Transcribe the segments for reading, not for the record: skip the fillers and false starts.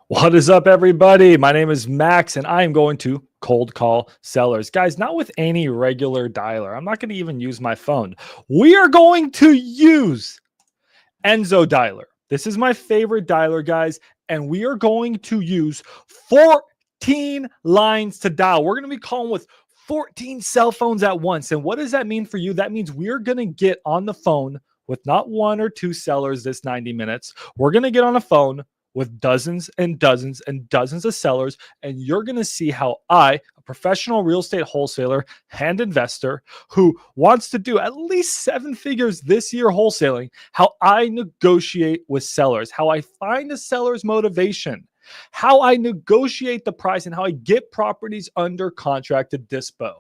What is up, everybody? My name is Max, and I am going to cold call sellers. Guys, not with any regular dialer. I'm not going to even use my phone. We are going to use Enzo Dialer. This is my favorite dialer, guys, and we are going to use 14 lines to dial. We're going to be calling with 14 cell phones at once. And what does that mean for you? That means we're going to get on the phone with not one or two sellers this 90 minutes. We're going to get on a phone with dozens and dozens and dozens of sellers, and you're going to see how I, a professional real estate wholesaler and investor who wants to do at least 7 figures this year wholesaling, how I negotiate with sellers, how I find a seller's motivation, how I negotiate the price, and how I get properties under contract to dispo.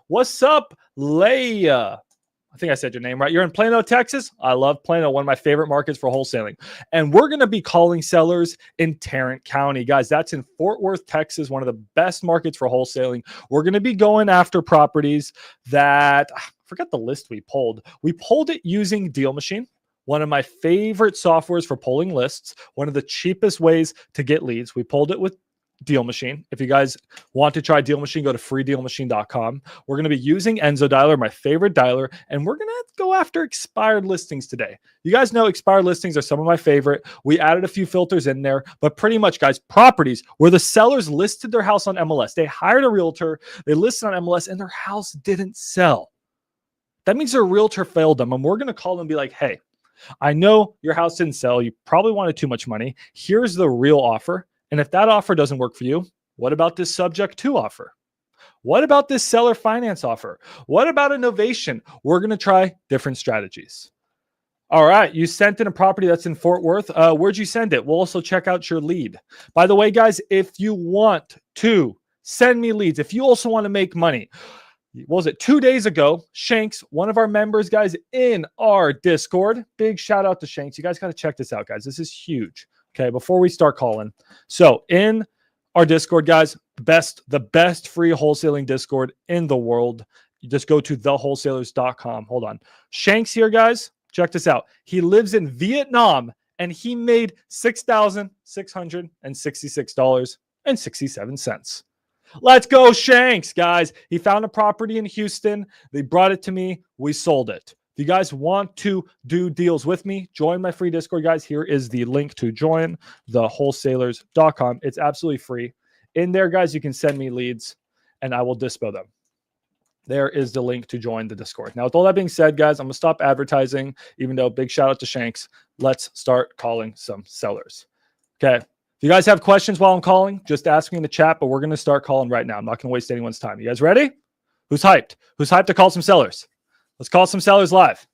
What's up, Leia? I think I said your name right. You're in Plano, Texas. I love Plano, one of my favorite markets for wholesaling. And we're going to be calling sellers in Tarrant County. Guys, that's in Fort Worth, Texas, one of the best markets for wholesaling. We're going to be going after properties that, I forgot the list we pulled. We pulled it using Deal Machine, one of my favorite softwares for pulling lists, one of the cheapest ways to get leads. We pulled it with Deal Machine. If you guys want to try Deal Machine, go to freedealmachine.com. We're going to be using Enzo Dialer, my favorite dialer, and we're going to go after expired listings today. You guys know expired listings are some of my favorite. We added a few filters in there, but pretty much, guys, properties where the sellers listed their house on MLS. They hired a realtor, they listed on MLS, and their house didn't sell. That means their realtor failed them, and we're going to call them and be like, hey, I know your house didn't sell. You probably wanted too much money. Here's the real offer. And if that offer doesn't work for you, what about this subject to offer? What about this seller finance offer? What about a novation? We're going to try different strategies. All right. You sent in a property that's in Fort Worth. Where'd you send it? We'll also check out your lead. By the way, guys, if you want to send me leads, if you also want to make money, what was it? 2 days ago, Shanks, one of our members, guys, in our Discord. Big shout out to Shanks. You guys got to check this out, guys. This is huge. Okay, before we start calling. So in our Discord, guys, the best free wholesaling Discord in the world. You just go to thewholesalers.com. Hold on. Shanks here, guys. Check this out. He lives in Vietnam and he made $6,666.67. Let's go, Shanks, guys. He found a property in Houston. They brought it to me. We sold it. If you guys want to do deals with me, join my free Discord, guys. Here is the link to join thewholesalers.com. It's absolutely free. In there, guys, you can send me leads and I will dispo them. There is the link to join the Discord. Now, with all that being said, guys, I'm going to stop advertising, even though big shout out to Shanks. Let's start calling some sellers. Okay. If you guys have questions while I'm calling, just ask me in the chat, but we're going to start calling right now. I'm not going to waste anyone's time. You guys ready? Who's hyped? Who's hyped to call some sellers? Let's call some sellers live.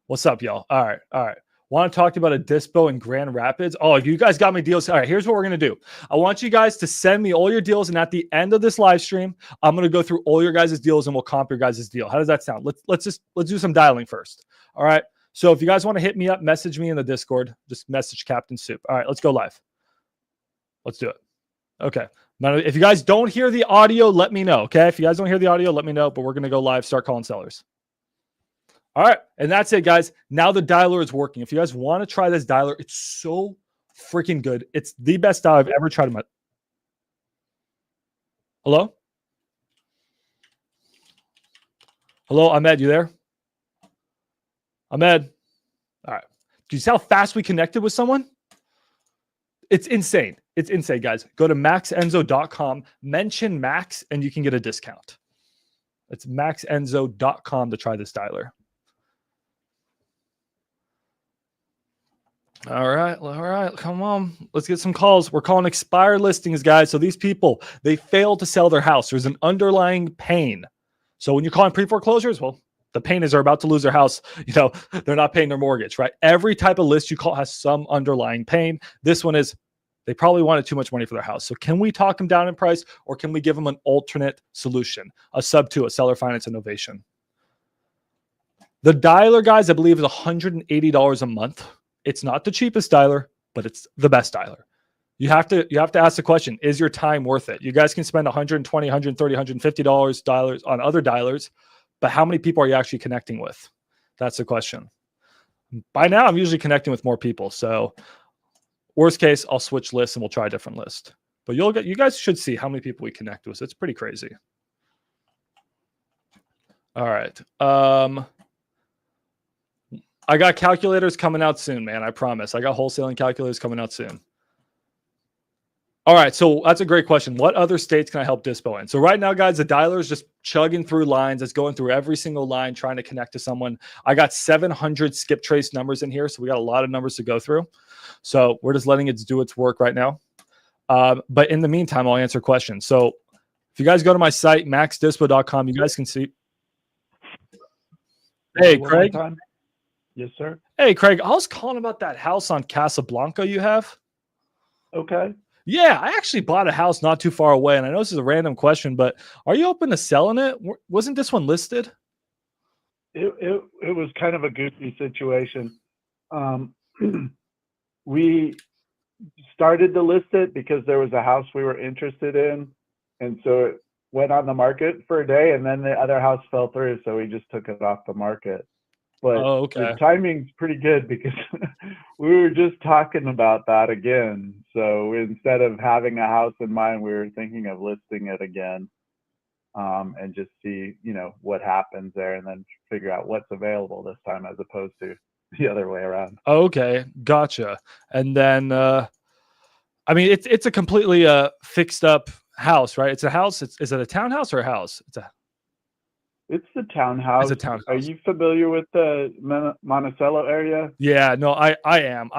What's up, y'all? All right. Want to talk to you about a dispo in Grand Rapids? Oh, you guys got me deals. All right, here's what we're going to do. I want you guys to send me all your deals, and at the end of this live stream, I'm going to go through all your guys' deals, and we'll comp your guys' deal. How does that sound? Let's do some dialing first. All right. So if you guys want to hit me up, message me in the Discord. Just message Captain Soup. All right, let's go live. Let's do it. Okay. Now, if you guys don't hear the audio, let me know. Okay. If you guys don't hear the audio, let me know, but we're going to go live, start calling sellers. All right. And that's it, guys. Now the dialer is working. If you guys want to try this dialer, it's so freaking good. It's the best dial I've ever tried in my... Hello? Hello, Ahmed, you there? Ahmed. All right. Do you see how fast we connected with someone? It's insane. It's insane, guys. Go to maxenzo.com, mention Max, and you can get a discount. It's maxenzo.com to try this dialer. All right. Come on. Let's get some calls. We're calling expired listings, guys. So these people, they failed to sell their house. There's an underlying pain. So when you're calling pre-foreclosures, well, the pain is they're about to lose their house. You know, they're not paying their mortgage, right? Every type of list you call has some underlying pain. This one is they probably wanted too much money for their house. So can we talk them down in price, or can we give them an alternate solution, a sub to a seller finance innovation? The dialer, guys, I believe is $180 a month. It's not the cheapest dialer, but it's the best dialer. You have to ask the question, is your time worth it? You guys can spend $120, $130, $150 dialers on other dialers, but how many people are you actually connecting with? That's the question. By now, I'm usually connecting with more people. So Worst case, I'll switch lists and we'll try a different list. But you guys should see how many people we connect with. It's pretty crazy. All right. I got calculators coming out soon, man. I promise. I got wholesaling calculators coming out soon. All right, so that's a great question. What other states can I help dispo in? So right now, guys, the dialer is just chugging through lines. It's going through every single line, trying to connect to someone. I got 700 skip trace numbers in here, so we got a lot of numbers to go through. So we're just letting it do its work right now. But in the meantime, I'll answer questions. So if you guys go to my site, maxdispo.com, you guys can see. Hey, Craig. Yes, sir. Hey, Craig. I was calling about that house on Casablanca you have. Okay. Yeah, I actually bought a house not too far away, and I know this is a random question, but are you open to selling it? Wasn't this one listed? It was kind of a goofy situation. We started to list it because there was a house we were interested in, and so it went on the market for a day, and then the other house fell through, so we just took it off the market. But the timing's pretty good because we were just talking about that again. So instead of having a house in mind, we were thinking of listing it again, and just see, what happens there, and then figure out what's available this time as opposed to the other way around. Okay, gotcha. And then, I mean, it's a completely fixed up house, right? It's a house. Is it a townhouse or a house? It's the townhouse. It's a townhouse. Are you familiar with the Monticello area? Yeah, no, I am.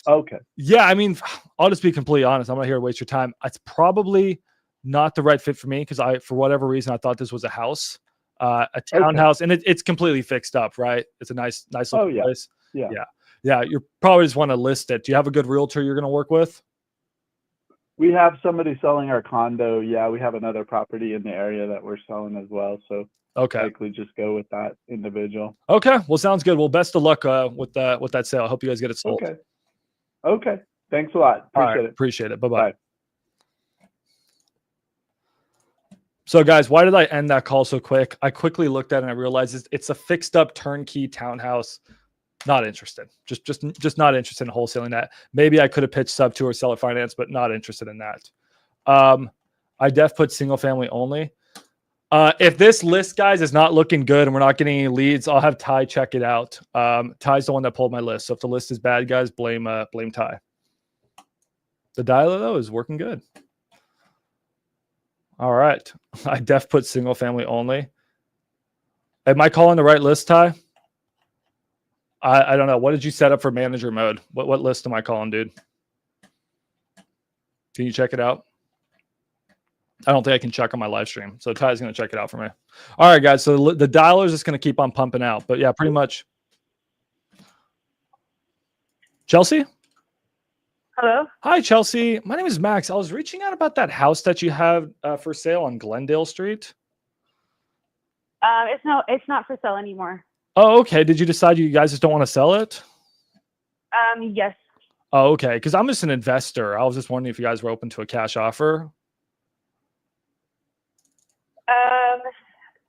Okay. Yeah, I mean, I'll just be completely honest. I'm not here to waste your time. It's probably not the right fit for me because for whatever reason, I thought this was a house, a townhouse, and it's completely fixed up, right? It's a nice looking place. Yeah. You probably just want to list it. Do you have a good realtor you're going to work with? We have somebody selling our condo. Yeah, we have another property in the area that we're selling as well. So likely just go with that individual. Okay. Well, sounds good. Well, best of luck with that sale. I hope you guys get it sold. Okay. Thanks a lot. Appreciate it. Bye-bye. Bye. So guys, why did I end that call so quick? I quickly looked at it and I realized it's a fixed up turnkey townhouse. Not interested. Just not interested in wholesaling that. Maybe I could have pitched sub to or seller finance, but not interested in that. I def put single family only. If this list, guys, is not looking good and we're not getting any leads, I'll have Ty check it out. Ty's the one that pulled my list. So if the list is bad, guys, blame Ty. The dialer though is working good. All right. I def put single family only. Am I calling the right list, Ty? I don't know. What did you set up for manager mode? What list am I calling, dude? Can you check it out? I don't think I can check on my live stream. So Ty's going to check it out for me. All right, guys. So the dialer is just going to keep on pumping out. But yeah, pretty much. Chelsea? Hello? Hi, Chelsea. My name is Max. I was reaching out about that house that you have for sale on Glendale Street. It's not for sale anymore. Oh, okay. Did you decide you guys just don't want to sell it? Yes. Oh, okay. Because I'm just an investor. I was just wondering if you guys were open to a cash offer.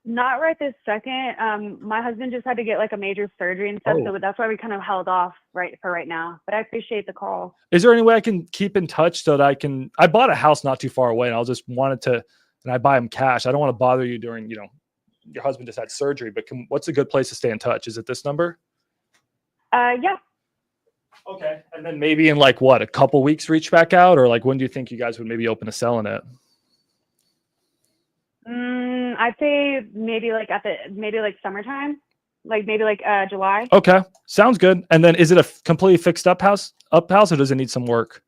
Not right this second. My husband just had to get like a major surgery and stuff, so that's why we kind of held off for right now. But I appreciate the call. Is there any way I can keep in touch so that I bought a house not too far away, and I just wanted to, and I buy them cash. I don't want to bother you during, your husband just had surgery, but what's a good place to stay in touch? Is it this number? Yeah. Okay. And then maybe in like a couple weeks reach back out, or like when do you think you guys would maybe open to selling it? I'd say maybe like summertime, like maybe like July. Okay. Sounds good. And then is it a completely fixed up house, or does it need some work?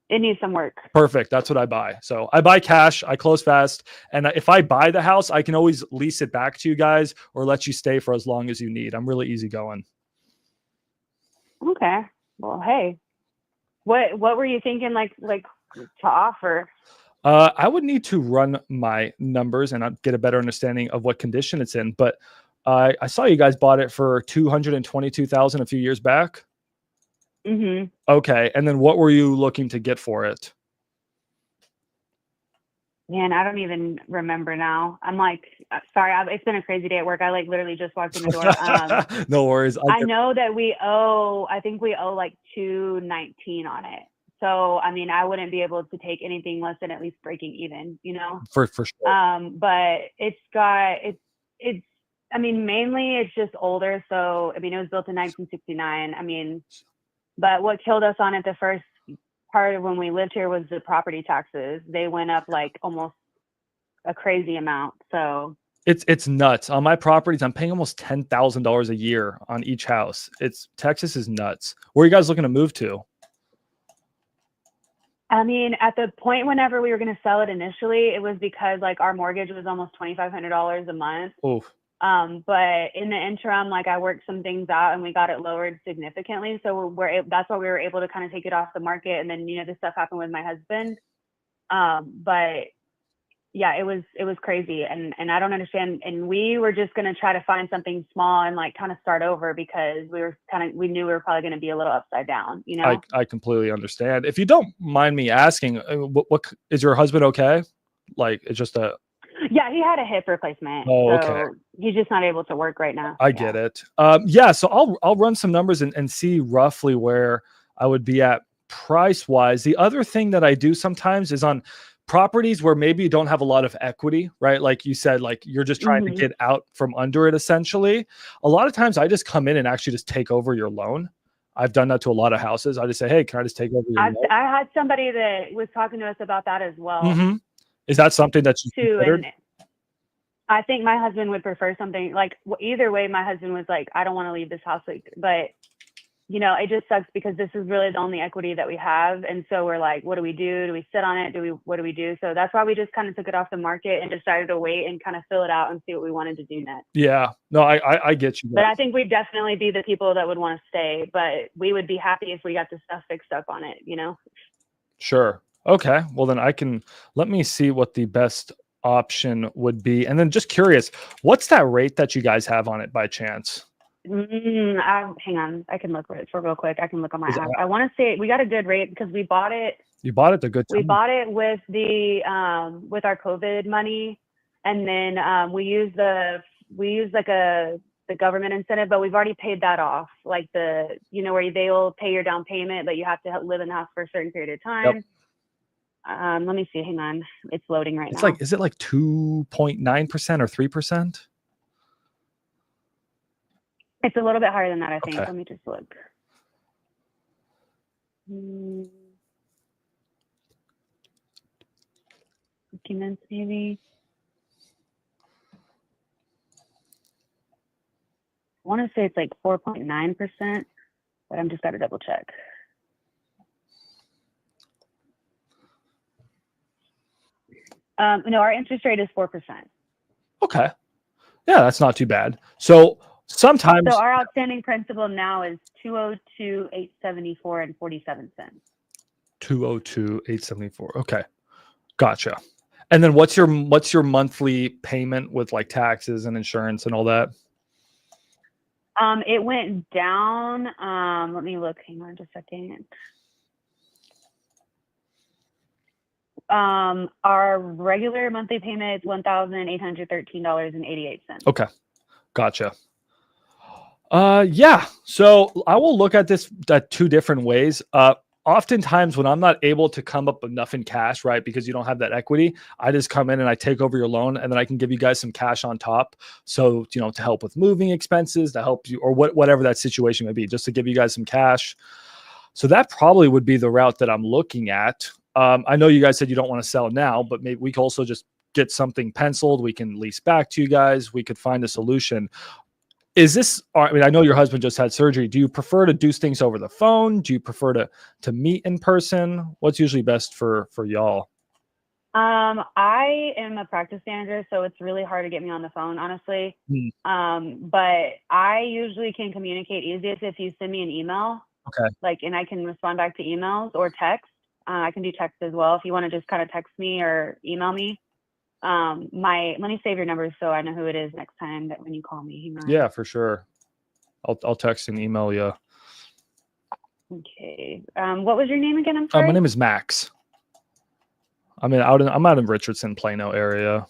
It needs some work. Perfect. That's what I buy. So I buy cash, I close fast. And if I buy the house, I can always lease it back to you guys or let you stay for as long as you need. I'm really easygoing. Okay. Well, hey, what were you thinking like to offer? I would need to run my numbers and get a better understanding of what condition it's in. But I saw you guys bought it for $222,000 a few years back. Mm-hmm. Okay. And then what were you looking to get for it? Man, I don't even remember now. I'm like, sorry, it's been a crazy day at work. I like literally just walked in the door. No worries. I know that I think we owe like 219 on it. So, I mean, I wouldn't be able to take anything less than at least breaking even, you know? For sure. But it's, I mean, mainly it's just older. So, I mean, it was built in 1969. I mean, but what killed us on it the first part of when we lived here was the property taxes. They went up like almost a crazy amount. So it's nuts. On my properties, I'm paying almost $10,000 a year on each house. Texas is nuts. Where are you guys looking to move to? I mean, at the point whenever we were going to sell it initially, it was because like our mortgage was almost $2,500 a month. Oh, but in the interim, like I worked some things out and we got it lowered significantly. So that's why we were able to kind of take it off the market. And then, you know, this stuff happened with my husband. But yeah, it was crazy. And I don't understand. And we were just going to try to find something small and like kind of start over because we knew we were probably going to be a little upside down, you know? I completely understand. If you don't mind me asking, what is your husband okay? Like, it's just Yeah, he had a hip replacement. Oh, so okay. He's just not able to work right now. I get it. Yeah, so I'll run some numbers and see roughly where I would be at price wise. The other thing that I do sometimes is on properties where maybe you don't have a lot of equity, right? Like you said, like you're just trying to get out from under it essentially. A lot of times I just come in and actually just take over your loan. I've done that to a lot of houses. I just say, hey, can I just take over your loan? I had somebody that was talking to us about that as well. Mm-hmm. Is that something that you considered? And I think my husband would prefer something like either way. My husband was like, I don't want to leave this house, but you know, it just sucks because this is really the only equity that we have. And so we're like, what do we do? Do we sit on it? What do we do? So that's why we just kind of took it off the market and decided to wait and kind of fill it out and see what we wanted to do next. Yeah, no, I get you. But I think we'd definitely be the people that would want to stay, but we would be happy if we got the stuff fixed up on it, you know? Sure. Okay. Well, then let me see what the best option would be. And then just curious, what's that rate that you guys have on it by chance? Hang on. I can look for it real quick. I can look on my app. I want to say we got a good rate because we bought it. You bought it the good time. We bought it with with our COVID money. And then we used like the government incentive, but we've already paid that off. Like where they will pay your down payment, but you have to live in the house for a certain period of time. Yep. Let me see. Hang on. It's loading right now. Is it like 2.9% or 3%? It's a little bit higher than that, I think. Okay. Let me just look. Documents, maybe. I want to say it's like 4.9%, but I'm just got to double check. No, our interest rate is 4%. Okay. Yeah, that's not too bad. So sometimes. So our outstanding principal now is $202,874.47. $202,874. Okay, gotcha. And then what's your monthly payment with like taxes and insurance and all that? It went down. Let me look. Hang on just a second. Our regular monthly payment is $1,813.88. Okay, gotcha. Yeah. So I will look at this two different ways. Oftentimes when I'm not able to come up with enough in cash, right, because you don't have that equity, I just come in and I take over your loan and then I can give you guys some cash on top. So, to help with moving expenses, to help you or whatever that situation may be, just to give you guys some cash. So that probably would be the route that I'm looking at. I know you guys said you don't want to sell now, but maybe we could also just get something penciled. We can lease back to you guys. We could find a solution. I know your husband just had surgery. Do you prefer to do things over the phone? Do you prefer to meet in person? What's usually best for y'all? I am a practice manager, so it's really hard to get me on the phone, honestly. But I usually can communicate easiest if you send me an email. Okay. And I can respond back to emails or text. I can do text as well if you want to just kind of text me or email me. Let me save your number so I know who it is next time that when you call me. Yeah, for sure. I'll text and email you. Okay. What was your name again? I'm sorry. My name is Max. I'm out in Richardson, Plano area.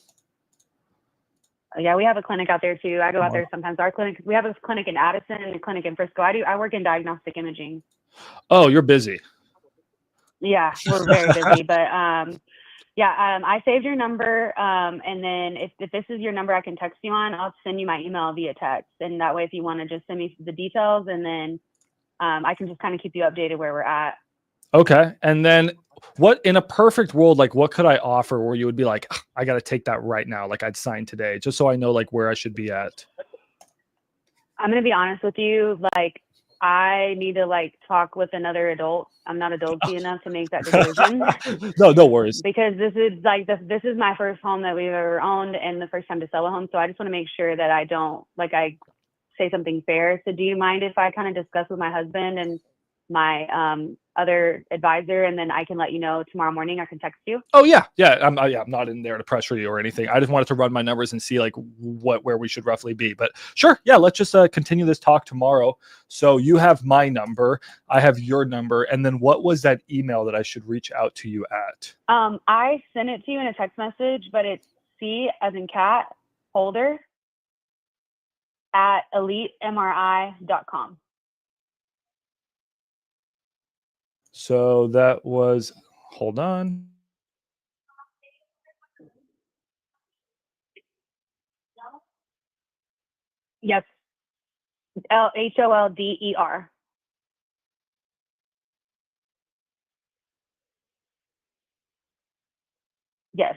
Yeah, we have a clinic out there too. I go out there sometimes. Our clinic, we have a clinic in Addison and a clinic in Frisco. I work in diagnostic imaging. Oh, you're busy. Yeah, we're very busy, but I saved your number. And then if this is your number I can text you on, I'll send you my email via text. And that way, if you want to just send me the details, and then I can just kind of keep you updated where we're at. Okay. And then what, in a perfect world, like what could I offer where you would be like, I got to take that right now. Like I'd sign today just so I know like where I should be at. I'm going to be honest with you. Like, I need to like talk with another adult. I'm not adulty enough to make that decision. No worries. Because this is like, this is my first home that we've ever owned and the first time to sell a home. So I just want to make sure that I don't, like, I say something fair. So do you mind if I kind of discuss with my husband and my other advisor, and then I can let you know tomorrow morning? I can text you. Oh yeah. I'm not in there to pressure you or anything. I just wanted to run my numbers and see like where we should roughly be. But sure, yeah, let's just continue this talk tomorrow. So you have my number, I have your number, and then what was that email that I should reach out to you at? I sent it to you in a text message, but it's C as in cat holder at elitemri.com. So that was, hold on. Yes. HOLDER. Yes.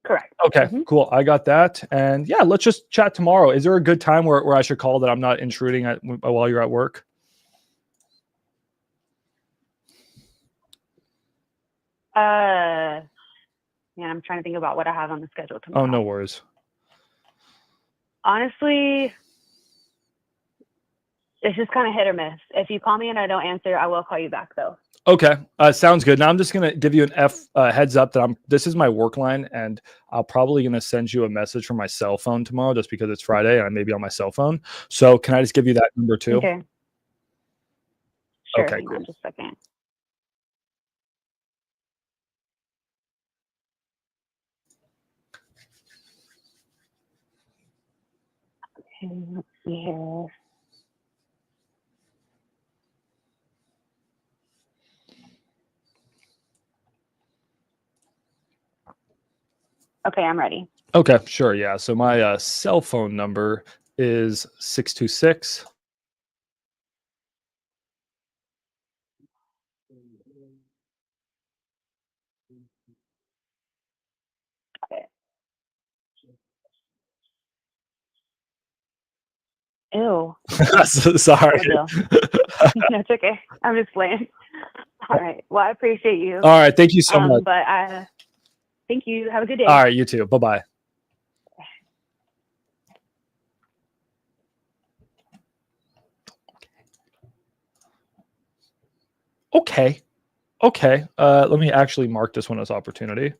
Correct. Okay, cool. I got that. And yeah, let's just chat tomorrow. Is there a good time where I should call that I'm not intruding while you're at work? Man, I'm trying to think about what I have on the schedule tomorrow. Oh, no worries. Honestly, it's just kind of hit or miss. If you call me and I don't answer, I will call you back though. Okay, sounds good. Now I'm just gonna give you an heads up that this is my work line, and I'll probably gonna send you a message from my cell phone tomorrow, just because it's Friday and I may be on my cell phone. So can I just give you that number too? Okay. Sure. Okay, Hang cool. on just a second. Okay, let's see here. Okay, I'm ready. Okay, sure. Yeah. So my cell phone number is 626. Okay. Ew. Sorry. That's okay. I'm just playing. All right. Well, I appreciate you. All right. Thank you so much. But thank you. Have a good day. All right. You too. Bye-bye. Okay. Let me actually mark this one as opportunity.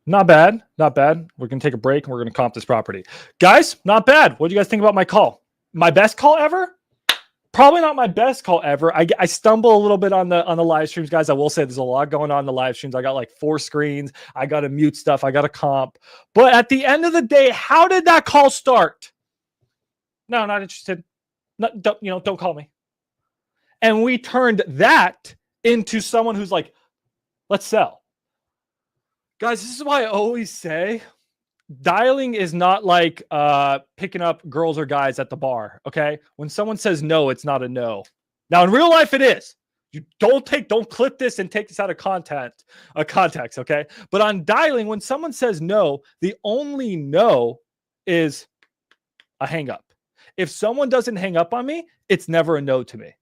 Not bad. We're going to take a break and we're going to comp this property. Guys, not bad. What do you guys think about my call? My best call ever? Probably not my best call ever. I stumble a little bit on the live streams, guys. I will say there's a lot going on in the live streams. I got like 4 screens. I got to mute stuff. I got to comp. But at the end of the day, how did that call start? No, not interested. Don't call me. And we turned that into someone who's like, let's sell. Guys, this is why I always say dialing is not like picking up girls or guys at the bar, okay? When someone says no, it's not a no. Now, in real life, it is. You don't clip this and take this out of context, okay? But on dialing, when someone says no, the only no is a hang up. If someone doesn't hang up on me, it's never a no to me.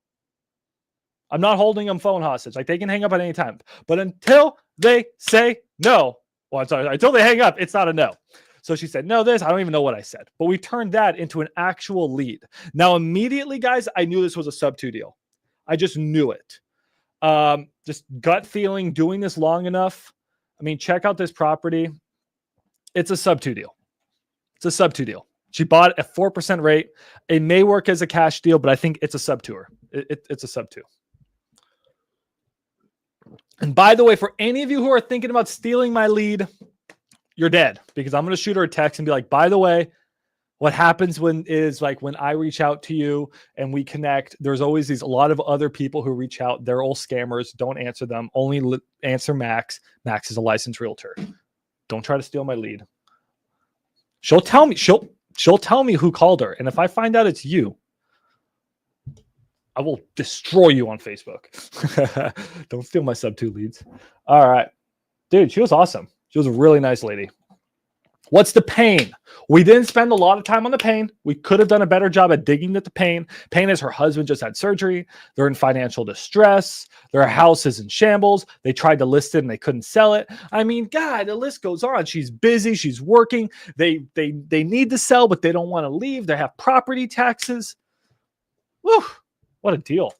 I'm not holding them phone hostage. Like, they can hang up at any time. But until they say no, well, I'm sorry, until they hang up, it's not a no. So she said, no, this, I don't even know what I said. But we turned that into an actual lead. Now, immediately, guys, I knew this was a sub-2 deal. I just knew it. Just gut feeling, doing this long enough. I mean, check out this property. It's a sub-2 deal. She bought at 4% rate. It may work as a cash deal, but I think it's a sub tour. It's a sub two. And by the way, for any of you who are thinking about stealing my lead, you're dead, because I'm going to shoot her a text and be like, by the way, what happens when I reach out to you and we connect, there's always a lot of other people who reach out. They're all scammers. Don't answer them. Only answer Max. Max is a licensed realtor. Don't try to steal my lead. She'll tell me. She'll tell me who called her. And if I find out it's you, I will destroy you on Facebook. Don't steal my sub 2 leads. All right. Dude, she was awesome. She was a really nice lady. What's the pain? We didn't spend a lot of time on the pain. We could have done a better job at digging at the pain. Pain is her husband just had surgery. They're in financial distress. Their house is in shambles. They tried to list it and they couldn't sell it. I mean, God, the list goes on. She's busy. She's working. They need to sell, but they don't want to leave. They have property taxes. Woo, what a deal.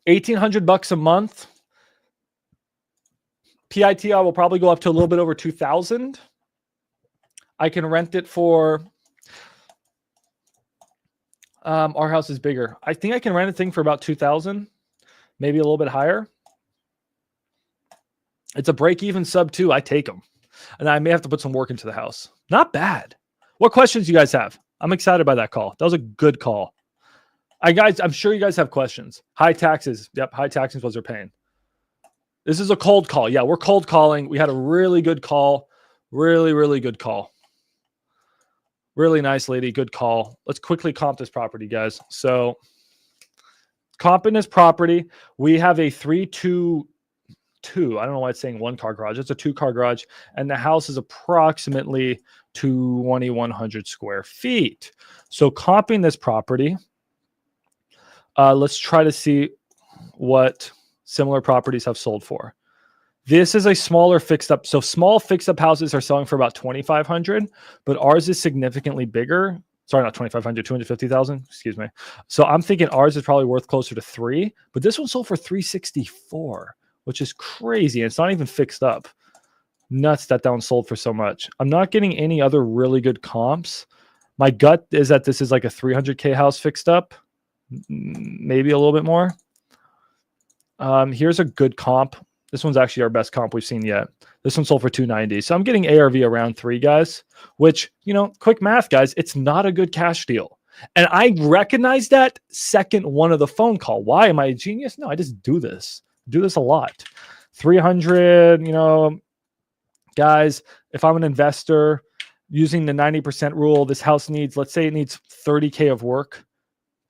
$1,800 a month. PITI will probably go up to a little bit over 2,000. I can rent it for, our house is bigger. I think I can rent a thing for about 2,000, maybe a little bit higher. It's a break-even sub 2. I take them. And I may have to put some work into the house. Not bad. What questions you guys have? I'm excited by that call. That was a good call. I'm sure you guys have questions. High taxes. Yep, high taxes was they're paying. This is a cold call. Yeah, we're cold calling. We had a really good call. Really, really good call. Really nice lady. Good call. Let's quickly comp this property, guys. So comping this property, we have a 322. I don't know why it's saying 1-car garage. It's a 2-car garage. And the house is approximately 2,100 square feet. So comping this property, let's try to see what similar properties have sold for. This is a smaller fixed up. So small fixed up houses are selling for about 2,500, but ours is significantly bigger. Sorry, not 2,500, 250,000. Excuse me. So I'm thinking ours is probably worth closer to 3, but this one sold for 364, which is crazy. And it's not even fixed up. Nuts that one sold for so much. I'm not getting any other really good comps. My gut is that this is like a 300K house fixed up, maybe a little bit more. Here's a good comp. This one's actually our best comp we've seen yet. This one sold for 290. So I'm getting ARV around 3, guys, which, quick math, guys, it's not a good cash deal. And I recognize that second one of the phone call. Why? Am I a genius? No, I just do this. Do this a lot. 300, guys, if I'm an investor using the 90% rule, this house needs, let's say it needs 30K of work.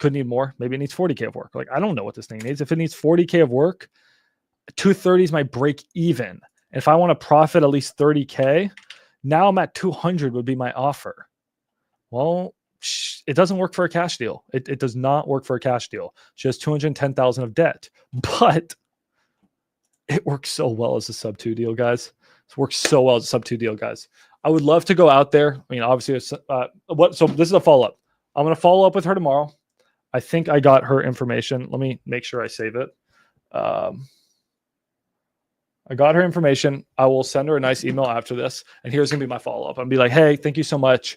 Could need more. Maybe it needs 40K of work. Like, I don't know what this thing needs. If it needs 40K of work, 230 is my break even. And if I want to profit at least 30K, now I'm at 200 would be my offer. Well, it doesn't work for a cash deal. It does not work for a cash deal. She has 210,000 of debt, but it works so well as a sub 2 deal, guys. It works so well as a sub 2 deal, guys. I would love to go out there. I mean, obviously, so this is a follow-up. I'm going to follow up with her tomorrow. I think I got her information. Let me make sure I save it. I got her information. I will send her a nice email after this. And here's going to be my follow-up. I'll be like, hey, thank you so much.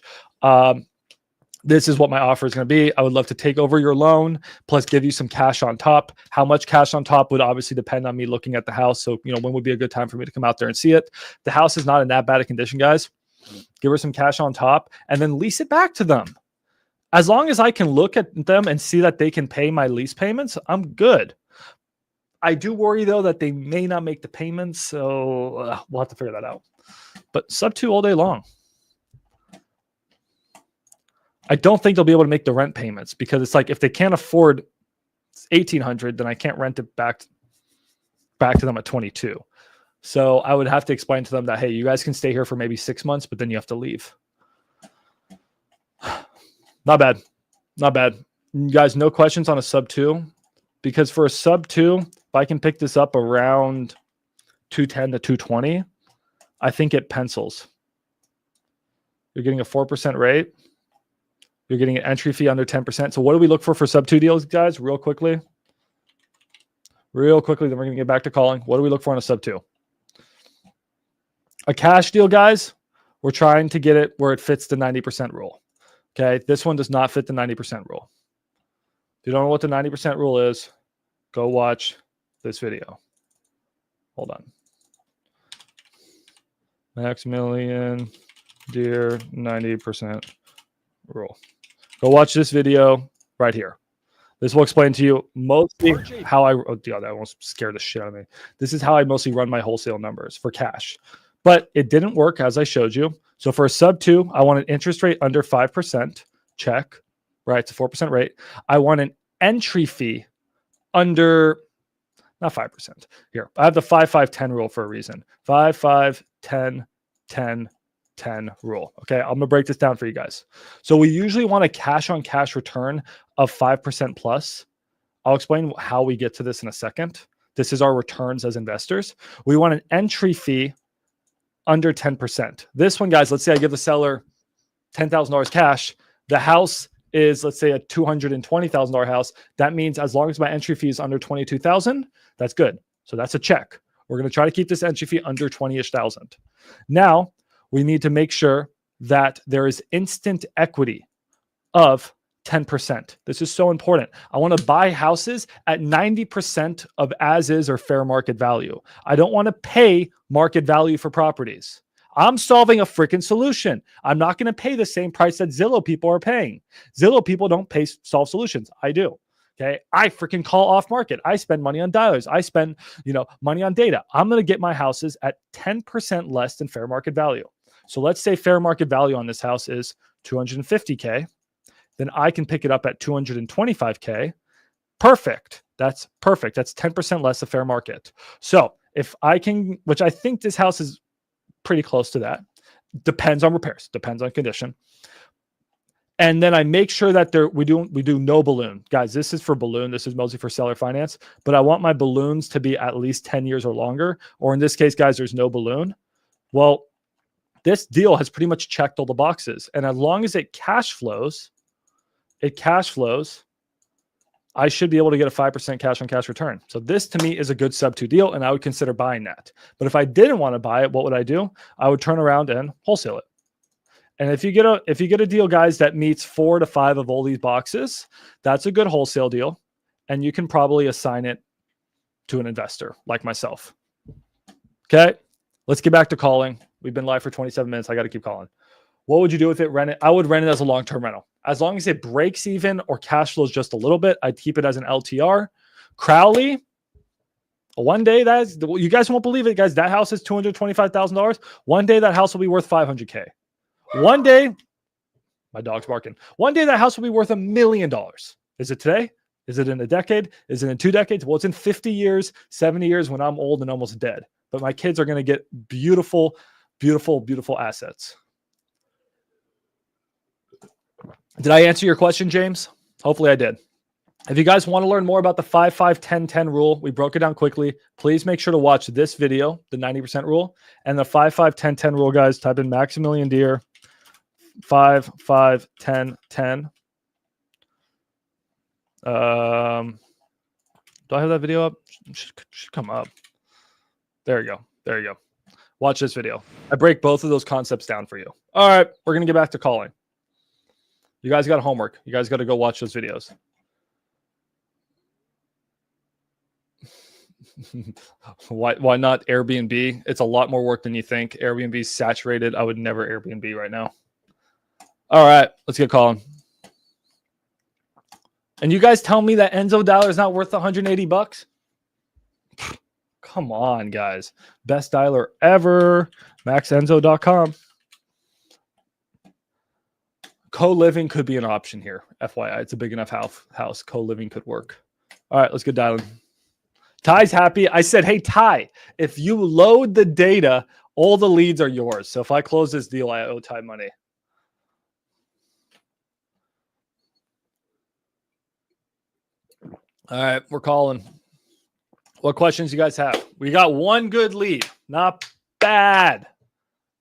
This is what my offer is going to be. I would love to take over your loan, plus give you some cash on top. How much cash on top would obviously depend on me looking at the house. So, when would be a good time for me to come out there and see it? The house is not in that bad a condition, guys. Give her some cash on top and then lease it back to them. As long as I can look at them and see that they can pay my lease payments, I'm good. I do worry, though, that they may not make the payments, so we'll have to figure that out. But sub 2 all day long. I don't think they'll be able to make the rent payments because it's like if they can't afford $1,800, then I can't rent it back to them at 22. So I would have to explain to them that, hey, you guys can stay here for maybe 6 months, but then you have to leave. Not bad. Not bad. You guys, no questions on a sub 2? Because for a sub 2, if I can pick this up around 210 to 220, I think it pencils. You're getting a 4% rate. You're getting an entry fee under 10%. So what do we look for sub 2 deals, guys? Real quickly. Then we're going to get back to calling. What do we look for on a sub 2? A cash deal, guys, We're trying to get it where it fits the 90% rule. Okay. This one does not fit the 90% rule. If you don't know what the 90% rule is, go watch this video. Hold on. Maximilian Deer 90% rule. Go watch this video right here. This will explain to you mostly how I, oh, God, that almost scared the shit out of me. This is how I mostly run my wholesale numbers for cash. But it didn't work as I showed you. So for a sub 2, I want an interest rate under 5%. Check. Right? It's a 4% rate. I want an entry fee under, not 5%. Here, I have the 5-5-10 rule for a reason. 5-5-10-10-10 rule. Okay, I'm gonna break this down for you guys. So we usually want a cash on cash return of 5% plus. I'll explain how we get to this in a second. This is our returns as investors. We want an entry fee under 10%. This one, guys, let's say I give the seller $10,000 cash. The house is, let's say, a $220,000 house. That means as long as my entry fee is under $22,000, that's good. So that's a check. We're going to try to keep this entry fee under 20-ish thousand. Now, we need to make sure that there is instant equity of 10%. This is so important. I want to buy houses at 90% of as is or fair market value. I don't want to pay market value for properties. I'm solving a freaking solution. I'm not going to pay the same price that Zillow people are paying. Zillow people don't solve solutions. I do. Okay. I freaking call off market. I spend money on dialers. I spend, money on data. I'm going to get my houses at 10% less than fair market value. So let's say fair market value on this house is $250K. Then I can pick it up at $225K. Perfect. That's perfect. That's 10% less of fair market. So if I can, which I think this house is pretty close to that, depends on repairs, depends on condition. And then I make sure that we do no balloon. Guys, this is for balloon. This is mostly for seller finance, but I want my balloons to be at least 10 years or longer. Or in this case, guys, there's no balloon. Well, this deal has pretty much checked all the boxes. And as long as it cash flows, I should be able to get a 5% cash on cash return. So this to me is a good sub 2 deal, and I would consider buying that. But if I didn't want to buy it, what would I do? I would turn around and wholesale it. And if you get a deal, guys, that meets 4 to 5 of all these boxes, that's a good wholesale deal. And you can probably assign it to an investor like myself. Okay, let's get back to calling. We've been live for 27 minutes. I got to keep calling. What would you do with it? Rent it? I would rent it as a long-term rental. As long as it breaks even or cash flows just a little bit, I'd keep it as an LTR. Crowley, one day you guys won't believe it, guys. That house is $225,000. One day that house will be worth $500K. One day, my dog's barking. One day that house will be worth $1 million. Is it today? Is it in a decade? Is it in 2 decades? Well, it's in 50 years, 70 years when I'm old and almost dead. But my kids are going to get beautiful, beautiful, beautiful assets. Did I answer your question, James? Hopefully I did. If you guys want to learn more about the 5-5-10-10 rule, we broke it down quickly. Please make sure to watch this video, the 90% rule, and the 5-5-10-10 rule, guys. Type in Maximilian Deer 5-5-10-10. Do I have that video up? Should come up. There you go. There you go. Watch this video. I break both of those concepts down for you. All right, we're going to get back to calling. You guys got homework. You guys got to go watch those videos. Why not Airbnb? It's a lot more work than you think. Airbnb is saturated. I would never Airbnb right now. All right, let's get calling. And you guys tell me that Enzo dialer is not worth $180? Come on, guys. Best dialer ever. MaxEnzo.com. Co-living could be an option here. FYI, it's a big enough house. Co-living could work. All right, let's get dialing. Ty's happy. I said, hey, Ty, if you load the data, all the leads are yours. So if I close this deal, I owe Ty money. All right, we're calling. What questions you guys have? We got one good lead. Not bad.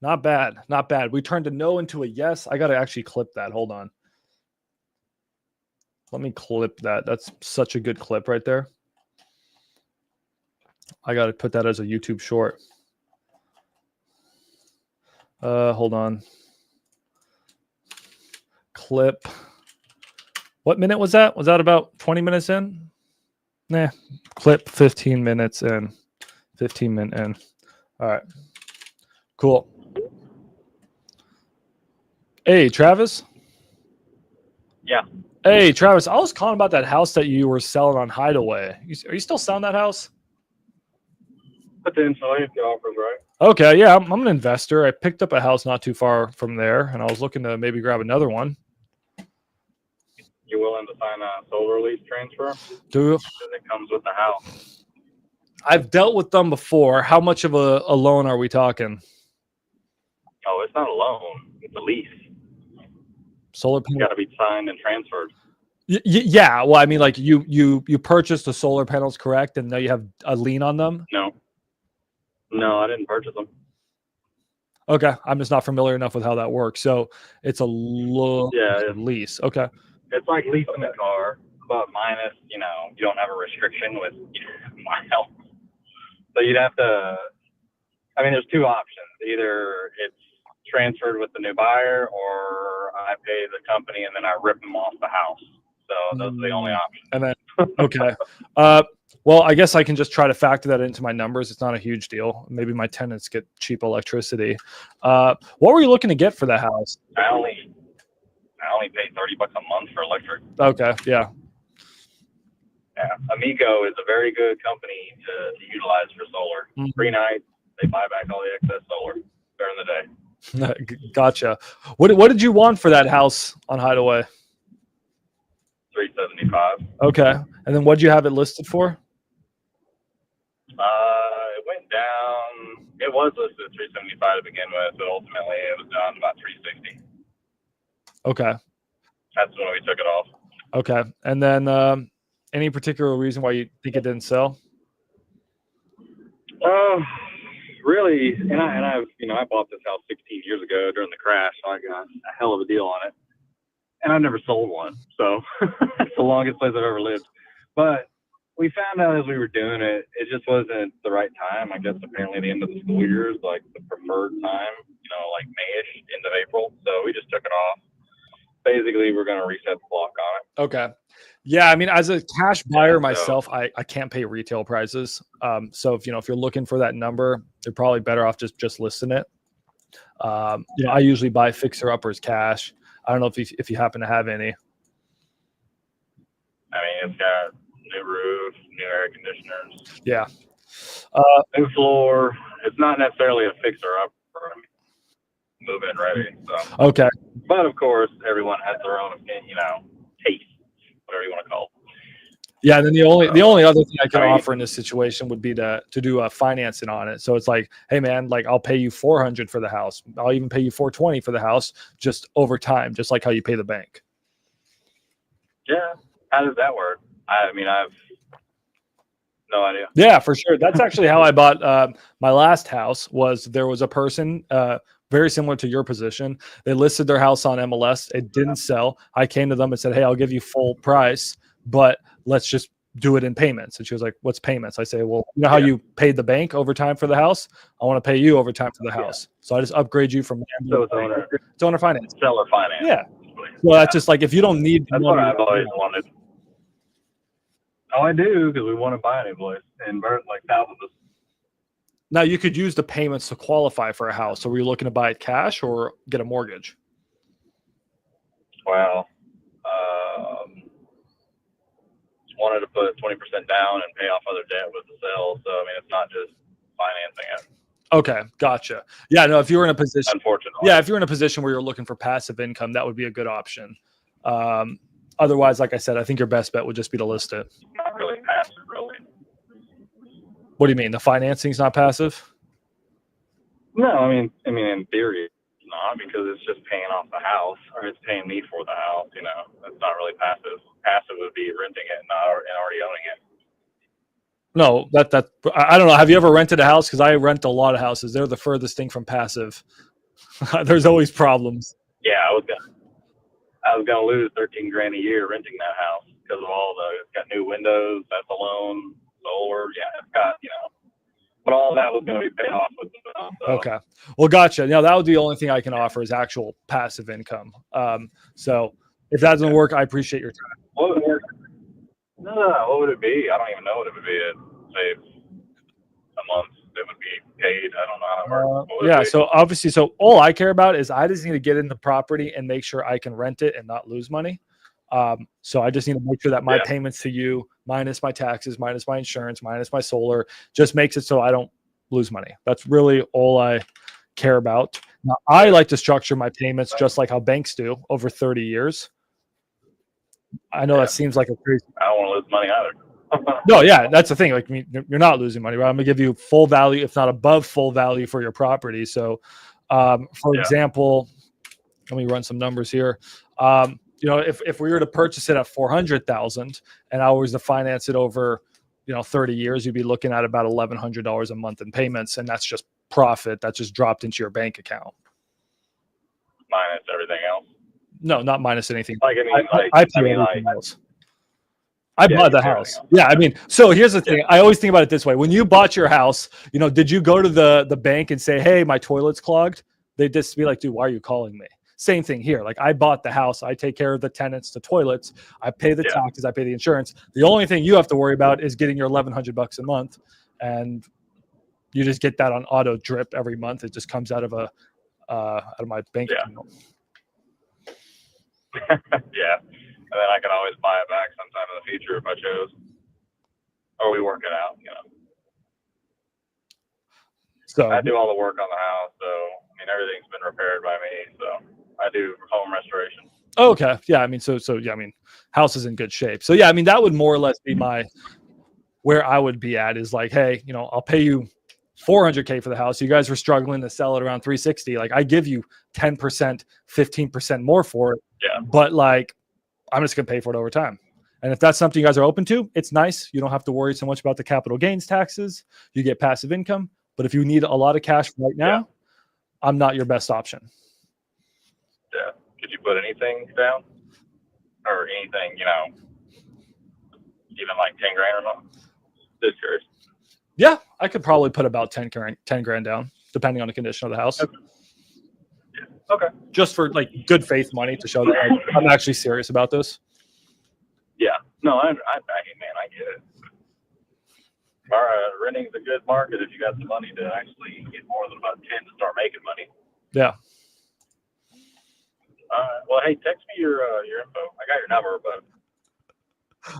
Not bad. Not bad. We turned a no into a yes. I got to actually clip that. Hold on. Let me clip that. That's such a good clip right there. I got to put that as a YouTube short. Hold on. Clip. What minute was that? Was that about 20 minutes in? Nah. Clip 15 minutes in. 15 minutes in. All right. Cool. Hey, Travis. Yeah. Hey, Travis. I was calling about that house that you were selling on Hideaway. Are you still selling that house? Potentially, if the offer's right. Okay. Yeah, I'm an investor. I picked up a house not too far from there, and I was looking to maybe grab another one. You willing to sign a solar lease transfer? Do Because it comes with the house. I've dealt with them before. How much of a loan are we talking? Oh, it's not a loan. It's a lease. Solar It's panel. got to be signed and transferred. Yeah. Well, I mean, like you purchased the solar panels, correct? And now you have a lien on them. No, I didn't purchase them. Okay, I'm just not familiar enough with how that works. So it's a Yeah, lease. Okay. it's like leasing a car, but minus, you don't have a restriction with miles. So you'd have to, I mean, there's two options. Either it's transferred with the new buyer, or I pay the company and then I rip them off the house. So those are the only options. And then okay. Well, I guess I can just try to factor that into my numbers. It's not a huge deal. Maybe my tenants get cheap electricity. What were you looking to get for that house? I only pay $30 a month for electric. Okay, yeah. Yeah, Amico is a very good company to utilize for solar. Mhm. 3 nights, they buy back all the excess solar during the day. Gotcha. What did you want for that house on Hideaway? $375. Okay, and then what did you have it listed for? It went down. It was listed at 375 to begin with, but ultimately it was down to about 360. Okay. That's when we took it off. Okay, and then any particular reason why you think it didn't sell? Really, and I bought this house 16 years ago during the crash, so I got a hell of a deal on it. And I've never sold one, so it's the longest place I've ever lived. But we found out as we were doing it, it just wasn't the right time. I guess apparently the end of the school year is like the preferred time, like May-ish, end of April. So we just took it off. Basically, we're going to reset the clock on it. Okay. Yeah, I mean, as a cash buyer so- myself, I can't pay retail prices. So if you're looking for that number, you're probably better off just listing it. I usually buy fixer uppers cash. I don't know if you happen to have any. I mean, it's got new roof, new air conditioners, Yeah. new floor. It's not necessarily a fixer-upper. Move in ready. So, Okay. but of course, everyone has their own opinion, taste, whatever you want to call it. Yeah, and then the only other thing I can I mean- offer in this situation would be to do a financing on it. So it's like, hey man, like I'll pay you $400 for the house. I'll even pay you $420 for the house, just over time, just like how you pay the bank. Yeah. How does that work? I mean, I've no idea. Yeah, for sure. That's actually how I bought my last house. There was a person very similar to your position. They listed their house on MLS. It didn't sell. I came to them and said, hey, I'll give you full price, but let's just do it in payments. And she was like, what's payments? I say, well, you know how you paid the bank over time for the house? I want to pay you over time for the house. So I just upgrade you from So it's owner finance. seller finance. Yeah. Well, that's just like if you don't need the That's what money, I've always wanted. Oh, I do, because we want to buy a new place in like south of us. now you could use the payments to qualify for a house. So were you looking to buy it cash or get a mortgage? Well, wanted to put 20% down and pay off other debt with the sale. So I mean, it's not just financing it. Okay, gotcha. Yeah, no, if you were in a position, Unfortunately. yeah, if you're in a position where you're looking for passive income, that would be a good option. Otherwise, like I said, I think your best bet would just be to list it. Not really passive, really. What do you mean? The financing's not passive? No, I mean, in theory, it's not, because it's just paying off the house, or it's paying me for the house. That's not really passive. Passive would be renting it and already owning it. No, I don't know. Have you ever rented a house? Because I rent a lot of houses. They're the furthest thing from passive. There's always problems. Yeah, I was gonna lose $13,000 a year renting that house because of it's got new windows. That's alone solar. Yeah, it's got but all that was going to be paid off with the house. So. Okay. Well, gotcha. Now that would be the only thing I can offer is actual passive income. So if that doesn't work, I appreciate your time. What would it work? No, what would it be? I don't even know what it would be. Say a month that would be paid. I don't know how it works. What would it Yeah. be? So obviously, so all I care about is I just need to get in the property and make sure I can rent it and not lose money. So I just need to make sure that my payments to you, minus my taxes, minus my insurance, minus my solar, just makes it so I don't lose money. That's really all I care about. Now, I like to structure my payments just like how banks do over 30 years. I know that seems like a crazy. I don't want to lose money either. No, yeah, that's the thing. Like, I mean, you're not losing money, right? I'm gonna give you full value, if not above full value, for your property. So, for example, let me run some numbers here. You know, if we were to purchase it at 400,000 and I was to finance it over, 30 years, you'd be looking at about $1,100 a month in payments, and that's just profit that's just dropped into your bank account. Minus everything else. No, not minus anything. Like I mean, I pay everything else. I bought the house. Else. Yeah, I mean, so here's the thing. I always think about it this way. When you bought your house, did you go to the bank and say, "Hey, my toilet's clogged"? They'd just be like, "Dude, why are you calling me?" Same thing here. Like, I bought the house. I take care of the tenants, the toilets. I pay the taxes. I pay the insurance. The only thing you have to worry about is getting your $1,100 a month, and you just get that on auto drip every month. It just comes out of my bank account. Yeah, and then I can always buy it back sometime in the future if I chose, or we work it out. So I do all the work on the house, so I mean everything's been repaired by me. So I do home restoration. Okay, yeah, I mean, so yeah, I mean, house is in good shape. So yeah, I mean, that would more or less be where I would be at is like, hey, I'll pay you $400K for the house. You guys were struggling to sell it around 360. Like, I give you 10%, 15% more for it. Yeah. But like, I'm just gonna pay for it over time. And if that's something you guys are open to, it's nice. You don't have to worry so much about the capital gains taxes. You get passive income. But if you need a lot of cash right now, I'm not your best option. Yeah. Could you put anything down? Or anything, even like 10 grand or something? Just curious. Yeah, I could probably put about 10 grand down, depending on the condition of the house. Okay. Yeah. Okay. Just for like good faith money to show that I'm actually serious about this. Yeah. No, I get it. Renting's a good market if you got the money to actually get more than about 10 to start making money. Yeah. Well, hey, text me your info. I got your number, but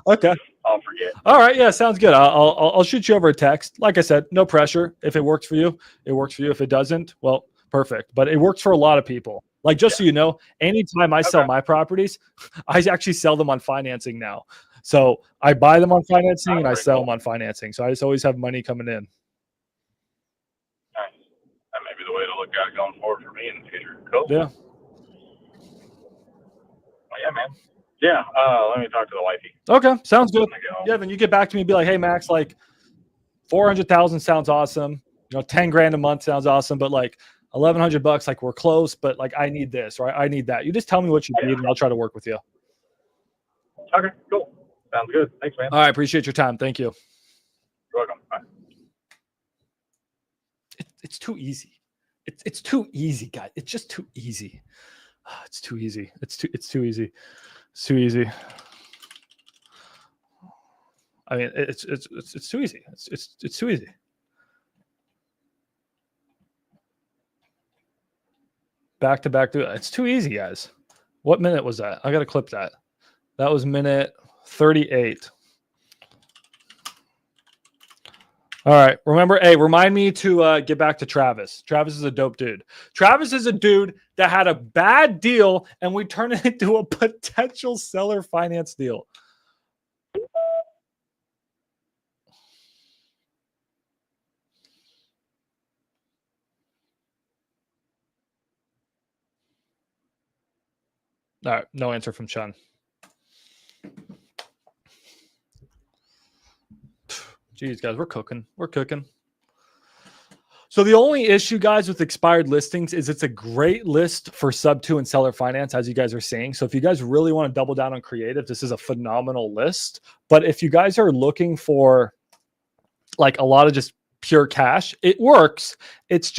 Okay. I'll forget. All right. Yeah, sounds good. I'll shoot you over a text. Like I said, no pressure. If it works for you, it works for you. If it doesn't, well, perfect. But it works for a lot of people. Like, just so you know, anytime I sell my properties, I actually sell them on financing now. So I buy them on financing and I sell them on financing. So I just always have money coming in. Nice. That may be the way to look at it going forward for me in the future. Cool. Yeah. Well, yeah, man. Yeah. Let me talk to the wifey. Okay. Sounds good. Yeah. Then you get back to me and be like, hey, Max, like 400,000 sounds awesome. 10 grand a month sounds awesome. But like $1,100, like we're close, but like I need this, or I need that. You just tell me what you need and I'll try to work with you. Okay. Cool. Sounds good. Thanks, man. All right. Appreciate your time. Thank you. You're welcome. Bye. It's too easy. It's too easy, guys. It's just too easy. It's too easy. It's too easy. It's too easy. I mean, it's too easy. It's too easy. Back to back. It's too easy, guys. What minute was that? I got to clip that. That was minute 38. All right. Remember, hey, remind me to get back to Travis. Travis is a dope dude. Travis is a dude that had a bad deal and we turned it into a potential seller finance deal. All right. No answer from Chun. Jeez, guys, we're cooking. We're cooking. So the only issue, guys, with expired listings is it's a great list for sub 2 and seller finance, as you guys are seeing. So if you guys really want to double down on creative, this is a phenomenal list. But if you guys are looking for like a lot of just pure cash. It works. It's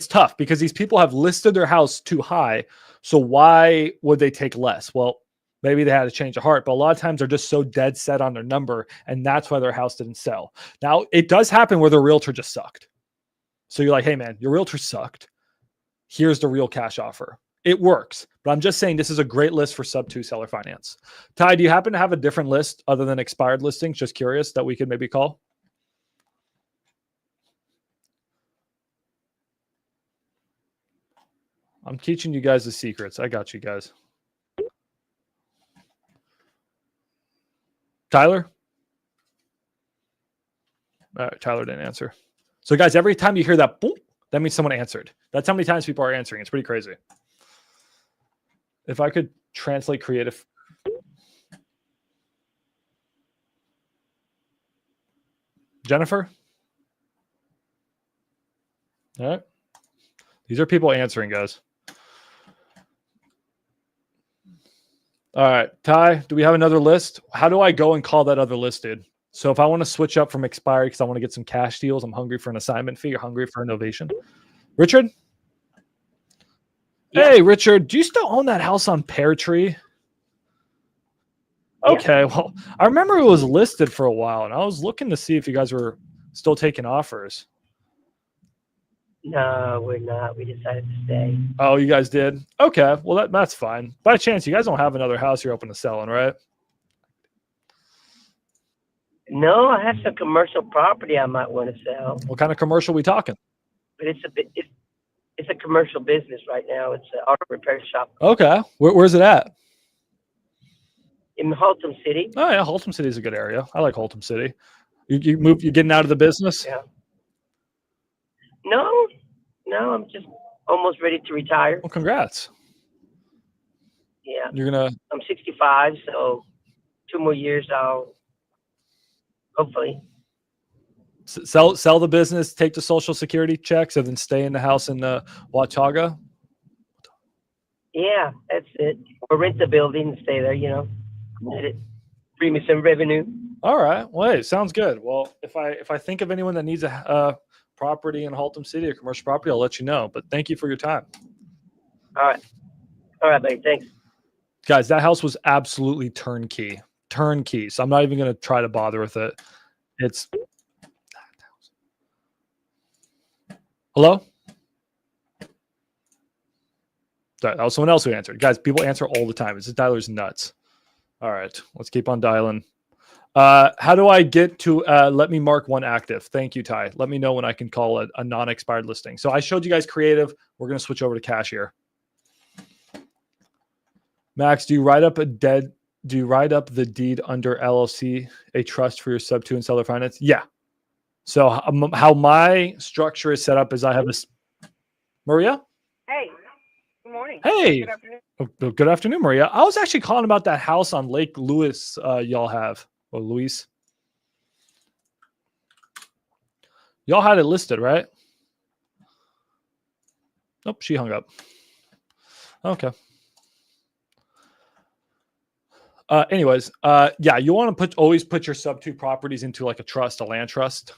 tough because these people have listed their house too high. So why would they take less? Well, maybe they had a change of heart, but a lot of times they're just so dead set on their number, and that's why their house didn't sell. Now, it does happen where the realtor just sucked. So you're like, hey man, your realtor sucked. Here's the real cash offer. It works, but I'm just saying this is a great list for sub 2 seller finance. Ty, do you happen to have a different list other than expired listings? Just curious that we could maybe call. I'm teaching you guys the secrets. I got you guys. Tyler? All right, Tyler didn't answer. So guys, every time you hear that boom, that means someone answered. That's how many times people are answering. It's pretty crazy. If I could translate creative. Jennifer? All right. These are people answering, guys. All right. Ty, do we have another list? How do I go and call that other list, dude? So if I want to switch up from expired because I want to get some cash deals, I'm hungry for an assignment fee or hungry for innovation. Richard? Yeah. Hey, Richard, do you still own that house on Pear Tree? Okay, yeah. Well, I remember it was listed for a while, and I was looking to see if you guys were still taking offers. No, we're not. We decided to stay. Oh, you guys did? Okay, well, that's fine. By chance, you guys don't have another house you're open to selling, right? No, I have some commercial property I might want to sell. What kind of commercial we talking? But it's a commercial business right now. It's an auto repair shop. Okay, where's it at? In Haltom City. Oh yeah, Haltom City is a good area. I like Haltom City. You getting out of the business? Yeah. No, I'm just almost ready to retire. Well, congrats. Yeah. I'm 65, so 2 more years I'll hopefully sell the business, take the Social Security checks, and then stay in the house in Watauga. Yeah, that's it. Or rent the building and stay there, Let it bring me some revenue. All right. Well, hey, sounds good. Well, if I think of anyone that needs a property in Haltom City, a commercial property, I'll let you know. But thank you for your time. All right, buddy. Thanks. Guys, that house was absolutely turnkey. So I'm not even going to try to bother with it. It's hello. That was someone else who answered. Guys, people answer all the time. It's just dialer's nuts. All right, let's keep on dialing. How do I get to let me mark one active? Thank you, Ty. Let me know when I can call it a non-expired listing. So I showed you guys creative. We're going to switch over to cash here. Max, do you write up the deed under LLC, a trust for your sub 2 and seller finance? Yeah. So how my structure is set up is I have this. Maria? Hey, good morning. Hey. Good afternoon. Good afternoon, Maria. I was actually calling about that house on Lake Louis y'all have. Or Luis. Y'all had it listed, right? Nope, she hung up. Okay. Anyways, yeah, you want to always put your sub 2 properties into like a trust, a land trust,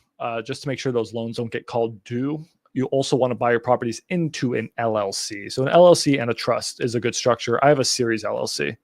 just to make sure those loans don't get called due. You also want to buy your properties into an LLC. So an LLC and a trust is a good structure. I have a series LLC.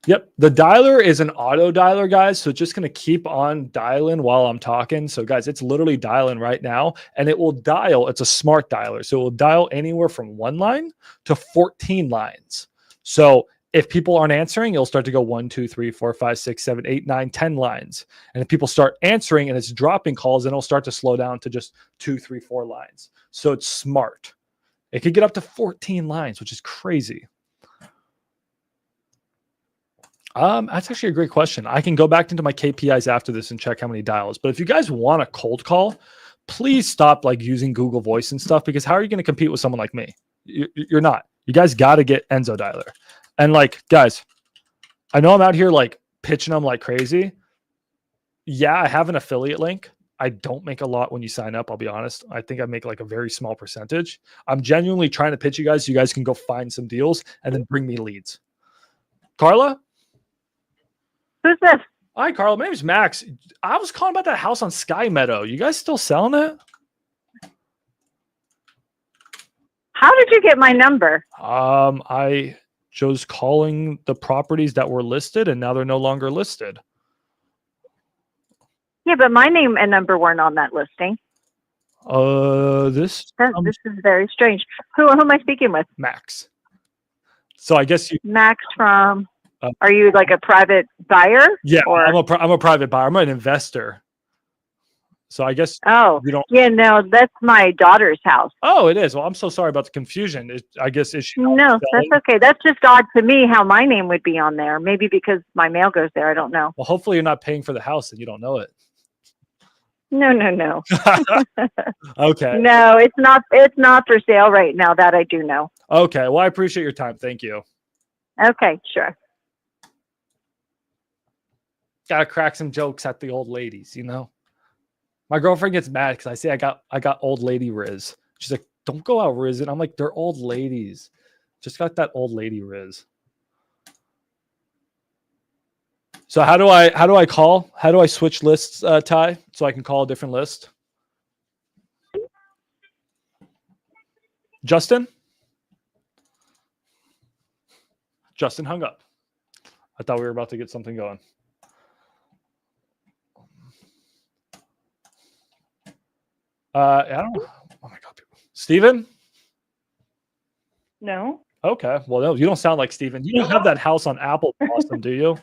Yep. The dialer is an auto dialer, guys. So it's just going to keep on dialing while I'm talking. So guys, it's literally dialing right now, and it will dial. It's a smart dialer. So it will dial anywhere from 1 line to 14 lines. So if people aren't answering, it'll start to go 1, 2, 3, 4, 5, 6, 7, 8, 9, 10 lines. And if people start answering and it's dropping calls, then it'll start to slow down to just 2, 3, 4 lines. So it's smart. It could get up to 14 lines, which is crazy. That's actually a great question. I can go back into my KPIs after this and check how many dials. But if you guys want a cold call, please stop like using Google Voice and stuff, because how are you going to compete with someone like me? You're not. You guys got to get Enzo Dialer. And like, guys, I know I'm out here like pitching them like crazy. Yeah, I have an affiliate link. I don't make a lot when you sign up. I'll be honest. I think I make like a very small percentage. I'm genuinely trying to pitch you guys so you guys can go find some deals and then bring me leads. Carla? Who's this? Hi, Carl. My name's Max. I was calling about that house on Sky Meadow. You guys still selling it? How did you get my number? I chose calling the properties that were listed, and now they're no longer listed. Yeah, but my name and number weren't on that listing. This This is very strange. Who am I speaking with? Max. So I guess you. Max from. Uh, Are you like a private buyer? Yeah, Or, I'm a private buyer. I'm an investor. So I guess oh, you don't. yeah, no, that's my daughter's house. Oh, it is. Well, I'm so sorry about the confusion. I guess is she not No, selling? that's okay. That's just odd to me how my name would be on there. Maybe because my mail goes there. I don't know. Well, hopefully you're not paying for the house and you don't know it. No, no, no. Okay. No, it's not. It's not for sale right now. That I do know. Okay. Well, I appreciate your time. Thank you. Okay, sure. Gotta crack some jokes at the old ladies, you know. My girlfriend gets mad because I say I got old lady riz. She's like, don't go out rizzing. I'm like, they're old ladies. Just got that old lady riz. So how do I call? How do I switch lists, Ty, so I can call a different list? Justin hung up. I thought we were about to get something going. I don't know. Oh my God. Steven? No. Okay. Well, no, you don't sound like Steven. You don't have that house on Apple Blossom, do you?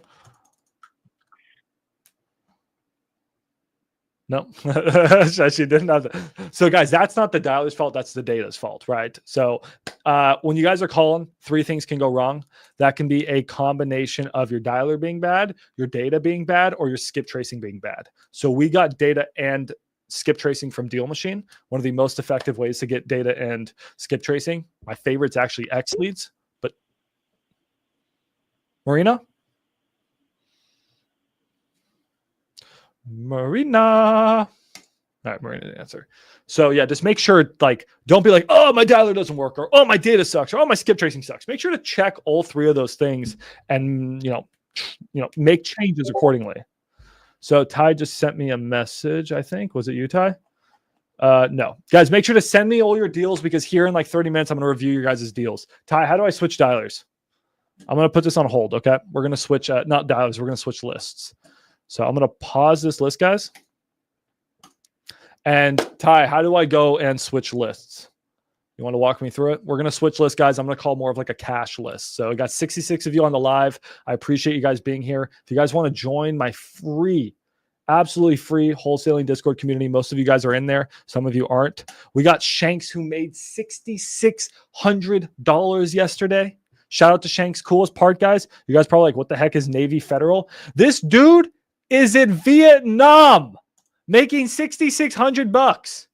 No, she didn't have that. So, guys, that's not the dialer's fault. That's the data's fault, right? So, when you guys are calling, 3 things can go wrong. That can be a combination of your dialer being bad, your data being bad, or your skip tracing being bad. So, we got data and skip tracing from Deal Machine. One of the most effective ways to get data and skip tracing. My favorite's actually X Leads, but Marina. All right, Marina didn't answer. So yeah, just make sure, like, don't be like, oh, my dialer doesn't work, or oh, my data sucks, or oh, my skip tracing sucks. Make sure to check all 3 of those things and you know, make changes accordingly. So Ty just sent me a message, I think. Was it you, Ty? No. Guys, make sure to send me all your deals because here in like 30 minutes, I'm going to review your guys' deals. Ty, how do I switch dialers? I'm going to put this on hold, okay? We're going to switch, not dialers, we're going to switch lists. So I'm going to pause this list, guys. And Ty, how do I go and switch lists? You want to walk me through it? We're going to switch lists, guys. I'm going to call more of like a cash list. So I got 66 of you on the live. I appreciate you guys being here. If you guys want to join my free, absolutely free wholesaling Discord community, most of you guys are in there. Some of you aren't. We got Shanks who made $6,600 yesterday. Shout out to Shanks. Coolest part, guys. You guys probably like, what the heck is Navy Federal? This dude is in Vietnam making $6,600.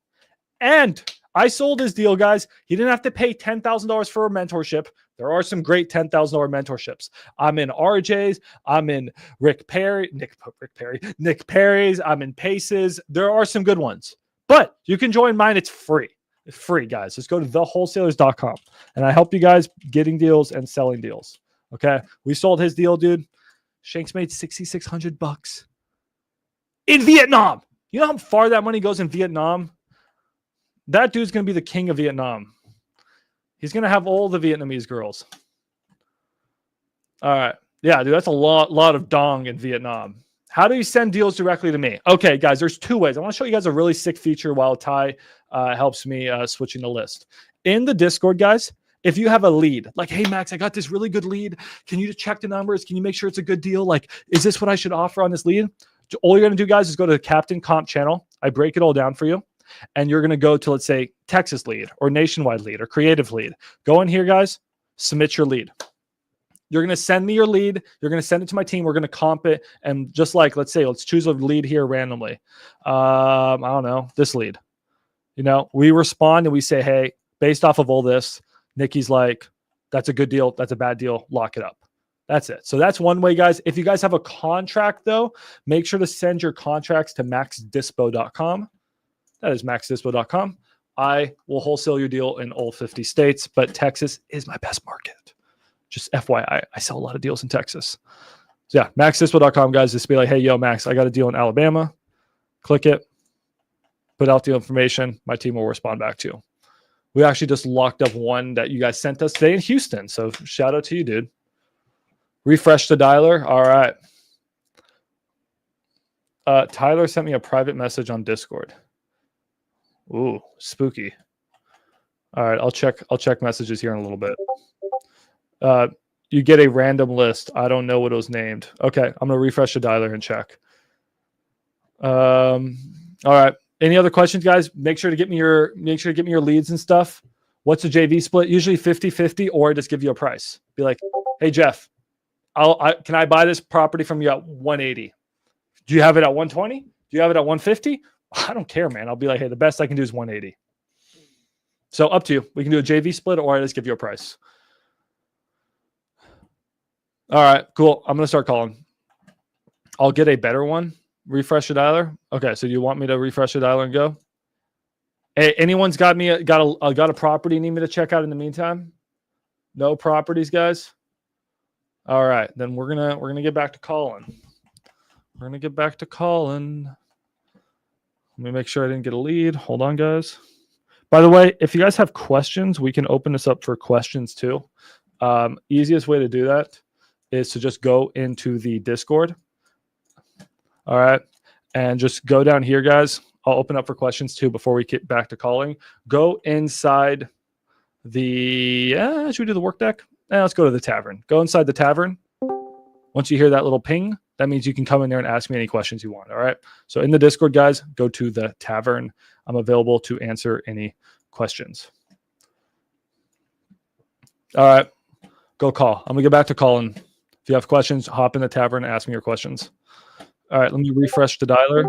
And I sold his deal, guys. He didn't have to pay $10,000 for a mentorship. There are some great $10,000 mentorships. I'm in RJ's. I'm in Nick Perry's. I'm in Pace's. There are some good ones. But you can join mine. It's free. It's free, guys. Just go to thewholesalers.com. And I help you guys getting deals and selling deals. Okay? We sold his deal, dude. Shanks made $6,600 in Vietnam. You know how far that money goes in Vietnam? That dude's going to be the king of Vietnam. He's going to have all the Vietnamese girls. All right. Yeah, dude, that's a lot of dong in Vietnam. How do you send deals directly to me? Okay, guys, there's 2 ways. I want to show you guys a really sick feature while Ty helps me switching the list. In the Discord, guys, if you have a lead, like, hey, Max, I got this really good lead. Can you just check the numbers? Can you make sure it's a good deal? Like, is this what I should offer on this lead? All you're going to do, guys, is go to the Captain Comp channel. I break it all down for you. And you're going to go to, let's say, Texas lead or nationwide lead or creative lead. Go in here, guys, submit your lead. You're going to send me your lead. You're going to send it to my team. We're going to comp it. And just like, let's say, let's choose a lead here randomly. I don't know, this lead. You know, we respond and we say, hey, based off of all this, Nikki's like, that's a good deal. That's a bad deal. Lock it up. That's it. So that's one way, guys. If you guys have a contract, though, make sure to send your contracts to maxdispo.com. That is maxdispo.com. I will wholesale your deal in all 50 states, but Texas is my best market. Just FYI, I sell a lot of deals in Texas. So yeah, maxdispo.com, guys. Just be like, hey, yo, Max, I got a deal in Alabama. Click it, put out the information. My team will respond back to you. We actually just locked up one that you guys sent us today in Houston. So shout out to you, dude. Refresh the dialer. All right. Tyler sent me a private message on Discord. Ooh, spooky. All right, I'll check messages here in a little bit. You get a random list. I don't know what it was named. Okay, I'm gonna refresh the dialer and check. All right. Any other questions, guys? Make sure to get me your leads and stuff. What's the JV split? Usually 50-50, or just give you a price. Be like, hey Jeff, can I buy this property from you at 180? Do you have it at 120? Do you have it at 150? I don't care, man. I'll be like, hey, the best I can do is 180. So up to you. We can do a JV split, or I just give you a price. All right, cool. I'm gonna start calling. I'll get a better one. Refresh the dialer. Okay, so you want me to refresh the dialer and go? Hey, anyone's got a property need me to check out in the meantime? No properties, guys. All right, then we're gonna get back to calling. We're gonna get back to calling. Let me make sure I didn't get a lead. Hold on, guys. By the way, if you guys have questions, we can open this up for questions too. Easiest way to do that is to just go into the Discord. All right. And just go down here, guys. I'll open up for questions too before we get back to calling. Go inside the, should we do the work deck? Let's go to the tavern. Go inside the tavern. Once you hear that little ping, that means you can come in there and ask me any questions you want. All right. So in the Discord, guys, go to the tavern. I'm available to answer any questions. All right. Go call. I'm going to get back to calling. If you have questions, hop in the tavern and ask me your questions. All right, let me refresh the dialer.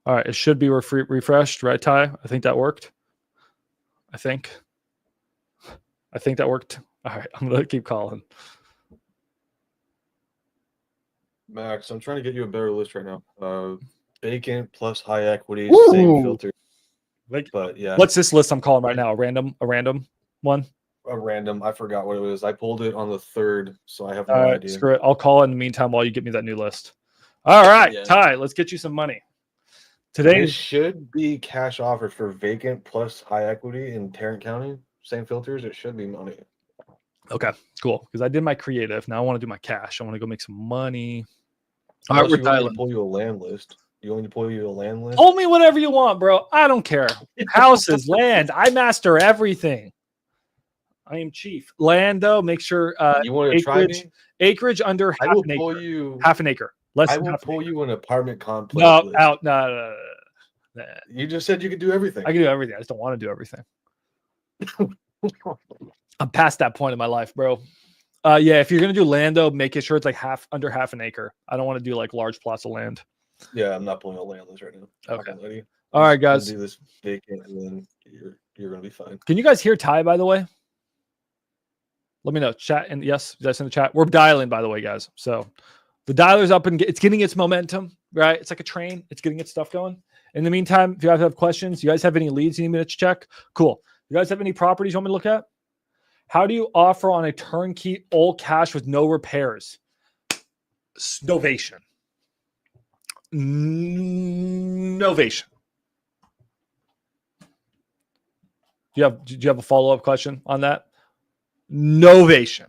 All right, it should be refreshed, right, Ty? I think that worked. I think that worked. All right, I'm going to keep calling. Max, I'm trying to get you a better list right now. Vacant plus high equity, Woo! same filter. Like, but yeah. What's this list I'm calling right now? A random one? A random. I forgot what it was. I pulled it on the 3rd, so I have no All right, idea. screw it. I'll call in the meantime while you get me that new list. All right, yeah. Ty, let's get you some money. Today It should be cash offers for vacant plus high equity in Tarrant County. Same filters. It should be money. Okay, cool. Because I did my creative. Now I want to do my cash. I want to go make some money. All right, we're dialing. Pull you a land list. You want me to pull you a land list? Hold me whatever you want, bro. I don't care. Houses, land. I master everything. I am chief. Land, though, make sure you want to try me? Acreage under half an acre. Half an acre. I will pull you an apartment complex. No. You just said you could do everything. I can do everything. I just don't want to do everything. I'm past that point in my life, bro. Yeah, if you're gonna do land, though, make sure it's like under half an acre. I don't want to do like large plots of land. Yeah, I'm not pulling a land list right now. Okay. All right, guys. Do this vacant, and then you're gonna be fine. Can you guys hear Ty, by the way? Let me know. Chat, and yes, that's in the chat. We're dialing, by the way, guys. So the dialer's up and it's getting its momentum, right? It's like a train. It's getting its stuff going. In the meantime, if you guys have questions, you guys have any leads you need me to check? Cool. You guys have any properties you want me to look at? How do you offer on a turnkey all cash with no repairs? Novation. Novation. Do you have a follow-up question on that? Novation.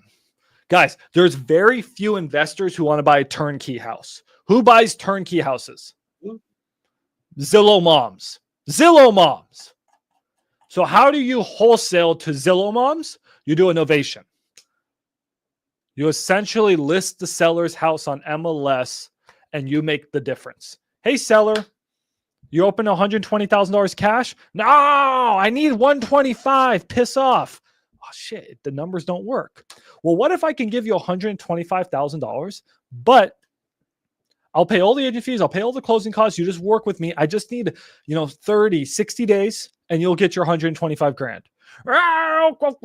Guys, there's very few investors who want to buy a turnkey house. Who buys turnkey houses? Zillow moms. Zillow moms. So how do you wholesale to Zillow moms? You do a novation. You essentially list the seller's house on MLS and you make the difference. Hey, seller, you open $120,000 cash? No, I need $125,000. Piss off. Oh, shit, the numbers don't work. Well, what if I can give you $125,000, but I'll pay all the agent fees. I'll pay all the closing costs. You just work with me. I just need, 30, 60 days and you'll get your $125,000.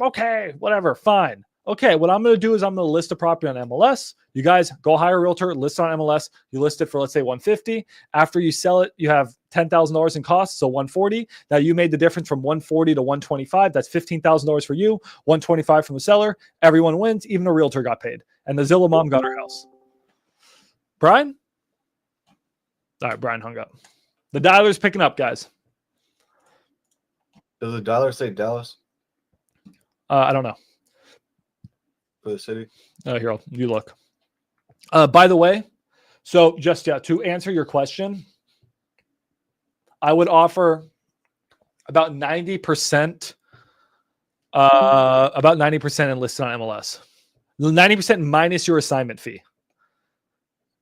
Okay, whatever. Fine. Okay, what I'm going to do is I'm going to list a property on MLS. You guys go hire a realtor, list on MLS. You list it for, let's say, $150,000. After you sell it, you have $10,000 in costs, so 140. Now you made the difference from 140 to 125. That's $15,000 for you, 125 from the seller. Everyone wins. Even the realtor got paid, and the Zillow mom got her house. Brian? All right, Brian hung up. The dialer's picking up, guys. Does the dollar say Dallas I don't know. for the city? Here, you look. By the way, so just to answer your question, I would offer about 90%, and listed on MLS. 90% minus your assignment fee.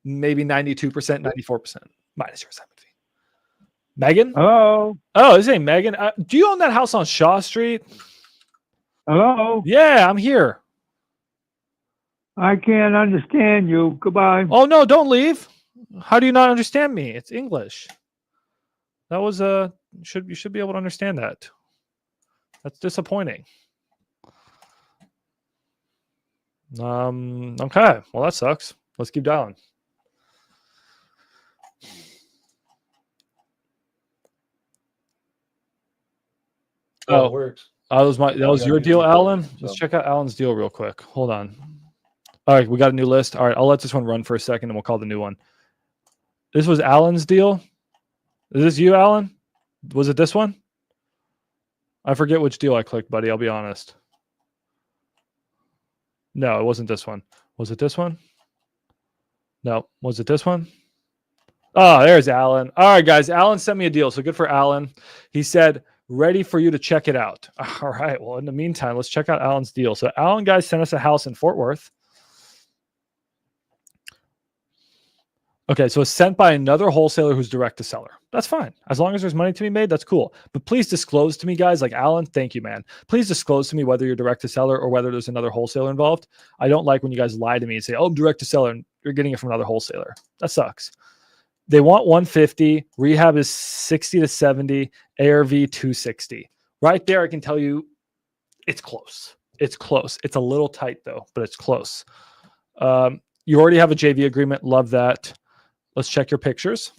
Maybe 92%, 94% minus your assignment fee. Megan? Hello. Oh, this ain't Megan. Do you own that house on Shaw Street? Hello. Yeah, I'm here. I can't understand you. Goodbye. Oh no, don't leave. How do you not understand me? It's English. That was you should be able to understand that. That's disappointing. Okay. Well, that sucks. Let's keep dialing. Oh, it works. That was your deal, Alan. Let's check out Alan's deal real quick. Hold on. All right, we got a new list. All right, I'll let this one run for a second, and we'll call the new one. This was Alan's deal. Is this you, Alan? Was it this one? I forget which deal I clicked, buddy. I'll be honest. No, it wasn't this one. Was it this one? No. Was it this one? Oh, there's Alan. All right, guys. Alan sent me a deal, so good for Alan. He said, ready for you to check it out. All right. Well, in the meantime, let's check out Alan's deal. So Alan, guys, sent us a house in Fort Worth. Okay, so it's sent by another wholesaler who's direct to seller. That's fine. As long as there's money to be made, that's cool. But please disclose to me, guys, like Alan, thank you, man. Please disclose to me whether you're direct to seller or whether there's another wholesaler involved. I don't like when you guys lie to me and say, oh, I'm direct to seller, and you're getting it from another wholesaler. That sucks. They want 150. Rehab is 60 to 70. ARV 260. Right there, I can tell you it's close. It's close. It's a little tight, though, but it's close. You already have a JV agreement. Love that. Let's check your pictures.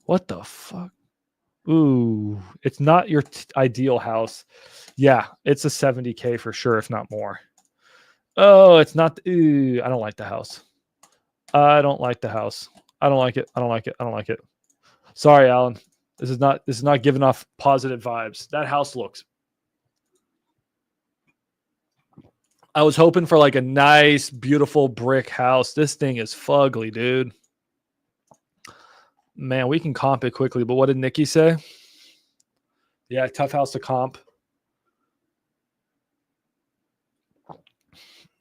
What the fuck? Ooh, it's not your ideal house. Yeah, it's a 70K for sure, if not more. Oh, it's not. Ooh, I don't like the house. I don't like the house. I don't like it. I don't like it. I don't like it. Sorry, Alan. This is not giving off positive vibes. That house looks. I was hoping for like a nice, beautiful brick house. This thing is fugly, dude. Man, we can comp it quickly, but what did Nikki say? Yeah, tough house to comp.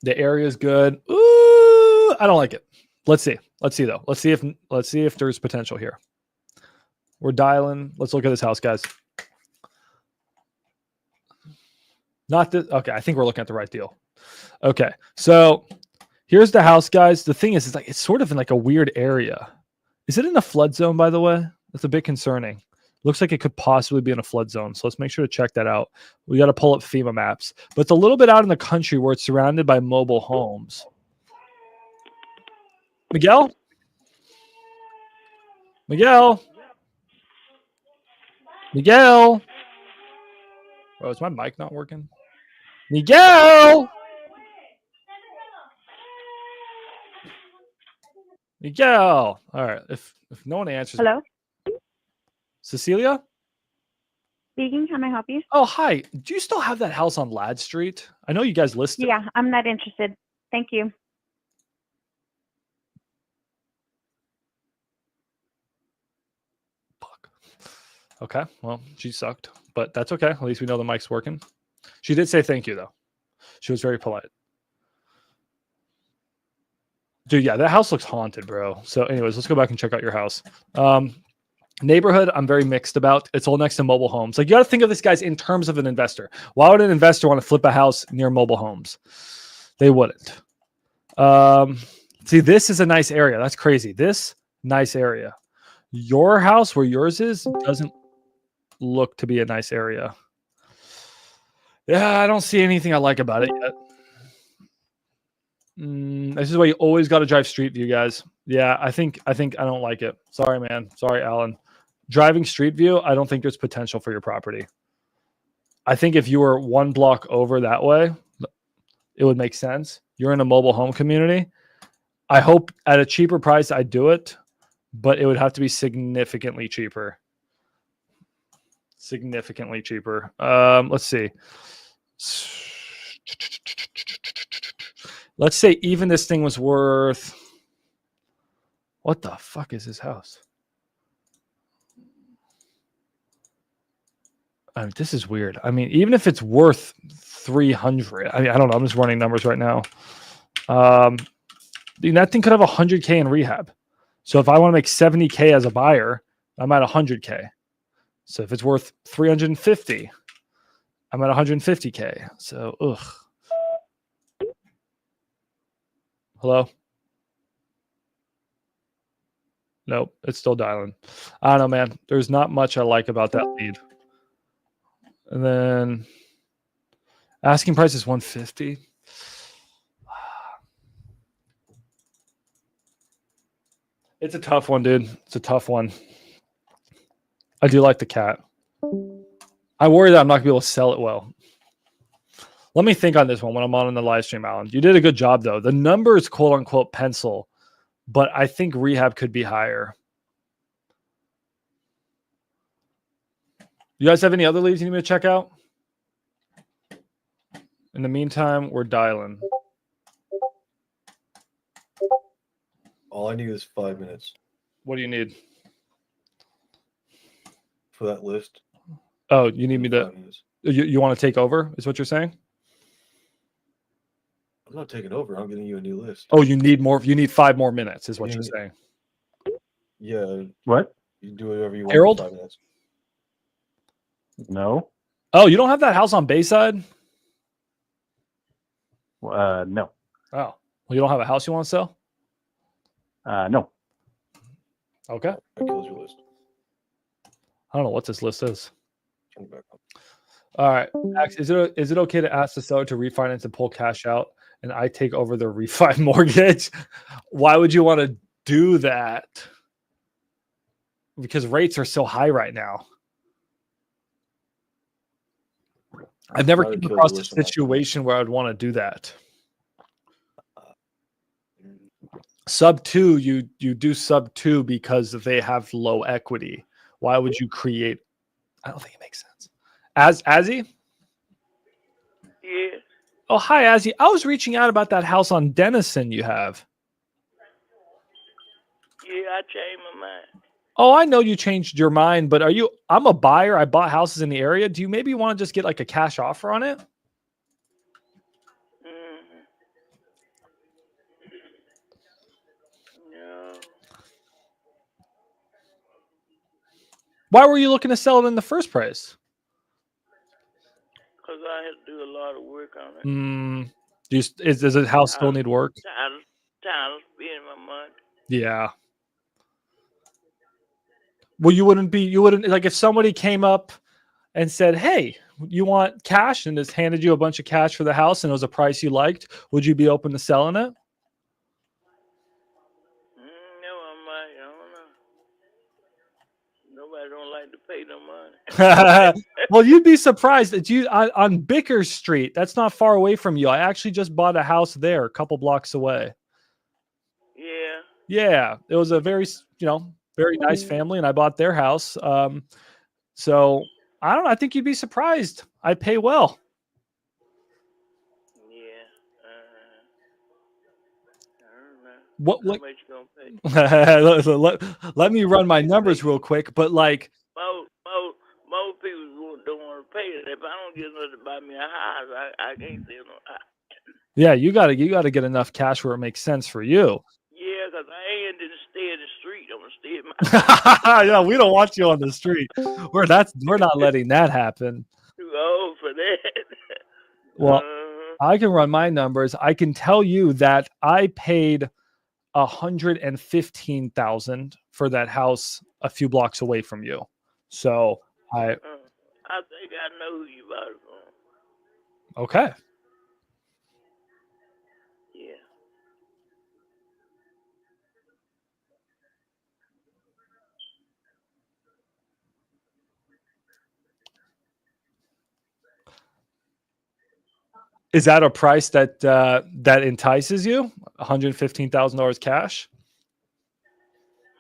The area is good. Ooh, I don't like it. Let's see. Let's see though. Let's see if there's potential here. We're dialing. Let's look at this house, guys. Not this. Okay, I think we're looking at the right deal. Okay, so here's the house, guys. The thing is, it's sort of in like a weird area. Is it in a flood zone, by the way? That's a bit concerning. Looks like it could possibly be in a flood zone. So let's make sure to check that out. We got to pull up FEMA maps. But it's a little bit out in the country where it's surrounded by mobile homes. Miguel? Miguel? Miguel? Oh, is my mic not working? Miguel! Miguel! All right. If no one answers. Hello? Cecilia? Speaking, how may I help you? Oh, hi. Do you still have that house on Ladd Street? I know you guys listed. Yeah, I'm not interested. Thank you. Fuck. Okay. Well, she sucked, but that's okay. At least we know the mic's working. She did say thank you, though. She was very polite. Dude, yeah, that house looks haunted, bro. So anyways, let's go back and check out your house. Neighborhood, I'm very mixed about. It's all next to mobile homes. Like, you got to think of this, guys, in terms of an investor. Why would an investor want to flip a house near mobile homes? They wouldn't. See, this is a nice area. That's crazy. This nice area. Your house, where yours is, doesn't look to be a nice area. Yeah, I don't see anything I like about it yet. This is why you always got to drive Street View, guys. Yeah, I think I don't like it. Sorry, man. Sorry, Alan. Driving Street View, I don't think there's potential for your property. I think if you were one block over that way, it would make sense. You're in a mobile home community. I hope at a cheaper price I'd do it, but it would have to be significantly cheaper. Significantly cheaper. Let's see. Let's say even this thing was worth. What the fuck is this house? I mean, this is weird. I mean, even if it's worth 300, I mean, I don't know. I'm just running numbers right now. That thing could have 100K in rehab. So if I want to make 70K as a buyer, I'm at 100K. So if it's worth 350, I'm at 150K. So, ugh. Hello? Nope, it's still dialing. I don't know, man. There's not much I like about that lead. And then asking price is 150. It's a tough one, dude. It's a tough one. I do like the cat. I worry that I'm not going to be able to sell it well. Let me think on this one when I'm on the live stream, Alan. You did a good job, though. The number is quote unquote pencil, but I think rehab could be higher. You guys have any other leads you need me to check out? In the meantime, we're dialing. All I need is 5 minutes What do you need? for that list. Oh, you need me to. 5 minutes. You want to take over? Is what you're saying? I'm not taking over. I'm getting you a new list. Oh, you need more. You need 5 more minutes, is what you're saying. Yeah. What? You do whatever you want. Harold? In 5 minutes. No. Oh, you don't have that house on Bayside? No. Oh, well, you don't have a house you want to sell? No. Okay. That kills your list. I don't know what this list is. Turn it back on. All right, Max, is it okay to ask the seller to refinance and pull cash out, and I take over the refi mortgage? Why would you want to do that? Because rates are so high right now. I've never come across a situation where I'd want to do that. Sub 2, you do sub 2 because they have low equity. Why would you create? I don't think it makes sense. Azzy? Yeah. Oh, hi, Azzy. I was reaching out about that house on Denison you have. Yeah, I changed my mind. Oh, I know you changed your mind, but I'm a buyer. I bought houses in the area. Do you maybe want to just get like a cash offer on it? No. Why were you looking to sell it in the first place? Because I had to do a lot of work on it. Does the house still need work? Tired of spending my money. Yeah. Well, you wouldn't like if somebody came up and said, "Hey, you want cash?" and just handed you a bunch of cash for the house and it was a price you liked, would you be open to selling it? No, I might. I don't know. Nobody don't like to pay no money. Well, you'd be surprised that on Bicker Street. That's not far away from you. I actually just bought a house there, a couple blocks away. Yeah. Yeah, it was a very nice family, and I bought their house. So I don't know. I think you'd be surprised. I pay well. Yeah. I don't know. What? How much you gonna pay? let me run my numbers real quick. But like, most people don't want to pay it. If I don't get enough to buy me a house, I can't sell no house. yeah, you gotta get enough cash where it makes sense for you. Yeah, because I ain't didn't stay in the street. I'm gonna stay in my Yeah, we don't want you on the street. We're not letting that happen. too old for that. Well, I can run my numbers. I can tell you that I paid $115,000 for that house a few blocks away from you. So I think I know who you bought it from. Okay. Yeah. Is that a price that that entices you? $115,000 cash?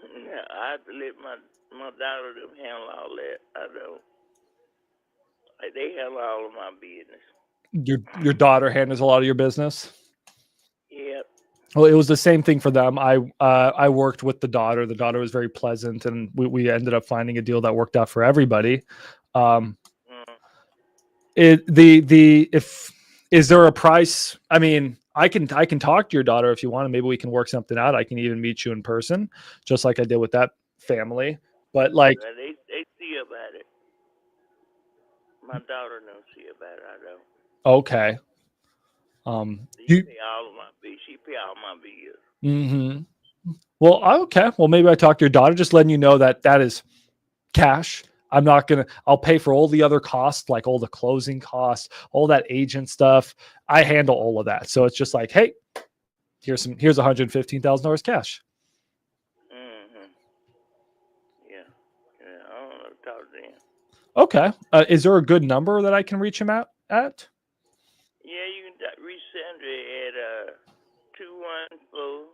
I have to let my daughter them handle all that. I don't. Like, they handle all of my business. Your daughter handles a lot of your business. Yep. Well, it was the same thing for them. I worked with the daughter. The daughter was very pleasant, and we ended up finding a deal that worked out for everybody. If is there a price? I mean, I can talk to your daughter if you want, and maybe we can work something out. I can even meet you in person, just like I did with that family. But like, They see about it. My daughter don't see about it. I don't. okay, She pay all of my bills. She pay all my bills. Mm-hmm. Well, okay. Well, maybe I talk to your daughter, just letting you know that that is cash. I'm not going to, I'll pay for all the other costs, like all the closing costs, all that agent stuff. I handle all of that. So it's just like, hey, here's $115,000 cash. Mm-hmm. Yeah. I don't know. Talk to them. Okay. Is there a good number that I can reach him at? Yeah, you can reach Sandra at 214.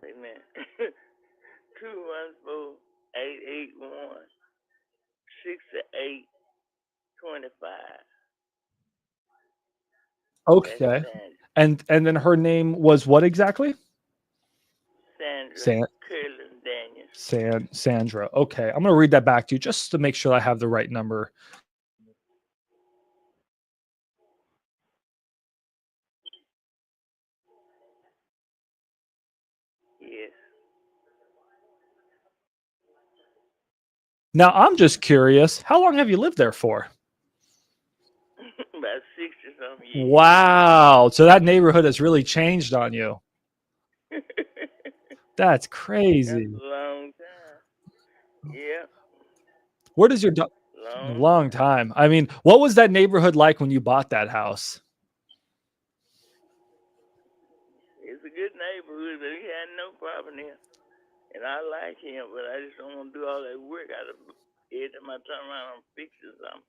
Wait a minute. 214-881-6825. Okay. And then her name was what exactly? Sandra Curlin Daniels. Sandra. Okay. I'm going to read that back to you just to make sure I have the right number. Yes. Now, I'm just curious, how long have you lived there for? About 60-something years. Wow. So that neighborhood has really changed on you. That's crazy. That's a long time. Yeah. Where does your long time? I mean, what was that neighborhood like when you bought that house? It's a good neighborhood, but he had no problem here. And I like him, but I just don't want to do all that work. Every time I turn around, I'm fixing something.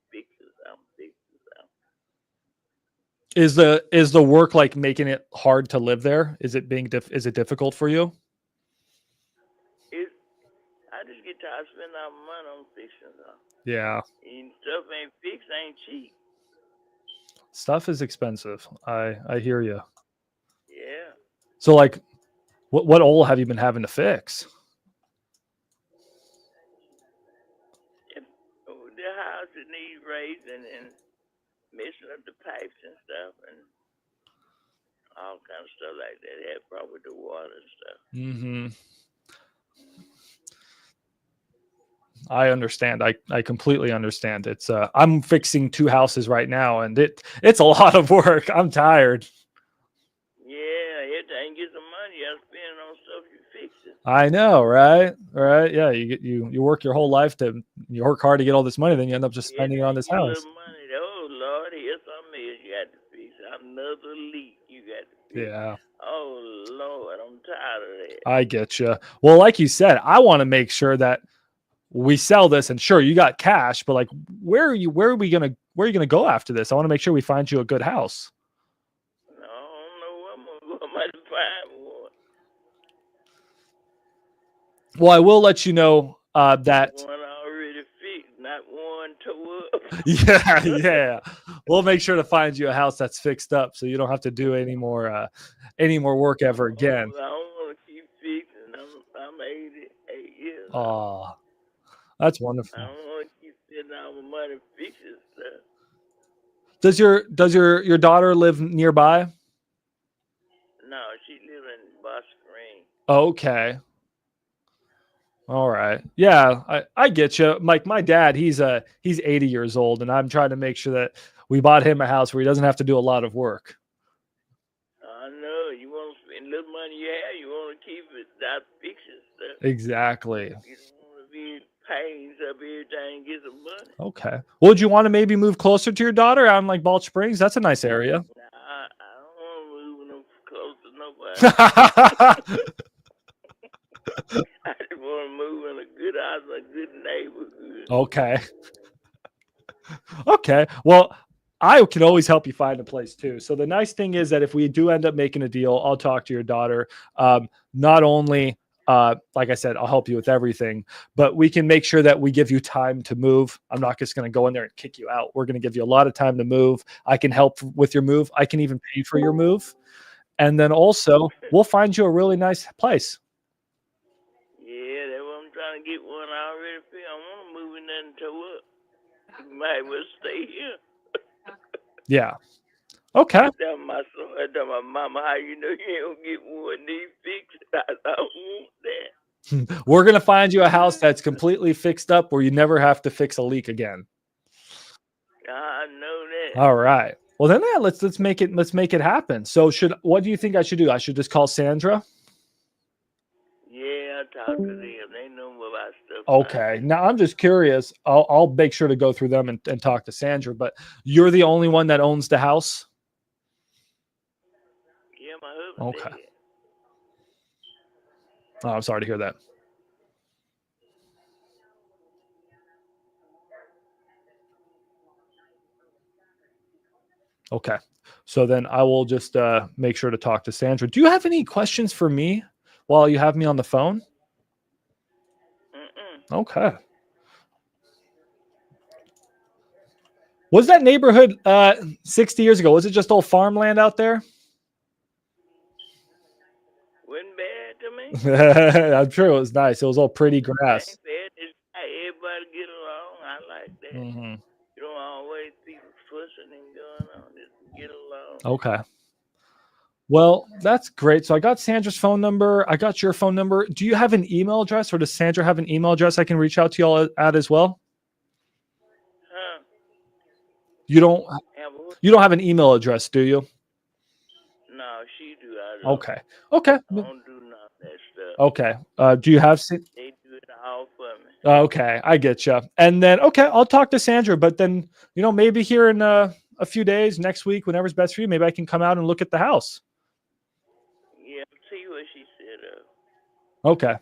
Is the work like making it hard to live there? Is it is it difficult for you? I just get tired of spending all my money on fixing stuff. Yeah. And stuff ain't fixed, ain't cheap. Stuff is expensive. I hear you. Yeah. So like, what hole have you been having to fix? The house that needs raising and messing up the pipes and stuff and all kind of stuff like that. They had problem with the water and stuff. Mm-hmm. I understand. I completely understand. It's I'm fixing 2 houses right now, and it's a lot of work. I'm tired. Yeah, every time you get some money, you have to spend on stuff you fixing. I know, right? Right? Yeah, you work your whole life you work hard to get all this money, then you end up just spending it on this house. Money. Oh Lord, here's something else you got to fix. Another leak you got to fix. Yeah. Oh Lord, I'm tired of that. I get you. Well, like you said, I want to make sure that we sell this, and sure, you got cash, but like, where are you gonna go after this? I want to make sure we find you a good house. No, I don't know what I'm gonna go. I might find one. Well, I will let you know that one already fixed, not one tore up. yeah. We'll make sure to find you a house that's fixed up, so you don't have to do any more work ever again. I don't want to keep fixing. I'm 88 years. Oh, that's wonderful. I don't want to keep spending all my money fixing stuff. Does your daughter live nearby? No, she lives in Boston. Okay. All right. Yeah, I get you. Like my dad, he's 80 years old, and I'm trying to make sure that we bought him a house where he doesn't have to do a lot of work. I know. You want to spend little money you have, you want to keep it without fixing stuff. Exactly. You don't want to be paying up every time you get some money. Okay. Well, would you want to maybe move closer to your daughter out in like Balch Springs? That's a nice area. Nah, I don't want to move no close to nobody. I just want to move in a good house, a good neighborhood. Okay. Okay. Well, I can always help you find a place too. So the nice thing is that if we do end up making a deal, I'll talk to your daughter. Not only, like I said, I'll help you with everything, but we can make sure that we give you time to move. I'm not just going to go in there and kick you out. We're going to give you a lot of time to move. I can help with your move. I can even pay for your move. And then also, we'll find you a really nice place. Yeah, that's what I'm trying to get one. I already feel I want to move in there and tow up. You might well stay here. Yeah. Okay. Tell my son, I tell my mama, how you know you ain't gonna get one need fixed? I don't want that. We're going to find you a house that's completely fixed up where you never have to fix a leak again. I know that. All right. Well, then yeah, let's make it happen. So what do you think I should do? I should just call Sandra? Yeah, I talk to them. They know more about stuff. Okay. Now I'm just curious. I'll make sure to go through them and talk to Sandra, but you're the only one that owns the house? Yeah, my husband. Okay. Oh, I'm sorry to hear that. Okay. So then I will just make sure to talk to Sandra. Do you have any questions for me while you have me on the phone? Okay. Was that neighborhood 60 years ago? Was it just old farmland out there? Wasn't bad to me. I'm sure it was nice. It was all pretty grass. Ain't bad. It's how everybody get along. I like that. Mm-hmm. You don't always people fussing and going on. Just get along. Okay. Well, that's great. So I got Sandra's phone number. I got your phone number. Do you have an email address, or does Sandra have an email address I can reach out to y'all at as well? Huh? You don't have an email address, do you? No, she do. I don't. Okay. Okay. I don't do none of that stuff. Okay. Do you have? They do it all for me. Okay, I get you. And then, okay, I'll talk to Sandra. But then, maybe here in a few days, next week, whenever's best for you, maybe I can come out and look at the house. Yeah, see what she said. Okay.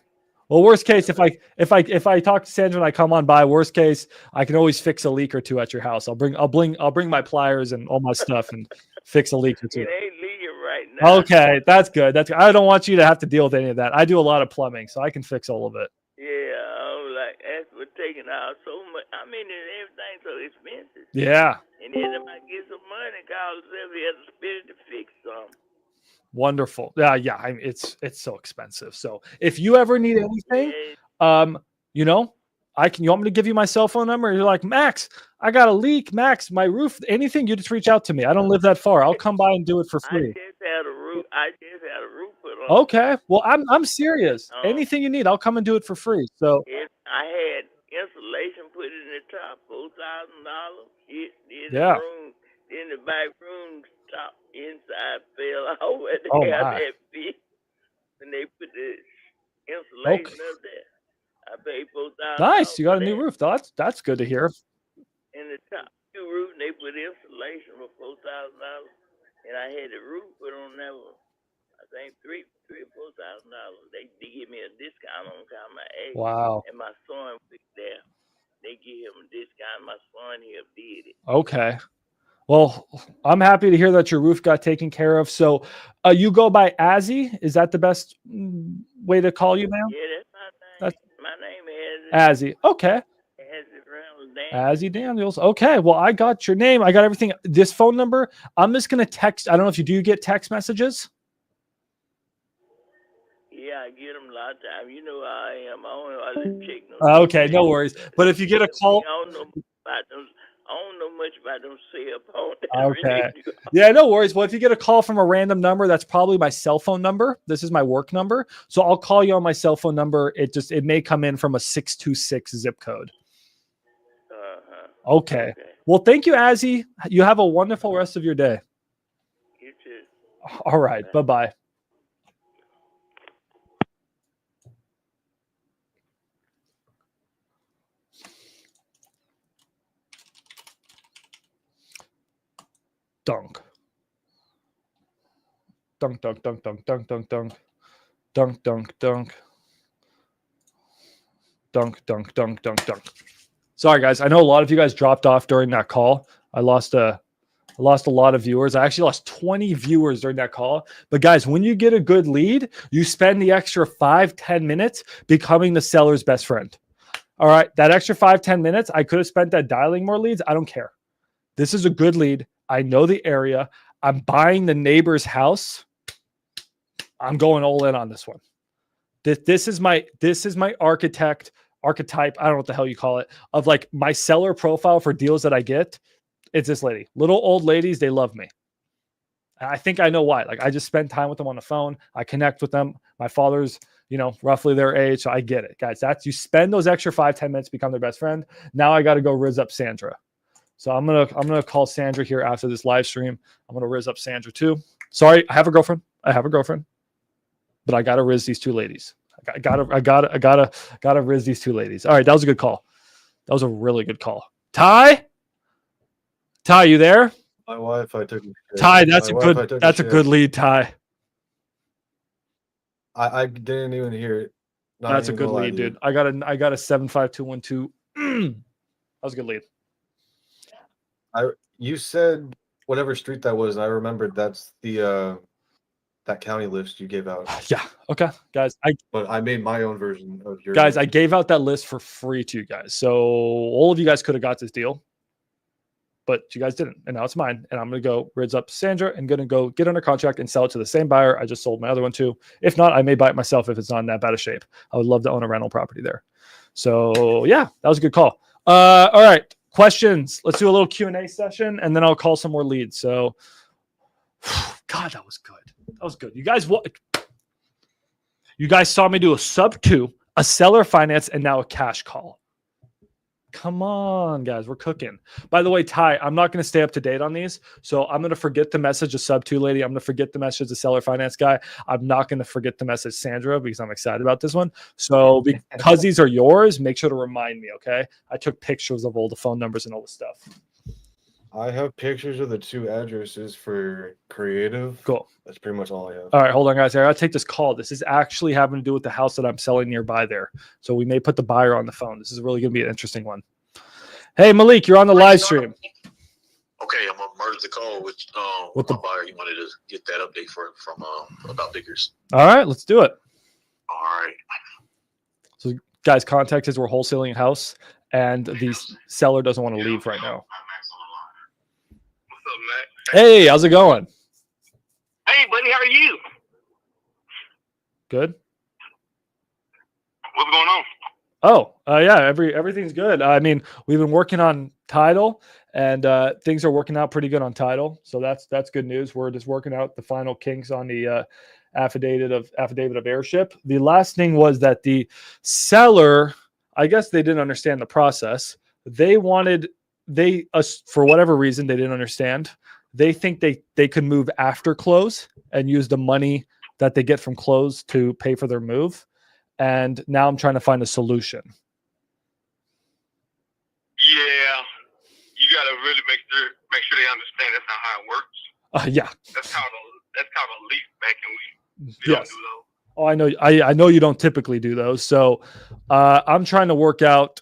Well, worst case, if I talk to Sandra and I come on by, worst case, I can always fix a leak or two at your house. I'll bring my pliers and all my stuff and fix a leak or two. It ain't leaking right now. Okay, that's good. I don't want you to have to deal with any of that. I do a lot of plumbing, so I can fix all of it. Yeah, I'm like, that's for taking out so much. I mean, everything's so expensive. Yeah. And then if I get some money, call somebody has to spend it to fix something. Wonderful. Yeah. It's so expensive. So if you ever need anything, you want me to give you my cell phone number? You're like, Max, I got a leak. Max, my roof, anything, you just reach out to me. I don't live that far. I'll come by and do it for free. I just had a roof put on. Okay. Well, I'm serious. Anything you need, I'll come and do it for free. So I had insulation put in the top, $4,000. Yeah. In the back room top inside fell out at the Oh, house my. that big. When they put the insulation up there, I paid $4,000. Nice. You got a new roof. That's good to hear. In the top two roof, they put insulation for $4,000, and I had the roof put on that one. I think $3,000 or $4,000. They give me a discount on account of my age. Wow. And my son was there. They give him a discount. My son here did it. Okay. Well, I'm happy to hear that your roof got taken care of. So you go by Azzy? Is that the best way to call you, ma'am? Yeah, that's my name. My name is Azzy. Okay. Azzy Azzy Daniels. Okay. Well, I got your name. I got everything. This phone number, I'm just going to text. I don't know if you get text messages? Yeah, I get them a lot of times. You know how I am. I don't check no. Okay. No worries. But if you get a call. I don't know much about them cell phone. Okay. Yeah, no worries. Well, if you get a call from a random number, that's probably my cell phone number. This is my work number. So I'll call you on my cell phone number. It may come in from a 626 zip code. Okay. Well, thank you, Azzy. You have a wonderful rest of your day. You too. All right. Bye-bye. Dunk. Dunk, dunk, dunk, dunk, dunk, dunk, dunk. Dunk, dunk, dunk. Dunk, dunk, dunk, dunk, dunk. Sorry, guys. I know a lot of you guys dropped off during that call. I lost a I lost a lot of viewers. I actually lost 20 viewers during that call. But guys, when you get a good lead, you spend the extra 5-10 minutes becoming the seller's best friend. All right. That extra 5-10 minutes, I could have spent that dialing more leads. I don't care. This is a good lead. I know the area. I'm buying the neighbor's house. I'm going all in on this one. This is my archetype. I don't know what the hell you call it, of like my seller profile for deals that I get. It's this lady. Little old ladies, they love me. And I think I know why. Like I just spend time with them on the phone. I connect with them. My father's, roughly their age. So I get it. Guys, you spend those extra 5-10 minutes, become their best friend. Now I got to go riz up Sandra. So I'm gonna call Sandra here after this live stream. I'm gonna riz up Sandra too. Sorry, I have a girlfriend. But I gotta riz these two ladies. I gotta riz these two ladies. All right, that was a good call. That was a really good call. Ty, you there? My Wi-Fi took me. Ty, that's a good lead, Ty. I didn't even hear it. That's a good lead, dude. I got a 75212. That was a good lead. You said whatever street that was, and I remembered that's the that county list you gave out. Yeah. Okay, guys. But I made my own version of your. Guys, I gave out that list for free to you guys, so all of you guys could have got this deal, but you guys didn't, and now it's mine. And I'm gonna go riz up Sandra and gonna go get under contract and sell it to the same buyer I just sold my other one to. If not, I may buy it myself if it's not in that bad of shape. I would love to own a rental property there. So yeah, that was a good call. All right. Questions. Let's do a little Q&A session, and then I'll call some more leads. So, God, that was good. That was good. You guys saw me do a sub 2, a seller finance, and now a cash call. Come on, guys. We're cooking. By the way, Ty, I'm not going to stay up to date on these. So I'm going to forget the message of sub 2 lady. I'm going to forget the message of seller finance guy. I'm not going to forget the message Sandra because I'm excited about this one. So because these are yours, make sure to remind me, okay? I took pictures of all the phone numbers and all the stuff. I have pictures of the 2 addresses for creative. Cool. That's pretty much all I have. All right, hold on, guys. I got to take this call. This is actually having to do with the house that I'm selling nearby there. So we may put the buyer on the phone. This is really going to be an interesting one. Hey, Malik, you're on the live stream. Okay, I'm going to merge the call with the buyer. You wanted to get that update from about Diggers. All right, let's do it. All right. So, guys, context is we're wholesaling a house, and the seller doesn't want to leave right now. What's up, Matt? Hey, how's it going? Hey, buddy, how are you? Good. What's going on? Oh, yeah, everything's good. I mean, we've been working on title, and things are working out pretty good on title. So that's good news. We're just working out the final kinks on the affidavit of heirship. The last thing was that the seller, I guess they didn't understand the process. For whatever reason, they didn't understand. They think they could move after close and use the money that they get from close to pay for their move. And now I'm trying to find a solution. Yeah, you got to really make sure they understand that's not how it works. Yeah. That's called a lease back, and we Yes. don't do those. Oh, I know. I know you don't typically do those. So I'm trying to work out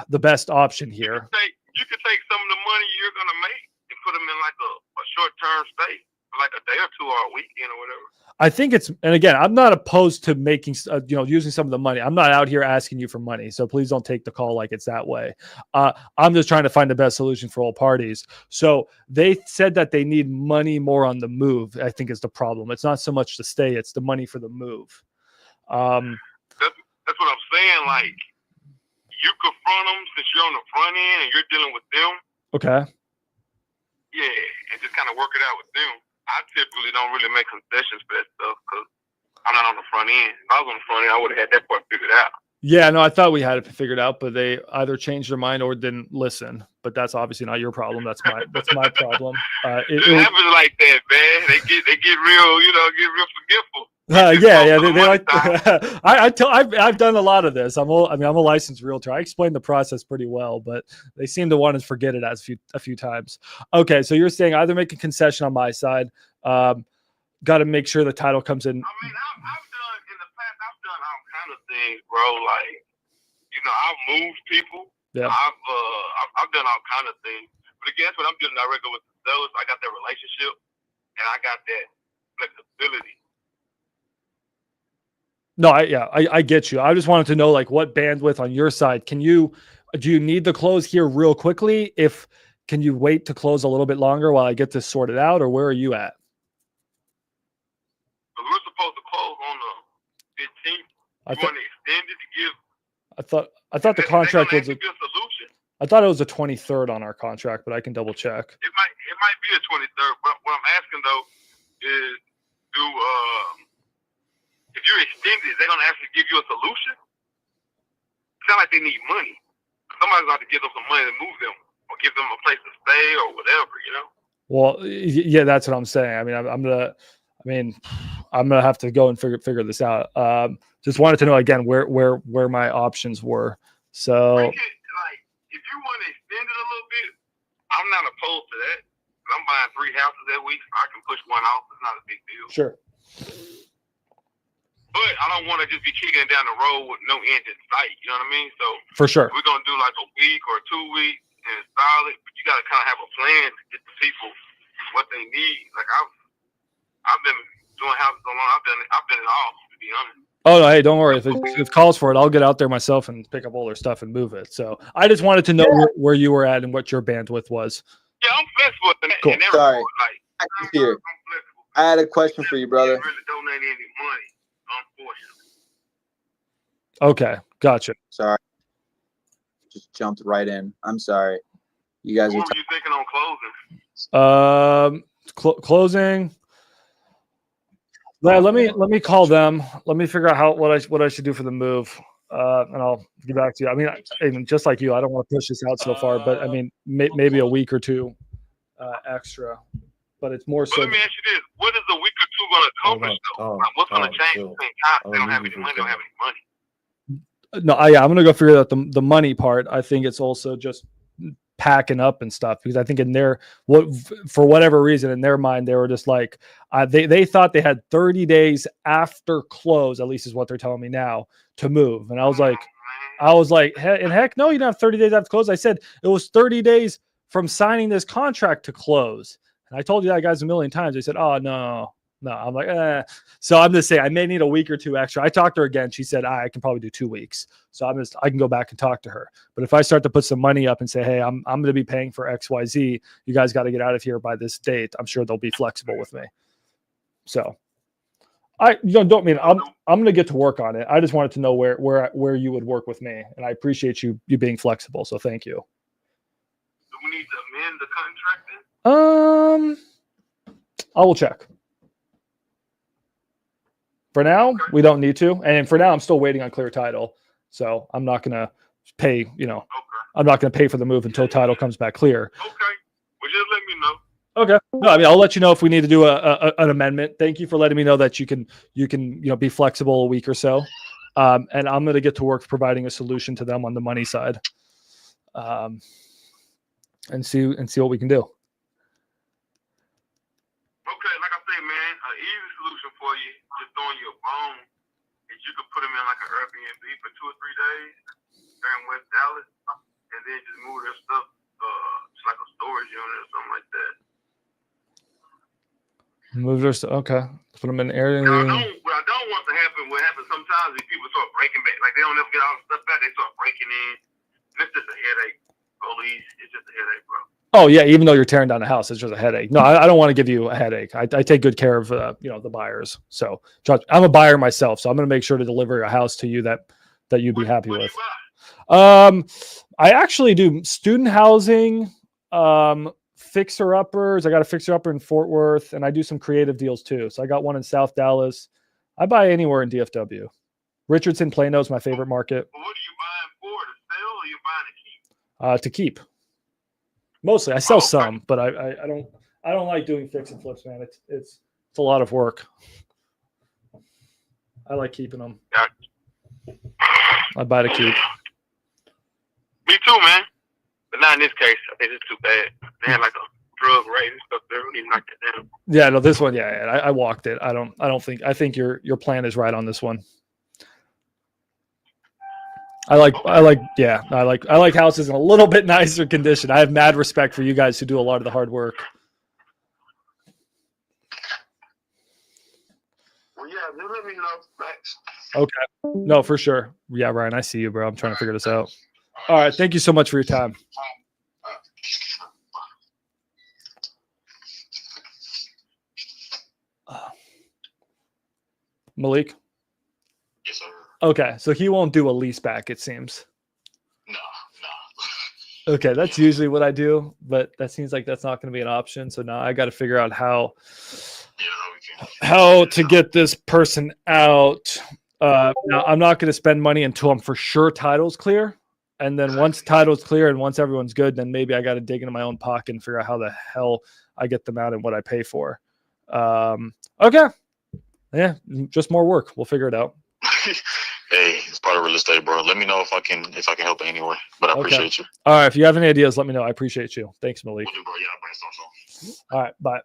the best option here. You could take some of the money you're gonna make and put them in like a short-term stay, like a day or 2 or a weekend or whatever. I think and again, I'm not opposed to making, using some of the money. I'm not out here asking you for money. So please don't take the call like it's that way. I'm just trying to find the best solution for all parties. So they said that they need money more on the move, I think is the problem. It's not so much to stay, it's the money for the move. That's what I'm saying. Like, you confront them since you're on the front end and you're dealing with them. Okay. Yeah, and just kind of work it out with them. I typically don't really make concessions for that stuff because I'm not on the front end. If I was on the front end, I would have had that part figured out. Yeah, no, I thought we had it figured out, but they either changed their mind or didn't listen. But that's obviously not your problem. That's my problem. It happens like that, man. They get real, get real forgetful. Yeah, they like. I've done a lot of this. I'm a licensed realtor. I explained the process pretty well, but they seem to want to forget it a few times. Okay, so you're saying either make a concession on my side, got to make sure the title comes in. I mean, in the past, I've done all kind of things, bro. Like, I've moved people. Yeah. I've done all kind of things. But guess what? I'm dealing directly with the those. I got that relationship, and I got that flexibility. No, I get you. I just wanted to know like what bandwidth on your side. Do you need to close here real quickly? Can you wait to close a little bit longer while I get this sorted out, or where are you at? But we're supposed to close on the 15th. You want to extend it to give? I thought the contract was. Give a solution. I thought it was the 23rd on our contract, but I can double check. It might be the 23rd. But what I'm asking though is, if you extend it, they're gonna actually give you a solution? It's not like they need money. Somebody's going to give them some money to move them, or give them a place to stay, or whatever, you know. Well, yeah, that's what I'm saying. I mean, I'm gonna have to go and figure this out. Just wanted to know again where my options were. So, Like, if you want to extend it a little bit, I'm not opposed to that. I'm buying 3 houses that week. I can push one off. It's not a big deal. sure. But I don't want to just be kicking it down the road with no end in sight. You know what I mean? So For sure. we're gonna do like a week or 2 weeks and it's solid. But you got to kind of have a plan to get the people what they need. Like I've been doing houses so long. I've been it all, to be honest. Oh no, hey, don't worry. If it calls for it, I'll get out there myself and pick up all their stuff and move it. So I just wanted to know where you were at and what your bandwidth was. Yeah, I'm flexible. Cool. Sorry. Like, I'm here. I had a question for you, brother. Really donate any money, unfortunately. Okay, gotcha. Sorry. Just jumped right in. I'm sorry. You guys What are were you thinking on closing? Closing. Let me call them. Let me figure out what I should do for the move, and I'll get back to you. I mean, even just like you, I don't want to push this out so far, but I mean, maybe a week or two extra. But it's more so. Let me ask you this: what is a week or two going to accomplish, though? Like, what's going to change? They don't have any money. They don't have any money. No, I'm gonna go figure out the money part. I think it's also just packing up and stuff, because I think for whatever reason in their mind they were just like they thought they had 30 days after close, at least is what they're telling me now, to move. And I was like, heck no, you don't have 30 days after close. I said it was 30 days from signing this contract to close. And I told you that, guys, a million times. They said, oh no. I'm like, So I'm just saying I may need a week or two extra. I talked to her again. She said, I can probably do 2 weeks. So I can go back and talk to her. But if I start to put some money up and say, hey, I'm going to be paying for XYZ, you guys got to get out of here by this date, I'm sure they'll be flexible with me. So don't mean I'm going to get to work on it. I just wanted to know where you would work with me. And I appreciate you being flexible. So thank you. Do we need to amend the contract then? I will check. For now, we don't need to. And for now, I'm still waiting on clear title. So I'm not going to pay, I'm not going to pay for the move until title comes back clear. Okay. Well, just let me know. Okay. No, I mean, I'll let you know if we need to do an amendment. Thank you for letting me know that you can be flexible a week or so. And I'm going to get to work providing a solution to them on the money side. And see what we can do. Okay, like I say, man, an easy solution for you, just throwing you a bone, is you could put them in like an Airbnb for 2 or 3 days there in West Dallas, and then just move their stuff, just like a storage unit or something like that. Move their stuff. Okay, put them in area. What I don't want to happen, what happens sometimes is people start breaking back, like they don't ever get all the stuff back, they start breaking in. It's just a headache, police. It's just a headache, bro. Oh yeah, even though you're tearing down the house, it's just a headache. No, I don't want to give you a headache. I take good care of the buyers. So I'm a buyer myself, so I'm going to make sure to deliver a house to you that you'd be happy with. I actually do student housing, fixer uppers. I got a fixer upper in Fort Worth, and I do some creative deals too. So I got one in South Dallas. I buy anywhere in DFW. Richardson, Plano is my favorite market. What are you buying for? To sell, or are you buying to keep? To keep. Mostly, I sell some, but I don't like doing fix and flips, man. It's a lot of work. I like keeping them. I buy to keep. Me too, man. But not in this case. I think it's too bad. They had like a drug rate and stuff. They don't even knock it down. Yeah, no, this one, yeah, I walked it. I think your plan is right on this one. I like houses in a little bit nicer condition. I have mad respect for you guys who do a lot of the hard work. know, Max. Okay. No, for sure. Yeah, Ryan, I see you, bro. I'm trying to figure this out. All right. Thank you so much for your time. Malik? Yes, sir. Okay. So he won't do a lease back, it seems. No. Okay. That's usually what I do, but that seems like that's not going to be an option. So now I got to figure out how to get this person out. Now I'm not going to spend money until I'm for sure title's clear. And then once title's clear and once everyone's good, then maybe I got to dig into my own pocket and figure out how the hell I get them out and what I pay for. Okay. Yeah, just more work. We'll figure it out. Hey, it's part of real estate, bro. Let me know if I can help in any way. But I appreciate you. All right. If you have any ideas, let me know. I appreciate you. Thanks, Malik. We'll do, bro. Yeah, I'll brainstorm some. All right. Bye.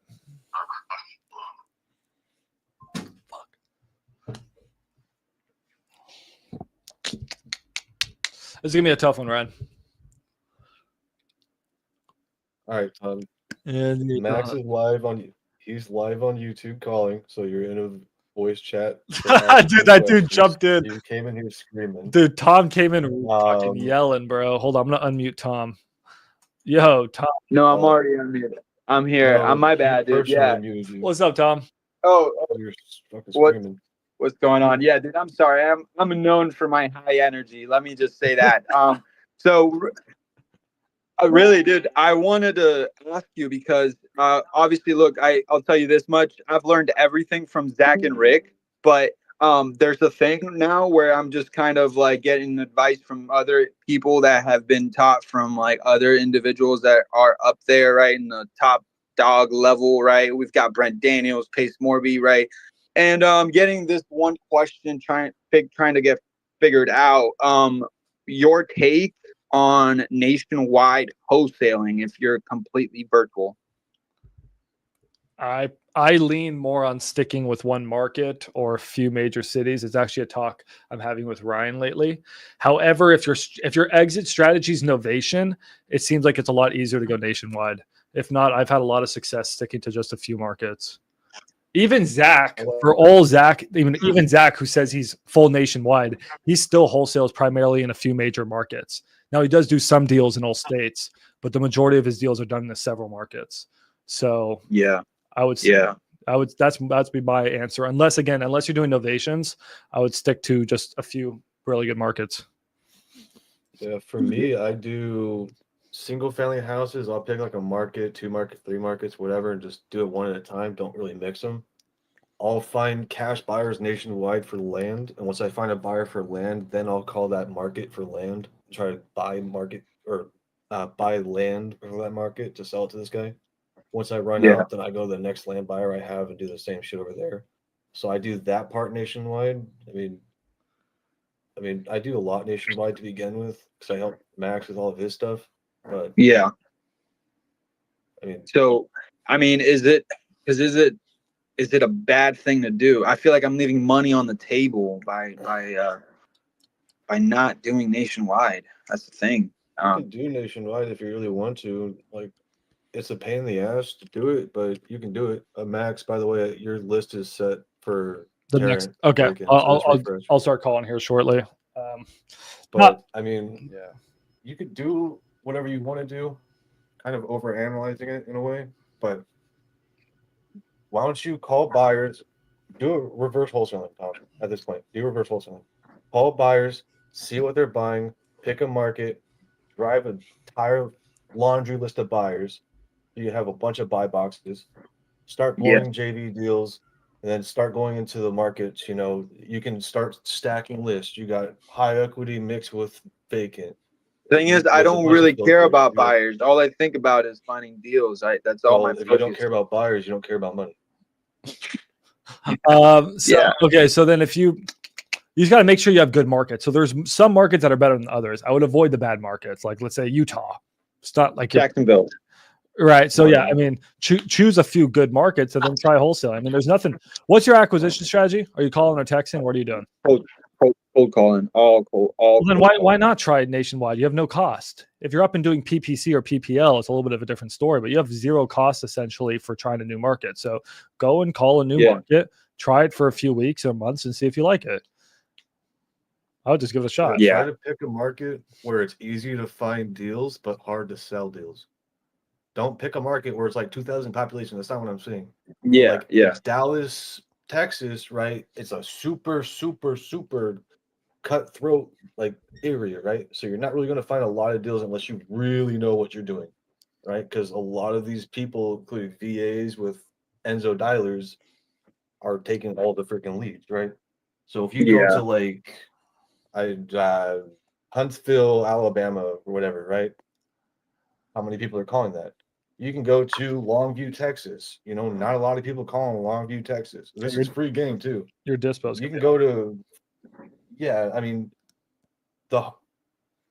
This is gonna be a tough one, Ryan. All right, Tom. And Max is live on. He's live on YouTube calling, so you're in a voice chat. Dude, that dude jumped in. You came in here screaming. Dude, Tom came in fucking yelling, bro. Hold on, I'm gonna unmute Tom. Yo, Tom. No, I'm already unmuted. I'm here. No, my bad, dude. Yeah. What's up, Tom? Oh, You're fucking screaming. what's going on? Yeah, dude. I'm sorry. I'm known for my high energy. Let me just say that. So really, dude, I wanted to ask you because obviously, look, I'll tell you this much. I've learned everything from Zach and Rick, but there's a thing now where I'm just kind of like getting advice from other people that have been taught from like other individuals that are up there, right, in the top dog level, right? We've got Brent Daniels, Pace Morby, right? And getting this one question trying to get figured out. Your take on nationwide wholesaling if you're completely virtual? I lean more on sticking with one market or a few major cities. It's actually a talk I'm having with Ryan lately. However, if your exit strategy is novation, it seems like it's a lot easier to go nationwide. If not, I've had a lot of success sticking to just a few markets. Even Zach, even Zach, who says he's full nationwide, he still wholesales primarily in a few major markets. Now he does do some deals in all states, but the majority of his deals are done in several markets. So yeah, I would say, that's be my answer. Unless you're doing novations, I would stick to just a few really good markets. Yeah, for me, I do single family houses. I'll pick like a market, 2 markets, 3 markets, whatever, and just do it one at a time. Don't really mix them. I'll find cash buyers nationwide for land, and once I find a buyer for land, then I'll call that market for land. Try to buy land for that market to sell it to this guy. Once I run out, then I go to the next land buyer I have and do the same shit over there. So I do that part nationwide. I mean, I do a lot nationwide to begin with because I help Max with all of his stuff. But yeah, I mean, so I mean, is it a bad thing to do? I feel like I'm leaving money on the table by not doing nationwide. That's the thing. You can do nationwide if you really want to. Like, it's a pain in the ass to do it, but you can do it. Max, by the way, your list is set for the next. Okay, I'll start calling here shortly. But I mean, yeah, you could do whatever you want to do, kind of over analyzing it in a way. But why don't you call buyers, do a reverse wholesaling, Tom, at this point. Do reverse wholesaling. Call buyers, see what they're buying, pick a market, drive an entire laundry list of buyers. You have a bunch of buy boxes, start blowing JV deals, and then start going into the markets. You know, you can start stacking lists. You got high equity mixed with vacant. Thing is, I don't really care about buyers. All I think about is finding deals. That's all my focus. If you don't care about buyers, you don't care about money. Okay, so then if you just got to make sure you have good markets. So there's some markets that are better than others. I would avoid the bad markets, like let's say Utah. It's not like Jacksonville. Right. So yeah, I mean, choose a few good markets and then try wholesale. I mean, there's nothing. What's your acquisition strategy? Are you calling or texting? What are you doing? Cold calling. All. Well, then why not try nationwide? You have no cost. If you're up and doing PPC or PPL, it's a little bit of a different story. But you have zero cost essentially for trying a new market. So go and call a new market. Try it for a few weeks or months and see if you like it. I would just give it a shot. Try to pick a market where it's easy to find deals but hard to sell deals. Don't pick a market where it's like 2,000 population. That's not what I'm saying. Yeah, like it's Dallas, Texas, right? It's a super cutthroat like area, right? So you're not really going to find a lot of deals unless you really know what you're doing, right? Because a lot of these people, including VAs with Enzo dialers, are taking all the freaking leads, right? So if you go to like Huntsville, Alabama, or whatever, right? How many people are calling that? You can go to Longview, Texas. You know, not a lot of people calling Longview, Texas. This is free game too. Your dispos. You can go to, yeah. I mean,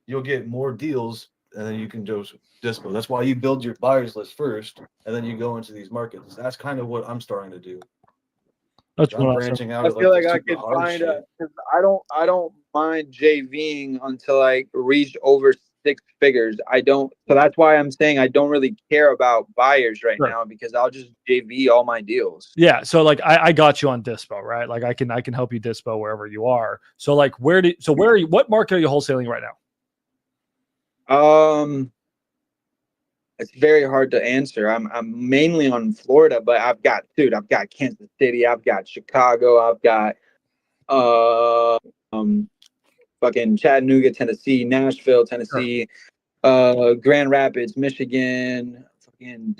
you'll get more deals, and then you can just dispo. That's why you build your buyers list first, and then you go into these markets. That's kind of what I'm starting to do. I'm branching out. I feel like I could find because I don't mind JVing until I reach over 6 figures. I don't, so that's why I'm saying I don't really care about buyers right now because I'll just JV all my deals. Yeah, so like I got you on dispo, right? Like I can help you dispo wherever you are. So like where are you? What market are you wholesaling right now? It's very hard to answer. I'm mainly on Florida, but I've got Kansas City, I've got Chicago, I've got fucking Chattanooga, Tennessee, Nashville, Tennessee, Grand Rapids, Michigan, fucking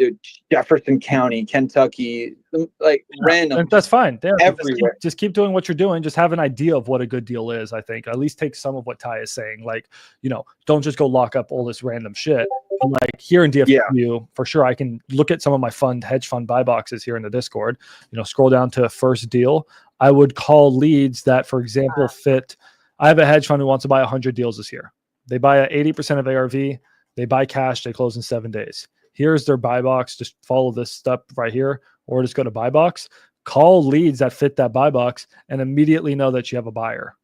Jefferson County, Kentucky, like random. And that's fine. Yeah, everywhere. Just keep doing what you're doing. Just have an idea of what a good deal is. I think at least take some of what Ty is saying. Like, you know, don't just go lock up all this random shit. But like here in DFW, for sure, I can look at some of my hedge fund buy boxes here in the Discord. You know, scroll down to first deal. I would call leads that, for example, fit. I have a hedge fund who wants to buy 100 deals this year. They buy at 80% of ARV. They buy cash. They close in 7 days. Here's their buy box. Just follow this step right here, or just go to buy box. Call leads that fit that buy box, and immediately know that you have a buyer.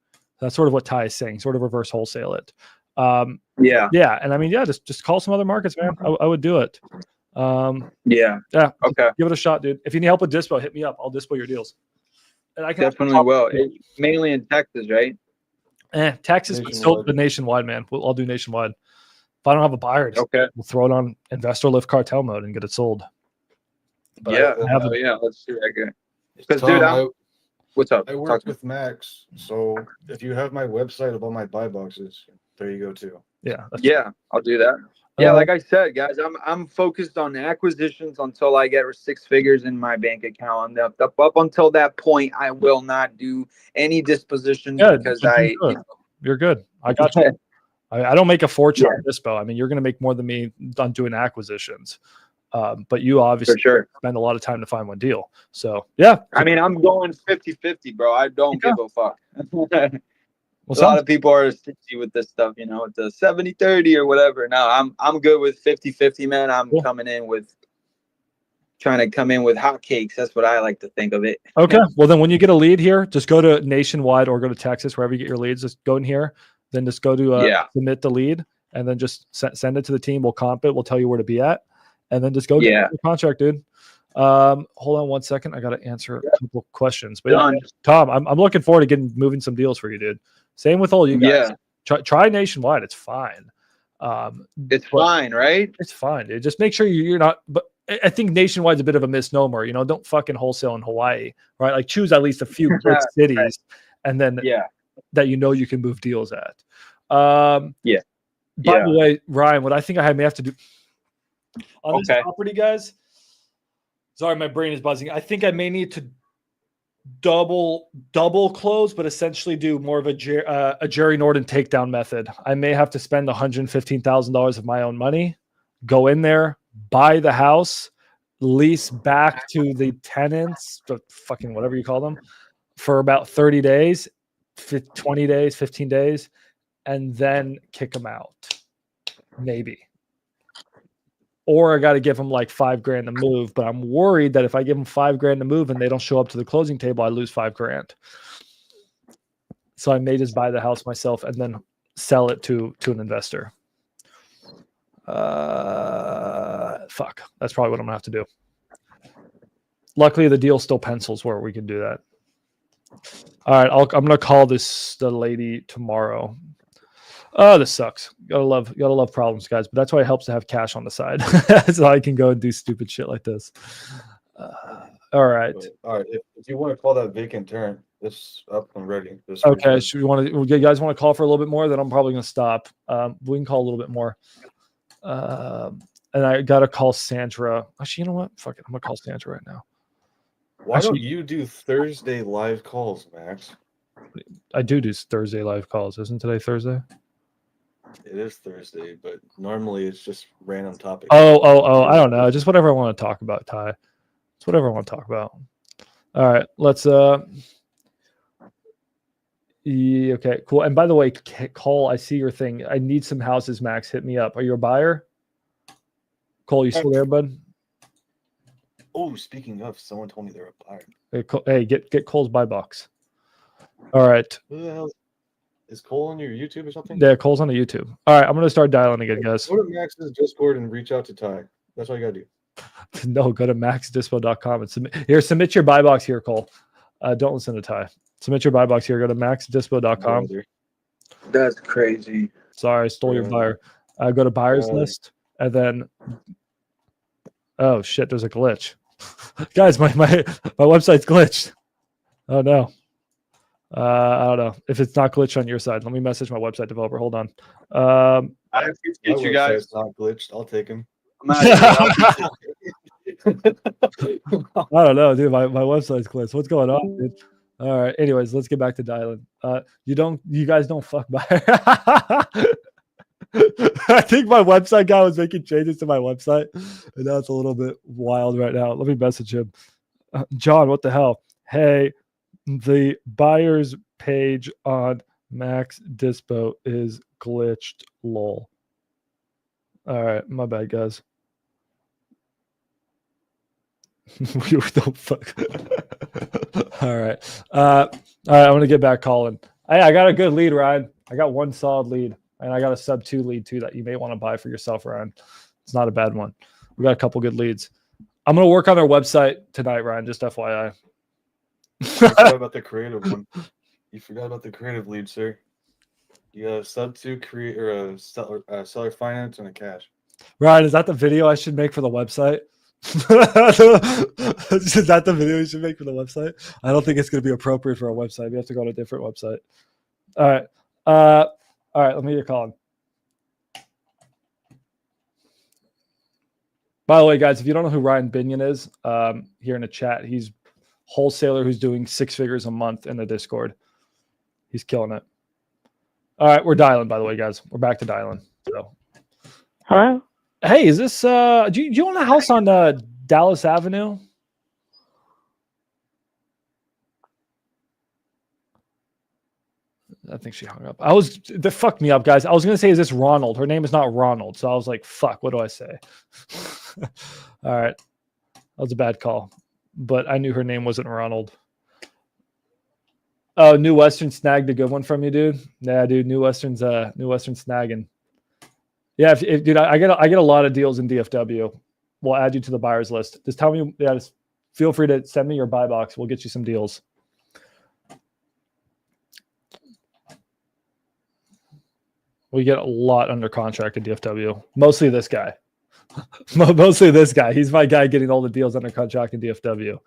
That's sort of what Ty is saying. Sort of reverse wholesale it. Yeah, and I mean, yeah, just call some other markets, man. I would do it. Yeah. Okay. Give it a shot, dude. If you need help with dispo, hit me up. I'll dispo your deals. And I can definitely will. Mainly in Texas, right? Texas, but still the nationwide, man. I'll do nationwide. If I don't have a buyer, we'll throw it on investor lift cartel mode and get it sold. But let's do that again. Because, dude, what's up? I work with Max, so if you have my website of all my buy boxes, there you go too. Yeah, I'll do that. Yeah, like I said, guys, I'm focused on acquisitions until I get 6 figures in my bank account. Up until that point, I will not do any dispositions because you're good. I got you. I don't make a fortune on dispo. I mean, you're going to make more than me on doing acquisitions. But you obviously spend a lot of time to find one deal. So, yeah. I mean, I'm going 50-50, bro. I don't give a fuck. A lot of people are stingy with this stuff, you know, with the 70-30 or whatever. No, I'm good with 50-50, man. I'm trying to come in with hotcakes. That's what I like to think of it. Okay. Well, then when you get a lead here, just go to Nationwide or go to Texas, wherever you get your leads. Just go in here. Then just go to submit the lead, and then just send it to the team. We'll comp it. We'll tell you where to be at, and then just go get your contract, dude. Hold on 1 second. I got to answer a couple questions. But Tom, I'm looking forward to moving some deals for you, dude. Same with all you guys. Try Nationwide. It's fine. It's fine, right? It's fine, dude. Just make sure you're not. But I think Nationwide's a bit of a misnomer. You know, don't fucking wholesale in Hawaii, right? Like choose at least a few good cities, and then that you know you can move deals at. By the way, Ryan, what I think I may have to do on this property, guys. Sorry, my brain is buzzing. I think I may need to double close, but essentially do more of a Jerry Norton takedown method. I may have to spend $115,000 of my own money, go in there, buy the house, lease back to the tenants, the fucking whatever you call them, for about 30 days, 20 days, 15 days, and then kick them out. Maybe. Or I got to give them like $5,000 to move, but I'm worried that if I give them $5,000 to move and they don't show up to the closing table, I lose $5,000. So I may just buy the house myself and then sell it to an investor. Fuck. That's probably what I'm gonna have to do. Luckily, the deal still pencils where we can do that. All right, I'm gonna call the lady tomorrow. Oh, this sucks. Gotta love problems, guys. But that's why it helps to have cash on the side, so I can go and do stupid shit like this. All right. All right. If you want to call that vacant turn, it's up and ready. Okay. Should we want to? You guys want to call for a little bit more? Then I'm probably gonna stop. We can call a little bit more. And I gotta call Sandra. Actually, you know what? Fuck it. I'm gonna call Sandra right now. Why don't you do Thursday live calls, Max? I do Thursday live calls. Isn't today Thursday? It is Thursday, but normally it's just random topics. Oh! I don't know. Just whatever I want to talk about, Ty. It's whatever I want to talk about. All right, let's. Yeah, okay, cool. And by the way, Cole, I see your thing. I need some houses, Max. Hit me up. Are you a buyer? Cole, you still there, bud? Oh, speaking of, someone told me they're a buyer. Hey, get Cole's buy box. All right. Who the hell is Cole on your YouTube or something? Yeah, Cole's on the YouTube. All right, I'm gonna start dialing again, guys. Go to Max's Discord and reach out to Ty. That's all you gotta do. No, go to maxdispo.com and submit your buy box here, Cole. Don't listen to Ty. Submit your buy box here. Go to maxdispo.com. That's crazy. Sorry, I stole your buyer. Go to buyer's list and then. Oh shit! There's a glitch, guys. My website's glitched. Oh no. I don't know if it's not glitched on your side. Let me message my website developer. Hold on. I appreciate you guys. It's not glitched. I'll take him. I don't know, dude. My website's glitched. What's going on, dude? All right. Anyways, let's get back to dialing. You guys don't fuck buyer. I think my website guy was making changes to my website, and that's a little bit wild right now. Let me message him. John, what the hell? Hey, the buyer's page on Max Dispo is glitched. Lol. All right, my bad, guys. We don't fuck. All right. All right. I'm gonna get back calling. I got a good lead, Ryan. I got one solid lead, and I got a sub 2 lead too that you may want to buy for yourself, Ryan. It's not a bad one. We got a couple good leads. I'm gonna work on our website tonight, Ryan. Just FYI. You forgot about the creative one. You forgot about the creative lead, sir. You got a sub 2 create or a seller finance and a cash. Ryan, is that the video I should make for the website? Is that the video you should make for the website? I don't think it's going to be appropriate for a website. We have to go to a different website. All right. All right. Let me get calling. By the way, guys, if you don't know who Ryan Binion is, here in the chat, he's wholesaler who's doing 6 figures a month in the Discord. He's killing it. All right. We're dialing, by the way, guys. We're back to dialing. So, hello. Hey, is this do you own a house on Dallas Avenue? I think she hung up. That fucked me up, guys. I was gonna say, is this Ronald? Her name is not Ronald, so I was like, fuck, what do I say? All right. That was a bad call. But I knew her name wasn't Ronald. Oh, New Western snagged a good one from you, dude. Yeah, dude, New Western snagging. Yeah, if dude, I get a lot of deals in DFW. We'll add you to the buyers list. Just tell me, just feel free to send me your buy box. We'll get you some deals. We get a lot under contract in DFW. Mostly this guy. Mostly this guy. He's my guy getting all the deals under contract in DFW.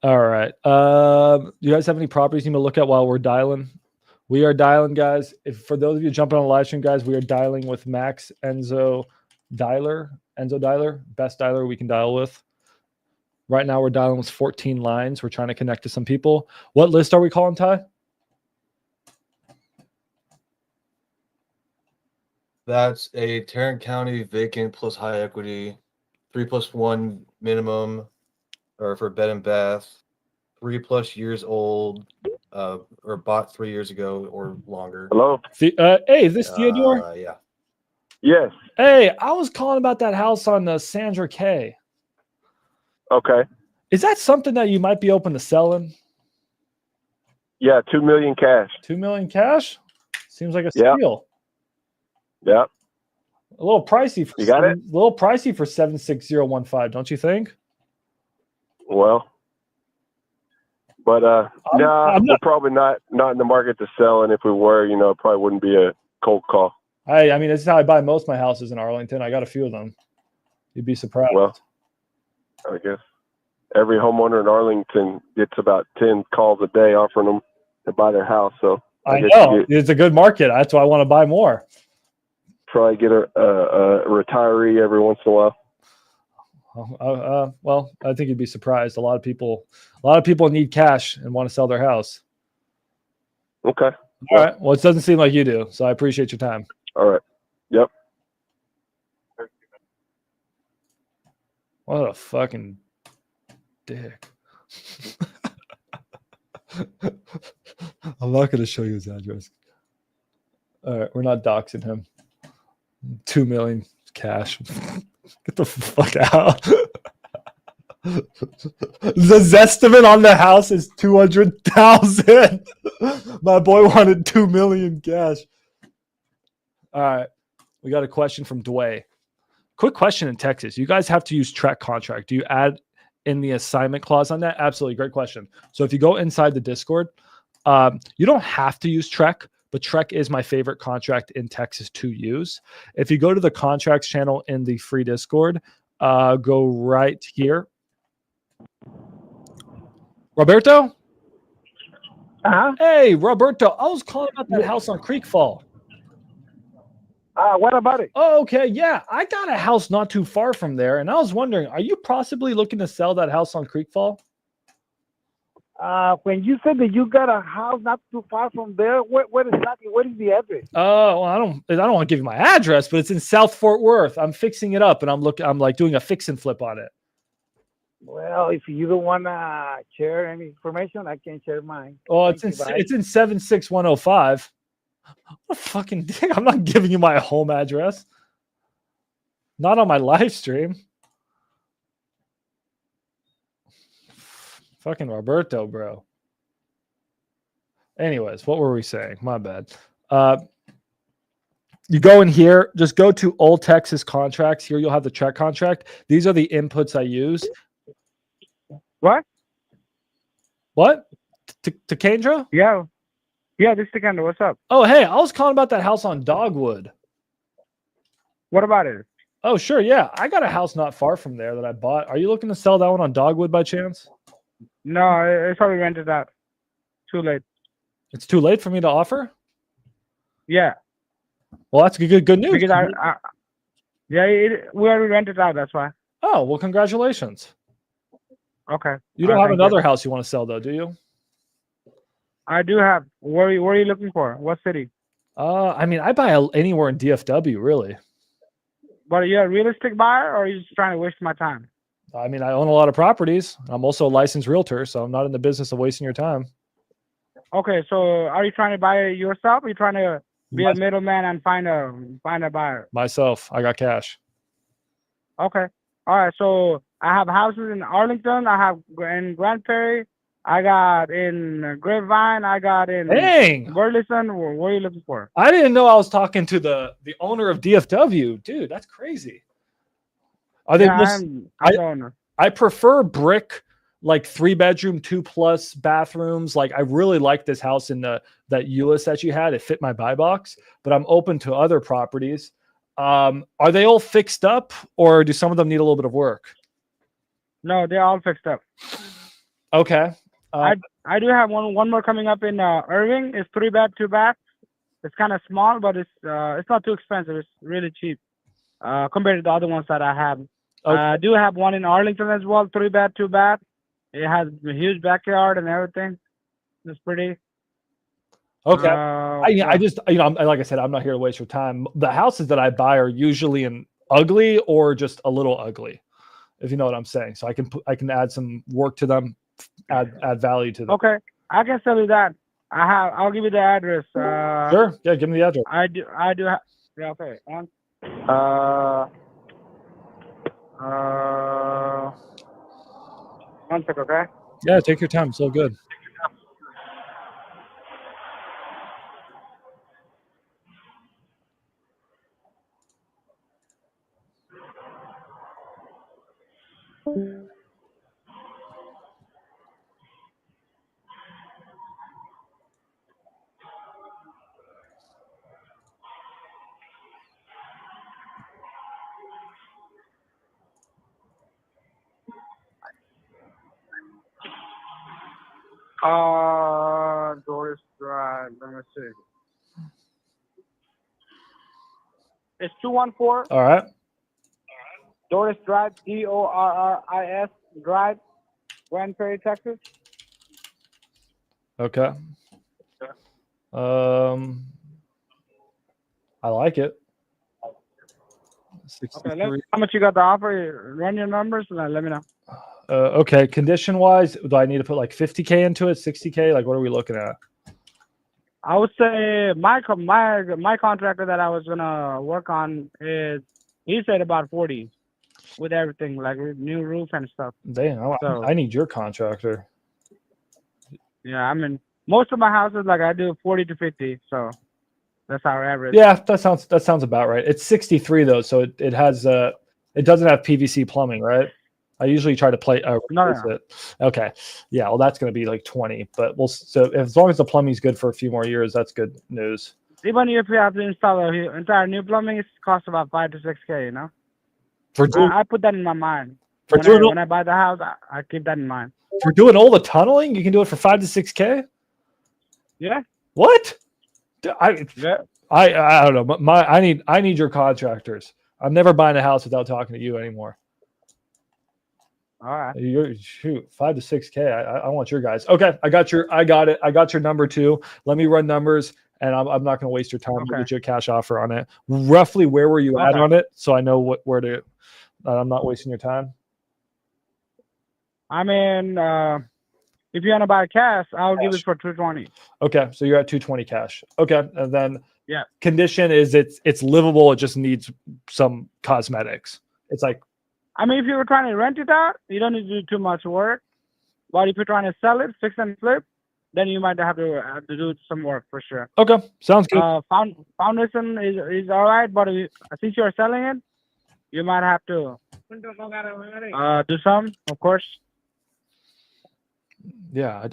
All right. You guys have any properties you need to look at while we're dialing? We are dialing, guys. For those of you jumping on the live stream, guys, we are dialing with Max Enzo Dialer. Best dialer we can dial with. Right now, we're dialing with 14 lines. We're trying to connect to some people. What list are we calling, Ty? That's a Tarrant County vacant plus high equity, 3+1 minimum, or for bed and bath, 3+ years old, or bought 3 years ago or longer. Hello. Hey, is this Theodore? Yeah. Yes. Hey, I was calling about that house on the Sandra K. Okay. Is that something that you might be open to selling? Yeah, $2 million cash. $2 million cash? Seems like a steal. Yeah. A little pricey. You got it? A little pricey for 76015, don't you think? Well, But I'm we're not. probably not in the market to sell, and if we were, it probably wouldn't be a cold call. I mean, this is how I buy most of my houses in Arlington. I got a few of them. You'd be surprised. Well, I guess every homeowner in Arlington gets about 10 calls a day offering them to buy their house. So I guess know you it's a good market. That's why I want to buy more. probably get a retiree every once in a while. Well, I think you'd be surprised. A lot of people need cash and want to sell their house. Okay. All right. Well, it doesn't seem like you do, so I appreciate your time. All right. Yep. What a fucking dick. I'm not going to show you his address. All right, we're not doxing him. 2 million cash. Get the fuck out. The zestimate on the house is 200,000. My boy wanted 2 million cash. All right, we got a question from Dway. Quick question in Texas. You guys have to use Trek contract. Do you add in the assignment clause on that? Absolutely. Great question. So if you go inside the Discord, you don't have to use Trek, but Trek is my favorite contract in Texas to use. If you go to the contracts channel in the free Discord, go right here. Roberto? Uh-huh. Hey, Roberto, I was calling about that house on Creek Fall. What about it? Oh, okay. Yeah, I got a house not too far from there, and I was wondering, are you possibly looking to sell that house on Creek Fall? When you said that you got a house not too far from there, what exactly? What is the address? Oh, well, I don't want to give you my address, but it's in South Fort Worth. I'm fixing it up, and I'm like doing a fix and flip on it. Well, if you don't want to share any information, I can share mine. Oh, it's in 76105. What a fucking dick. I'm not giving you my home address. Not on my live stream. Fucking Roberto, bro. Anyways, what were we saying? My bad. You go in here, just go to Old Texas Contracts. Here you'll have the Trek contract. These are the inputs I use. What? What? Takendra? Yeah. Yeah, this is Takendra. What's up? Oh, hey, I was calling about that house on Dogwood. What about it? Oh, sure. Yeah. I got a house not far from there that I bought. Are you looking to sell that one on Dogwood by chance? No, it's already rented out. Too late. It's too late for me to offer? Yeah. Well, that's good news. Because we already rented out. That's why. Oh, well, congratulations. Okay. You don't have another house you want to sell, though, do you? I do have. Where are you looking for? What city? I mean, I buy anywhere in DFW, really. But are you a realistic buyer, or are you just trying to waste my time? I mean, I own a lot of properties. I'm also a licensed realtor, so I'm not in the business of wasting your time. Okay, so are you trying to buy it yourself? Or are you trying to be a middleman and find a buyer? Myself. I got cash. Okay. All right. So I have houses in Arlington. I have in Grand Prairie. I got in Grapevine. I got in Burleson. What are you looking for? I didn't know I was talking to the owner of DFW. Dude, that's crazy. Are they? I'm the owner. I prefer brick, like 3-bedroom, 2+ bathrooms. Like I really like this house in that Euless that you had. It fit my buy box, but I'm open to other properties. Are they all fixed up, or do some of them need a little bit of work? No, they're all fixed up. Okay. I do have one more coming up in Irving. It's 3-bed, 2-bath. It's kind of small, but it's not too expensive. It's really cheap compared to the other ones that I have. Okay. I do have one in Arlington as well, 3-bed, 2-bath. It has a huge backyard and everything. It's pretty. Okay. I just, like I said, I'm not here to waste your time. The houses that I buy are usually in ugly or just a little ugly, if you know what I'm saying. So I can add some work to them, add value to them. Okay, I can sell you that. I'll give you the address. Sure. Yeah, give me the address. I do have. Yeah. Okay. One sec. Okay. Yeah, take your time. It's all good. Doris Drive. Let me see. It's 214 All right. Doris Drive, Dorris Drive, Grand Prairie, Texas. Okay. I like it. Okay, how much you got to offer? Run your numbers and then let me know. Okay. Condition wise, do I need to put like 50K into it, 60K? Like, what are we looking at? I would say my contractor that I was gonna work on he said about 40 with everything, like new roof and stuff. Damn, I need your contractor. Yeah, I mean most of my houses like I do 40 to 50, so that's our average. Yeah, that sounds about right. It's 63 though, so it has it doesn't have PVC plumbing, right? I usually try to replace it. Okay, yeah, well that's going to be like 20, but so as long as the plumbing's good for a few more years, that's good news. Even if you have to install an entire new plumbing, it costs about 5 to 6K. You know, I put that in my mind. When I buy the house, I keep that in mind. For doing all the tunneling, you can do it for 5 to 6K. Yeah. What? I don't know. I need your contractors. I'm never buying a house without talking to you anymore. All right. Shoot, 5 to 6K. I want your guys. Okay, I got it. I got your number too. Let me run numbers, and I'm not going to waste your time. I'll get you a cash offer on it. Roughly, where were you at on it, so I know where to. I'm not wasting your time. I mean, if you want to buy cash, I'll give it for 220. Okay, so you're at 220 cash. Okay, and then yeah, condition is it's livable. It just needs some cosmetics. It's like. I mean, if you were trying to rent it out, you don't need to do too much work. But if you're trying to sell it, fix and flip, then you might have to do some work for sure. Okay, sounds good. Foundation is all right, but since you're selling it, you might have to do some, of course. Yeah,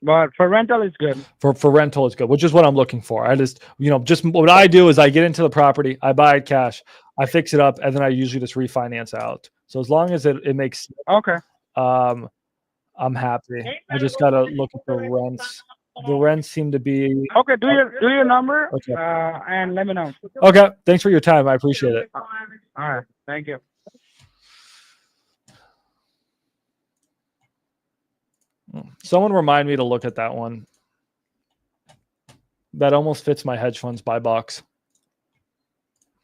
But for rental, it's good. For rental, it's good, which is what I'm looking for. I just what I do is I get into the property, I buy it cash, I fix it up, and then I usually just refinance out. So as long as it makes sense, I'm happy. I just gotta look at the rents. The rents seem to be okay. Do your number, and let me know. Okay, thanks for your time. I appreciate it. All right, thank you. Someone remind me to look at that one. That almost fits my hedge funds buy box.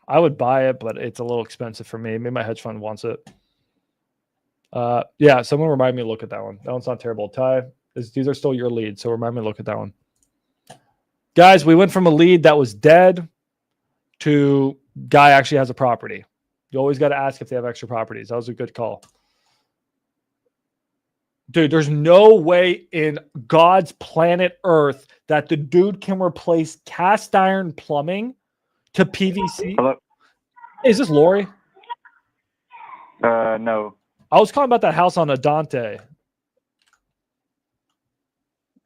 I would buy it, but it's a little expensive for me. Maybe my hedge fund wants it. Yeah, someone remind me to look at that one. That one's not terrible. Ty, these are still your leads, so remind me to look at that one. Guys, we went from a lead that was dead to guy actually has a property. You always got to ask if they have extra properties. That was a good call. Dude, there's no way in God's planet Earth that the dude can replace cast iron plumbing to PVC. Hello? Is this Lori? No. I was calling about that house on Adante.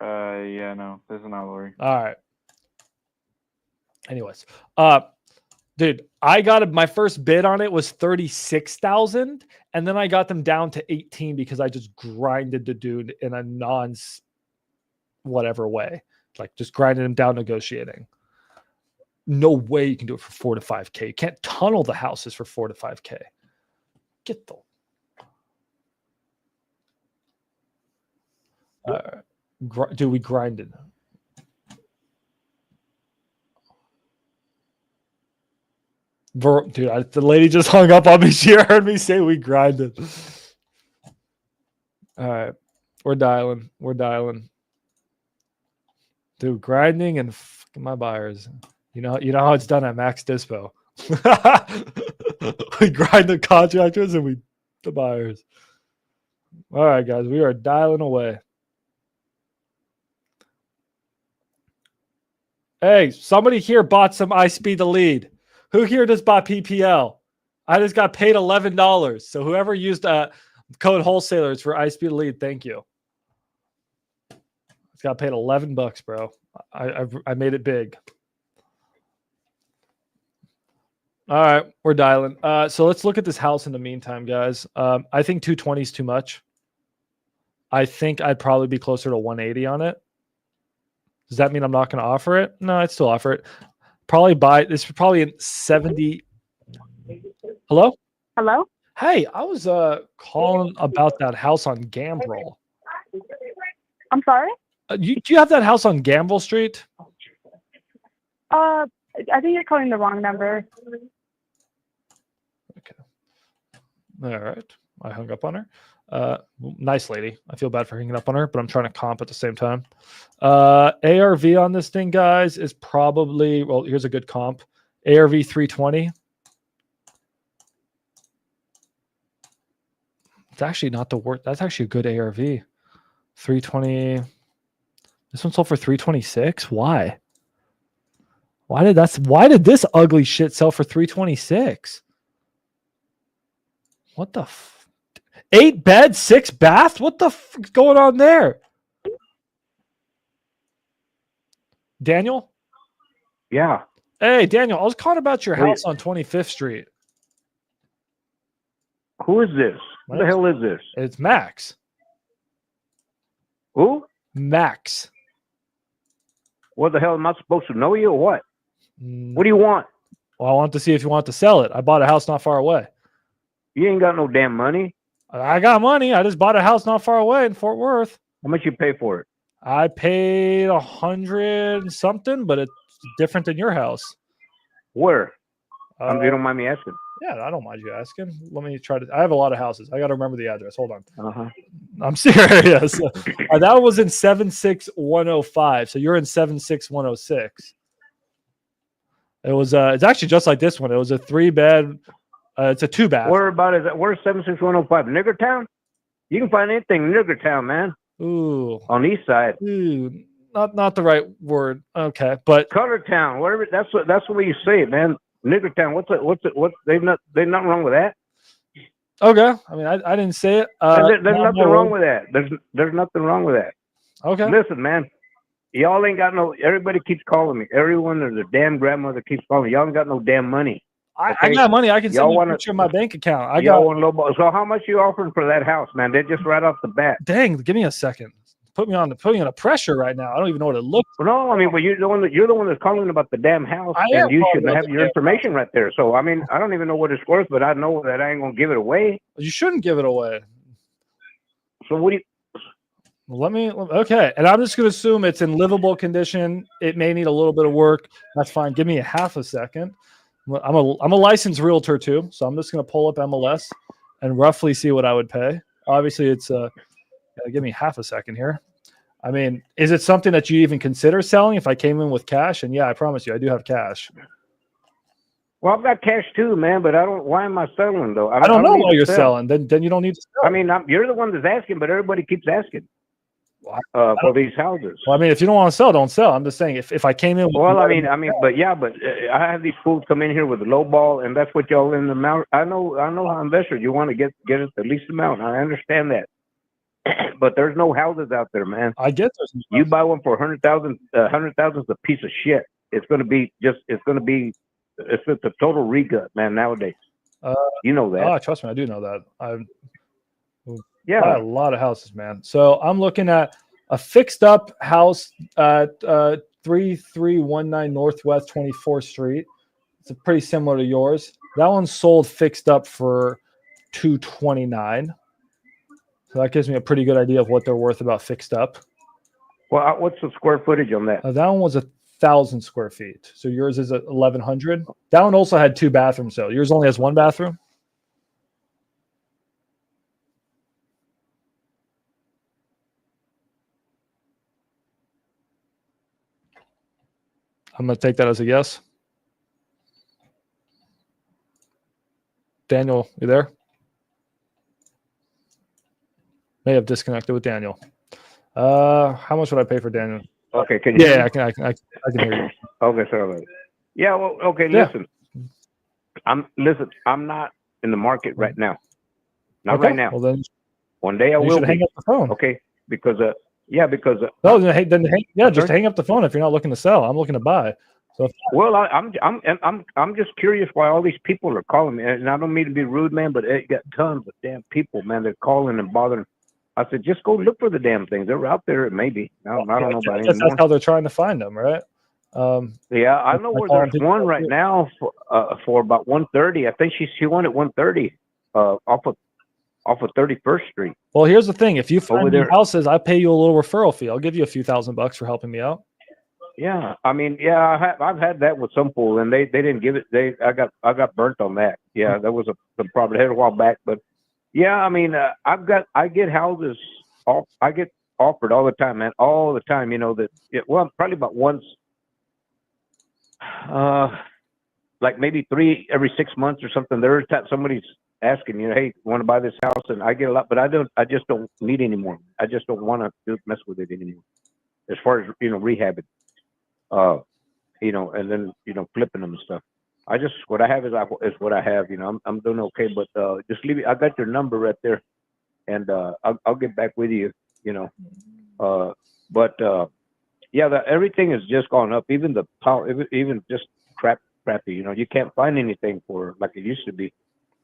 Yeah, no, this is not Lori. All right. Anyways, dude, I got my first bid on it was 36,000, and then I got them down to 18 because I just grinded the dude in a whatever way, like just grinded him down negotiating. No way you can do it for 4 to 5K. You can't tunnel the houses for 4 to 5K. Get the dude, we grinded. Dude, the lady just hung up on me. She heard me say we grinded. All right, we're dialing. Dude, grinding and my buyers. You know how it's done at Max Dispo. We grind the contractors and the buyers. All right, guys, we are dialing away. Hey, somebody here bought some I Speed the Lead. Who here just bought PPL? I just got paid $11. So whoever used code wholesalers for I Speed the Lead, thank you. It's got paid $11, bro. I made it big. All right, we're dialing. So let's look at this house in the meantime, guys. I think 220 is too much. I think I'd probably be closer to 180 on it. Does that mean I'm not going to offer it? No, I'd still offer it. Probably buy this. Probably in 70. Hello. Hello. Hey, I was calling about that house on Gambrel. I'm sorry. Do you have that house on Gambrel Street? I think you're calling the wrong number. All right. I hung up on her. Nice lady. I feel bad for hanging up on her, but I'm trying to comp at the same time. ARV on this thing, guys, is probably, well, here's a good comp. ARV 320. It's actually not the worst. That's actually a good ARV. 320. This one sold for 326. Why? Why did this ugly shit sell for 326? What the 8 bed, 6 bath? What the is going on there? Daniel? Yeah. Hey, Daniel, I was calling about your house on 25th Street. Who is this? Who the hell is this? It's Max. Who? Max. What the hell am I supposed to know you or what? What do you want? Well, I want to see if you want to sell it. I bought a house not far away. You ain't got no damn money. I got money. I just bought a house not far away in Fort Worth. How much you pay for it? I paid 100 something, but it's different than your house. Where? You don't mind me asking? Yeah, I don't mind you asking. Let me try to. I have a lot of houses. I got to remember the address. Hold on. Uh-huh. I'm serious. That was in 76105. So you're in 76106. It was. It's actually just like this one. It was a 3-bed. It's a 2-bath. Where about is that? Where's 76105? Niggertown? You can find anything in Niggertown, man. Ooh. On the east side. Ooh. Not the right word. Okay, but Colortown, whatever. That's the way you say it, man. Niggertown. What's there's nothing wrong with that. Okay. I mean, I didn't say it. There's nothing wrong with that. There's nothing wrong with that. Okay. Listen, man. Y'all ain't got no. Everybody keeps calling me. Everyone, there's a damn grandmother keeps calling. Y'all ain't got no damn money. I got money. I can send you a picture of my bank account. So how much you offering for that house, man? They're just right off the bat. Dang, give me a second. Put me on the pressure right now. I don't even know what it looks. No, I mean, but you're the one that's calling about the damn house, and you should have your information right there. So I mean, I don't even know what it's worth, but I know that I ain't gonna give it away. You shouldn't give it away. So what do you? Okay, and I'm just gonna assume it's in livable condition. It may need a little bit of work. That's fine. Give me a half a second. I'm a licensed realtor too, so I'm just gonna pull up MLS and roughly see what I would pay. Obviously, it's give me half a second here. I mean, is it something that you even consider selling if I came in with cash? And yeah, I promise you, I do have cash. Well, I've got cash too, man, but I don't. Why am I selling though? I don't know why you're selling. Then you don't need to sell. I mean, you're the one that's asking, but everybody keeps asking for these houses. Well, I mean, if you don't want to sell, don't sell. I'm just saying, if I came in with I have these fools come in here with a low ball, and that's what y'all in the amount. I know how investors, you want to get it the least amount. I understand that. But there's no houses out there, man. I get there's you buy one for 100,000. 100,000 is a piece of shit. It's a total regut, man. Nowadays, you know that. Oh, trust me, I do know that. I've buy a lot of houses, man. So I'm looking at a fixed up house at 3319 Northwest 24th Street. It's pretty similar to yours. That one sold fixed up for $229. So that gives me a pretty good idea of what they're worth about fixed up. Well, what's the square footage on that? That one was 1,000 square feet. So yours is 1,100. That one also had 2 bathrooms. So yours only has 1 bathroom. I'm going to take that as a yes. Daniel, you there? May have disconnected with Daniel. How much would I pay for Daniel? Okay, can you? Yeah, I can hear you. Okay, sorry. Yeah, well, okay. Yeah. Listen. I'm not in the market right now. Not Okay, right now. well then, one day I you will should hang be. up the phone. Okay, because just hang up the phone if you're not looking to sell. I'm looking to buy. So well, I'm just curious why all these people are calling me, and I don't mean to be rude, man, but it got tons of damn people, man. They're calling and bothering. I said, just go look for the damn things. They're out there, maybe. I don't know I about guess anymore. that's how they're trying to find them, right? Yeah, I know where there's one right now for about 130. I think she wanted 130 off of 31st Street. Well, here's the thing: if you find Over me there. houses, I pay you a little referral fee. I'll give you a few $1,000 for helping me out. Yeah, I mean, yeah, I've had that with some pool, and they didn't give it. I got burnt on that. Yeah, that was the problem. I had a while back, but yeah, I mean, I get houses. I get offered all the time, man, all the time. You know that. Well, probably about once. Like maybe 3 every 6 months or something. There's somebody's asking, hey, want to buy this house? And I get a lot, but I just don't need anymore. I just don't want to mess with it anymore. As far as, rehabbing, and then, flipping them and stuff. What I have is what I have, I'm doing okay, but, just leave it. I got your number right there, and, I'll get back with you, yeah, everything has just gone up. Even the power, even just crappy. You can't find anything for like it used to be.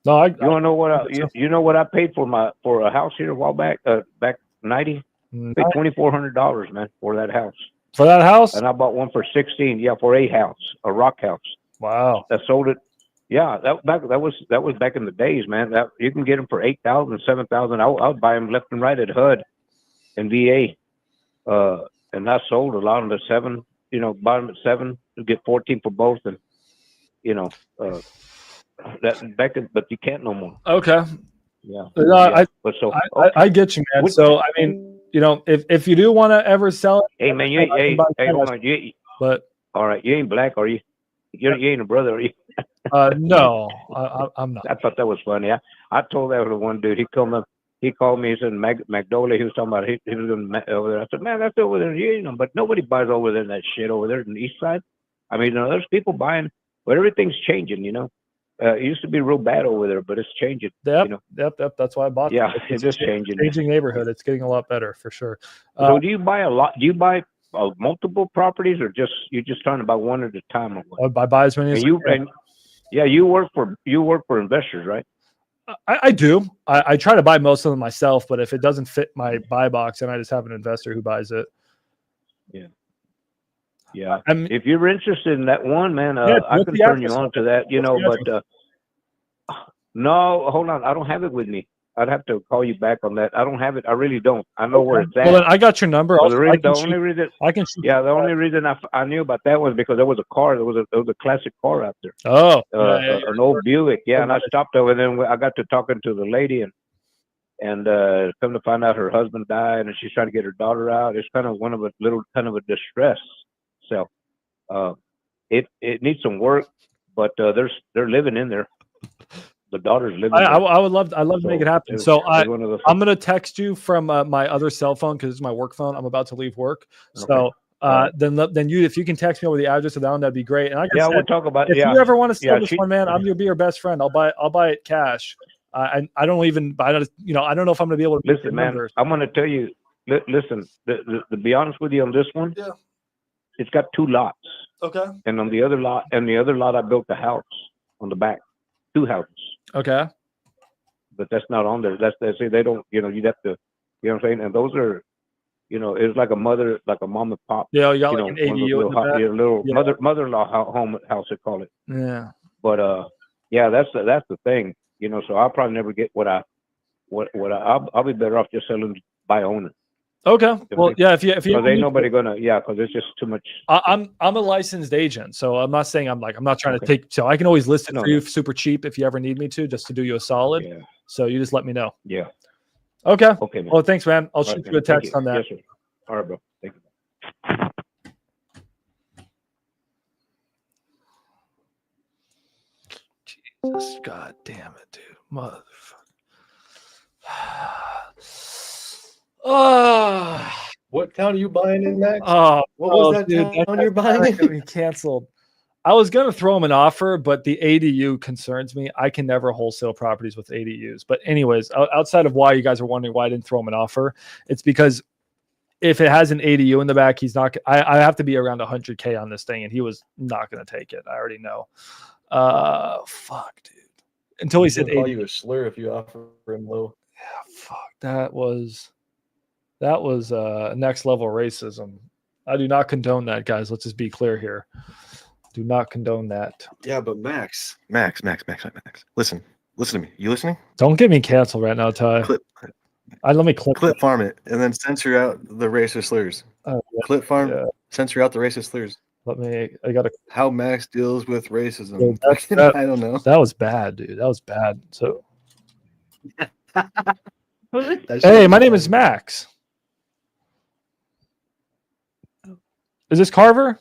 No, you want to know what you know what I paid for a house here a while back? Back 90, paid $2,400, man, for that house. For that house? And I bought one for 16. Yeah, for a house, a rock house. Wow. I sold it. Yeah, that was back in the days, man. That you can get them for 8,000, 7,000. I would buy them left and right at HUD and VA. And I sold a lot of the 7. Bought them at 7 to get 14 for both, and that back in, but you can't no more. Okay. Yeah. No, but so I get you, man. So I mean, if you do want to ever sell it, hey man, hold on, but all right, you ain't black, are you? You ain't a brother, are you? No, I'm not. I thought that was funny. I told that to one dude. He called me. He said Magnolia. He was talking about he was over there. I said, man, that's over there. But nobody buys over there in that shit over there in the east side. I mean, there's people buying, but everything's changing. It used to be real bad over there, but it's changing. Yep. That's why I bought. Yeah, it's just changing. Changing neighborhood. It's getting a lot better for sure. So do you buy a lot? Do you buy multiple properties, or you're just trying to buy one at a time? Or what? I buy as many as I can. You work for investors, right? I do. I try to buy most of them myself, but if it doesn't fit my buy box, then I just have an investor who buys it. Yeah. Yeah. If you're interested in that one, man, I can turn you on to that, but no, hold on. I don't have it with me. I'd have to call you back on that. I don't have it. I really don't. I know where it's at. Well, then I got your number. The only reason I knew about that was because there was a car. There was a classic car out there. Oh, an old Buick. Yeah, and I stopped over. Then I got to talking to the lady, and come to find out her husband died, and she's trying to get her daughter out. It's kind of a distress. So, it needs some work, but they're living in there. The daughter's living. I would love to make it happen. So I'm gonna text you from my other cell phone because it's my work phone. I'm about to leave work. So then you, if you can text me over the address of that one, that'd be great. And we'll talk about if you ever want to sell this one, man, I'm your best friend. I'll buy it cash. I don't know if I'm gonna be able to listen, man. I'm gonna tell you. Listen, to be honest with you on this one, it's got 2 lots. Okay. And on the other lot, I built a house on the back, 2 houses. Okay. But that's not on there. They say they don't. You'd have to. You know what I'm saying? And those are, it's like a mom and pop. Yeah, you got like an ADU in the back. Mother-in-law home house they call it. Yeah. But that's the thing. So I'll probably never get what I'll be better off just selling by owner. Okay. Well, yeah. If you ain't nobody gonna, because it's just too much. I'm a licensed agent, so I'm not saying I'm not trying to take. So I can always list it for you super cheap if you ever need me to, just to do you a solid. Yeah. So you just let me know. Yeah. Okay. Okay. Man. Well, thanks, man. I'll shoot you a text on that. Yes, sir. All right, bro. Thank you. Jesus, God damn it, dude, motherfucker. What town are you buying in, Max? What was that town you're buying? We canceled. I was gonna throw him an offer, but the ADU concerns me. I can never wholesale properties with ADUs. But anyways, outside of why you guys are wondering why I didn't throw him an offer, it's because if it has an ADU in the back, he's not. I have to be around 100K on this thing, and he was not gonna take it. I already know. Fuck, dude. Until he said call you a slur if you offer him low. Yeah, fuck. That was That was next level racism. I do not condone that, guys. Let's just be clear here. Do not condone that. Yeah, but Max. Listen to me. You listening? Don't get me canceled right now, Ty. Let me clip farm it and then censor out the racist slurs. Yeah. Clip farm, censor out the racist slurs. I gotta. How Max deals with racism. Dude, I don't know. That was bad, dude. That was bad. So. Who's Hey, my name is Max. Is this Carver?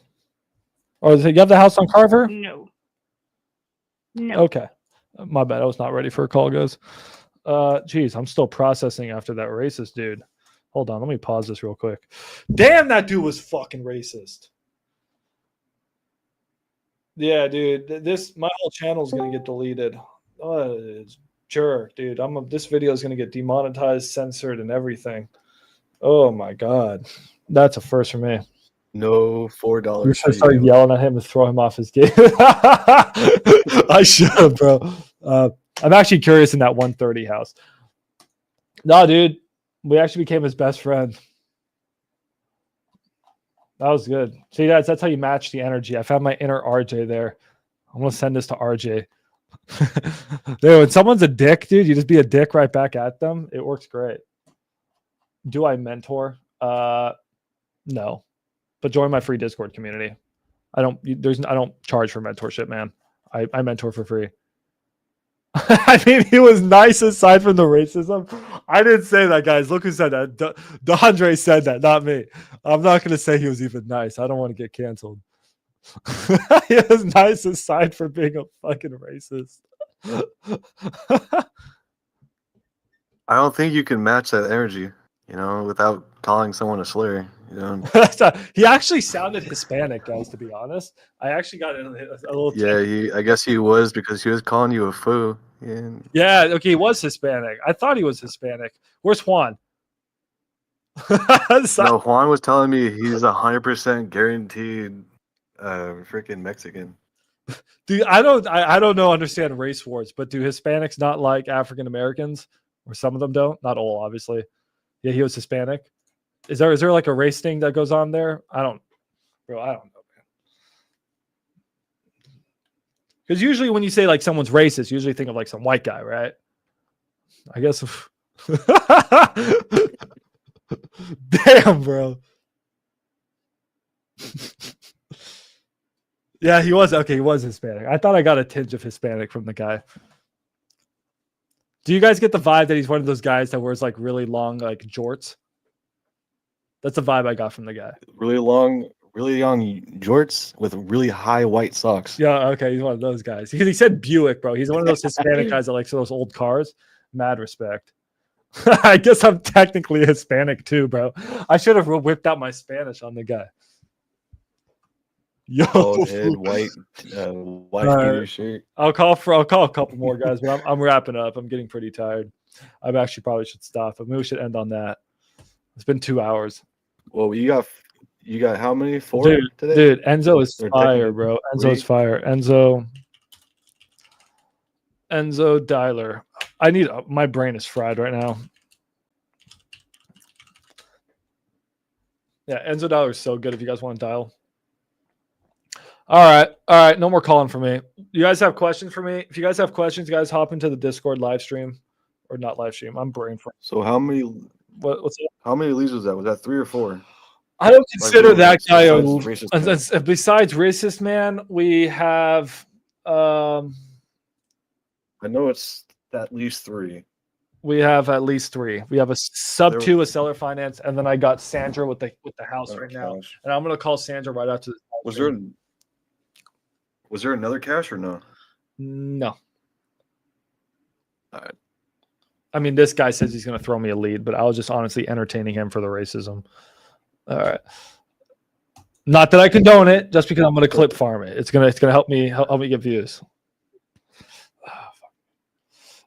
Or you have the house on Carver? No. No. Okay. My bad. I was not ready for a call, guys. Geez, I'm still processing after that racist dude. Hold on. Let me pause this real quick. Damn, that dude was fucking racist. Yeah, dude. My whole channel is going to get deleted. Jerk, dude. This video is going to get demonetized, censored, and everything. Oh, my God. That's a first for me. No $4. You should start yelling at him to throw him off his game. I should have, bro. I'm actually curious in that 130 house. No, dude. We actually became his best friend. That was good. See, guys, that's how you match the energy. I found my inner RJ there. I'm going to send this to RJ. Dude, when someone's a dick, dude, you just be a dick right back at them. It works great. Do I mentor? No. But join my free Discord community. I don't charge for mentorship, man. I mentor for free. I mean, he was nice aside from the racism. I didn't say that, guys. Look who said that. DeAndre said that, not me. I'm not going to say he was even nice. I don't want to get canceled. He was nice aside from being a fucking racist. I don't think you can match that energy, without calling someone a slur. He actually sounded Hispanic, guys, to be honest. I actually got a little... Yeah, I guess he was, because he was calling you a fool. Yeah, okay, he was Hispanic. I thought he was Hispanic. Where's Juan? No, Juan was telling me he's 100% guaranteed freaking Mexican. Dude, I don't understand race wars, but do Hispanics not like African Americans? Or some of them don't? Not all, obviously. Yeah, he was Hispanic. Is there like a race thing that goes on there? I don't know, man. Because usually when you say like someone's racist, you usually think of like some white guy, right? I guess. Damn, bro. Yeah, he was. Okay, he was Hispanic. I thought I got a tinge of Hispanic from the guy. Do you guys get the vibe that he's one of those guys that wears like really long like jorts? That's the vibe I got from the guy. Really long jorts with really high white socks. Yeah, okay, he's one of those guys. He said Buick, bro. He's one of those Hispanic guys that likes those old cars. Mad respect. I guess I'm technically Hispanic too, bro. I should have whipped out my Spanish on the guy. Yo, bald head, white shirt. I'll call a couple more guys, but I'm wrapping up. I'm getting pretty tired. I actually probably should stop. Maybe we should end on that. It's been 2 hours. Well, you got how many? 4 today? Dude, Enzo is fire, bro. Enzo's fire. Enzo Dialer. My brain is fried right now. Yeah, Enzo Dialer is so good if you guys want to dial. All right. No more calling for me. You guys have questions for me? If you guys have questions, guys, hop into the Discord live stream. Or not live stream. I'm brain fried. So how many what's that? How many leads was that? Was that 3 or 4? I don't consider that guy besides racist man. We have I know it's at least 3. We have at least 3. We have a sub 2, a seller finance, and then I got Sandra with the house right now. And I'm gonna call Sandra right after this. Was there another cash or no? No. All right. I mean, this guy says he's gonna throw me a lead, but I was just honestly entertaining him for the racism. All right. Not that I condone it, just because I'm gonna clip farm it. It's gonna help me get views.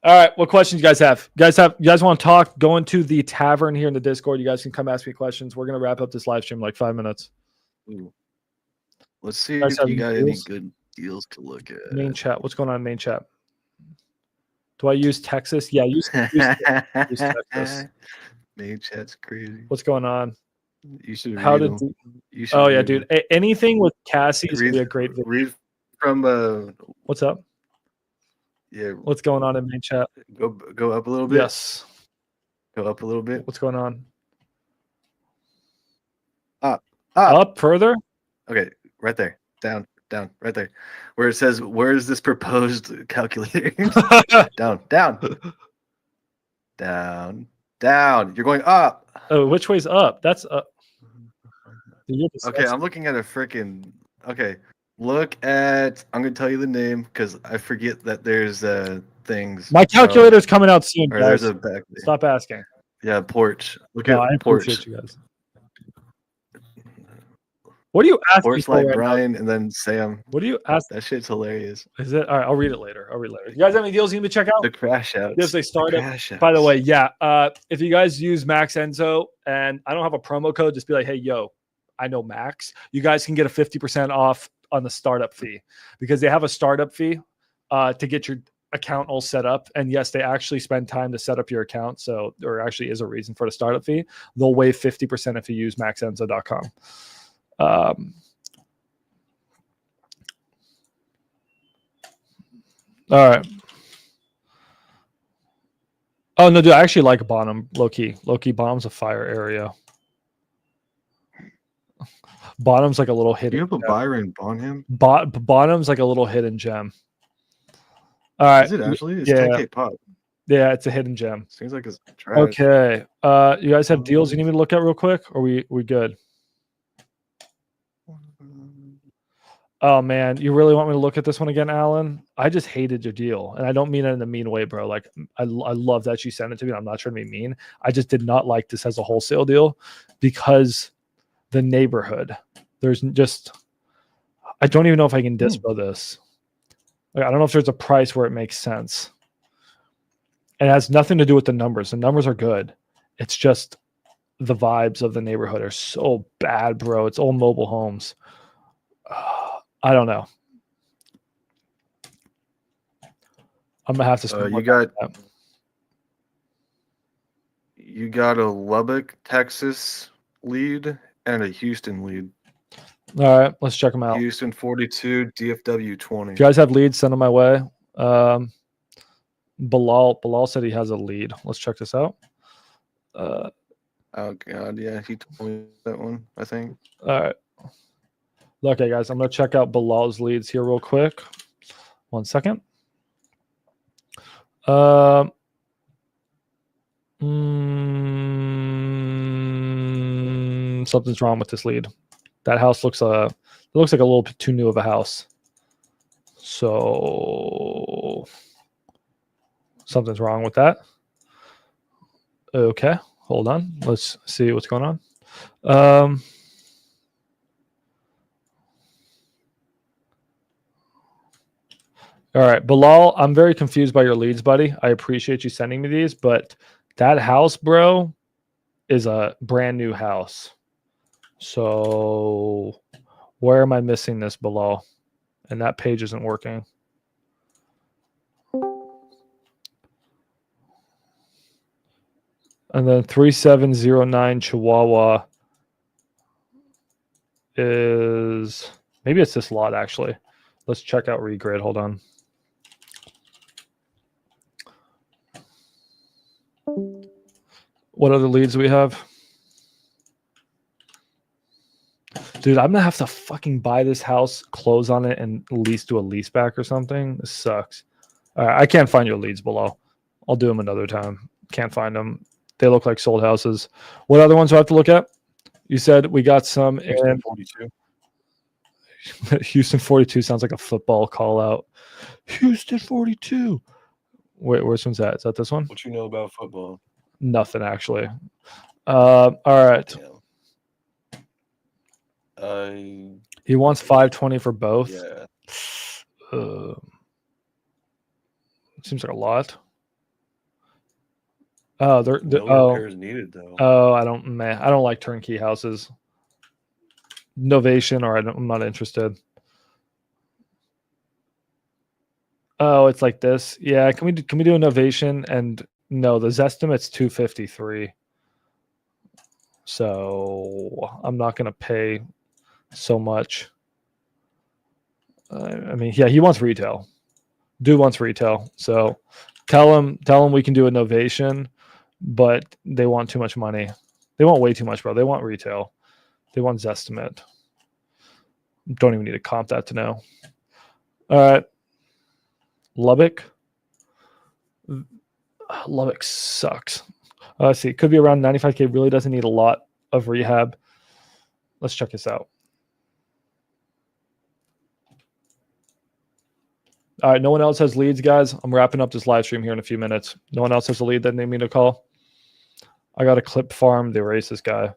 All right, what questions you guys have? You guys want to talk? Go into the tavern here in the Discord. You guys can come ask me questions. We're gonna wrap up this live stream in like 5 minutes. Ooh. Let's see if you got any good deals to look at. Main chat. What's going on in main chat? Do I use Texas? Yeah, use Texas. Main chat's crazy. What's going on? You should How read did? them. You should Oh yeah, read dude. them. Anything with Cassie is gonna be a Read, great video. read from What's up? yeah. What's going on in main chat? Go up a little bit. Yes. Go up a little bit. What's going on? Up. Up further? Okay, right there. Down, right there. Where it says, where is this proposed calculator? down. Down. You're going up. Oh, which way's up? That's up. Okay, I'm looking at a freaking. Okay, look at. I'm gonna tell you the name because I forget that there's things. My calculator's coming out soon, Or guys. there's a back. Stop asking. Yeah, porch. Look No, at I porch. appreciate you guys. What are you asking Porch for like right Brian now? and then Sam. What do you ask? That shit's hilarious. Is it? All right, I'll read it later. You guys have any deals you need me to check out? The crash outs. Yes, they started. Crash By the outs. way, yeah. If you guys use Max Enzo and I don't have a promo code, just be like, hey, yo, I know Max. You guys can get a 50% off on the startup fee because they have a startup fee to get your account all set up. And yes, they actually spend time to set up your account. So there actually is a reason for the startup fee. They'll waive 50% if you use maxenzo.com. All right. Oh no, dude, I actually like Bonham low key. Low key, Bonham's a fire area. Bonham's like a little hidden. You have a Byron Bonham? Bonham's like a little hidden gem. All right. Is it actually? It's yeah. 10K pop. Yeah, it's a hidden gem. Seems like it's trash. Okay. You guys have deals you need me to look at real quick? Or we good? Oh man, you really want me to look at this one again, Alan? I just hated your deal, and I don't mean it in a mean way, bro. Like, I love that you sent it to me. And I'm not trying to be mean. I just did not like this as a wholesale deal because the neighborhood. There's just, I don't even know if I can dispo this. Like, I don't know if there's a price where it makes sense. It has nothing to do with the numbers. The numbers are good. It's just the vibes of the neighborhood are so bad, bro. It's all mobile homes. I don't know. I'm gonna have to. You got a Lubbock, Texas lead and a Houston lead. All right, let's check them out. Houston 42, DFW 20. If you guys have leads, send them my way. Bilal said he has a lead. Let's check this out. Oh god, yeah, he told me that one, I think. All right. Okay, guys, I'm gonna check out Bilal's leads here real quick. 1 second. Something's wrong with this lead. That house looks it looks like a little bit too new of a house. So something's wrong with that. Okay, hold on. Let's see what's going on. All right, Bilal, I'm very confused by your leads, buddy. I appreciate you sending me these, but that house, bro, is a brand new house. So where am I missing this, Bilal? And that page isn't working. And then 3709 Chihuahua is, maybe it's this lot actually. Let's check out Regrid. Hold on. What other leads do we have? Dude, I'm gonna have to fucking buy this house, close on it, and at least do a lease back or something. This sucks. All right, I can't find your leads below. I'll do them another time. Can't find them. They look like sold houses. What other ones do I have to look at? You said we got some in 42. Houston 42 sounds like a football call out. Houston 42. Wait, where's one's at? Is that this one? What you know about football? Nothing actually. All right. He wants 520 for both. Yeah. Seems like a lot. Oh, they're No repairs needed though. Oh, I don't like turnkey houses. Novation, or I'm not interested. Oh, it's like this. Yeah, can we do a novation? And no, the Zestimate's 253. So I'm not going to pay so much. I mean, yeah, he wants retail. Dude wants retail. So tell him we can do a novation, but they want too much money. They want way too much, bro. They want retail. They want Zestimate. Don't even need to comp that to know. All right. Lubbock. Lubbock sucks. Let's see. It could be around 95K. Really doesn't need a lot of rehab. Let's check this out. All right. No one else has leads, guys. I'm wrapping up this live stream here in a few minutes. No one else has a lead that they need me to call. I got a clip farm to erase this guy.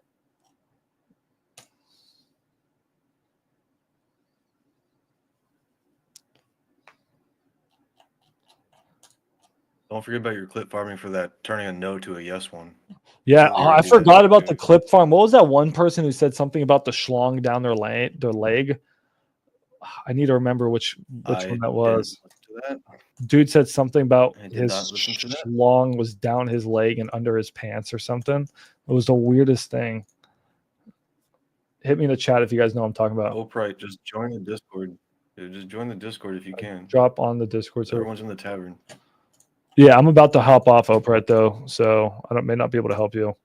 Don't forget about your clip farming for that turning a no to a yes one. Yeah, I forgot about the clip farm. What was that one person who said something about the schlong down their leg? I need to remember which one that was. Dude said something about his schlong was down his leg and under his pants or something. It was the weirdest thing. Hit me in the chat if you guys know what I'm talking about. Hope right. Just join the Discord. Dude, just join the Discord if you can. Drop on the Discord. So everyone's in the tavern. Yeah, I'm about to hop off Opret though, so I may not be able to help you.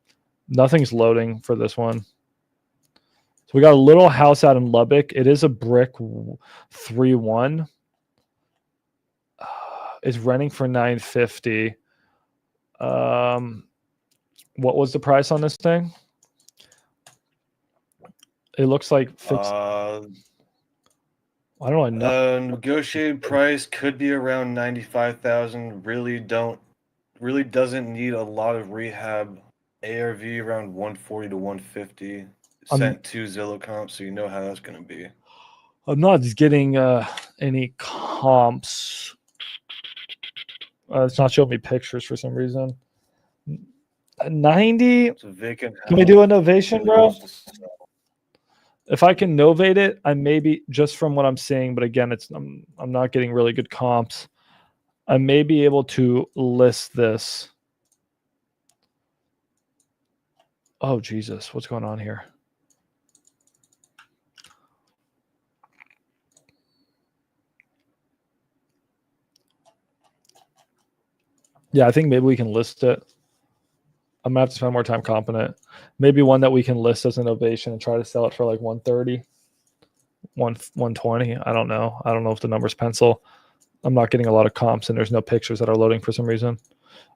Nothing's loading for this one. So we got a little house out in Lubbock. It is a brick 3-1. It's renting for $950. What was the price on this thing? It looks like fixed. I don't know. Negotiated price could be around 95,000. Really doesn't need a lot of rehab. ARV around 140 to 150. Sent 2 Zillow comps, so you know how that's going to be. I'm not getting any comps. It's not showing me pictures for some reason. 90. It's a vacant house. Can we do a novation, bro? If I can novate it, I maybe just from what I'm seeing, but again, I'm not getting really good comps. I may be able to list this. Oh Jesus, what's going on here? Yeah, I think maybe we can list it. I'm gonna have to spend more time comping it. Maybe one that we can list as an ovation and try to sell it for like 130, 120. I don't know. I don't know if the numbers pencil. I'm not getting a lot of comps and there's no pictures that are loading for some reason.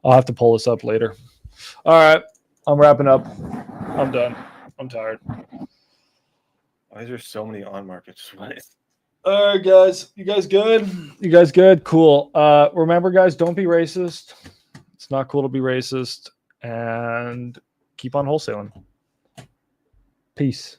I'll have to pull this up later. All right, I'm wrapping up. I'm done. I'm tired. Why is there so many on market sweats? All right, guys. You guys good? You guys good? Cool. Remember, guys, don't be racist. It's not cool to be racist. And keep on wholesaling. Peace.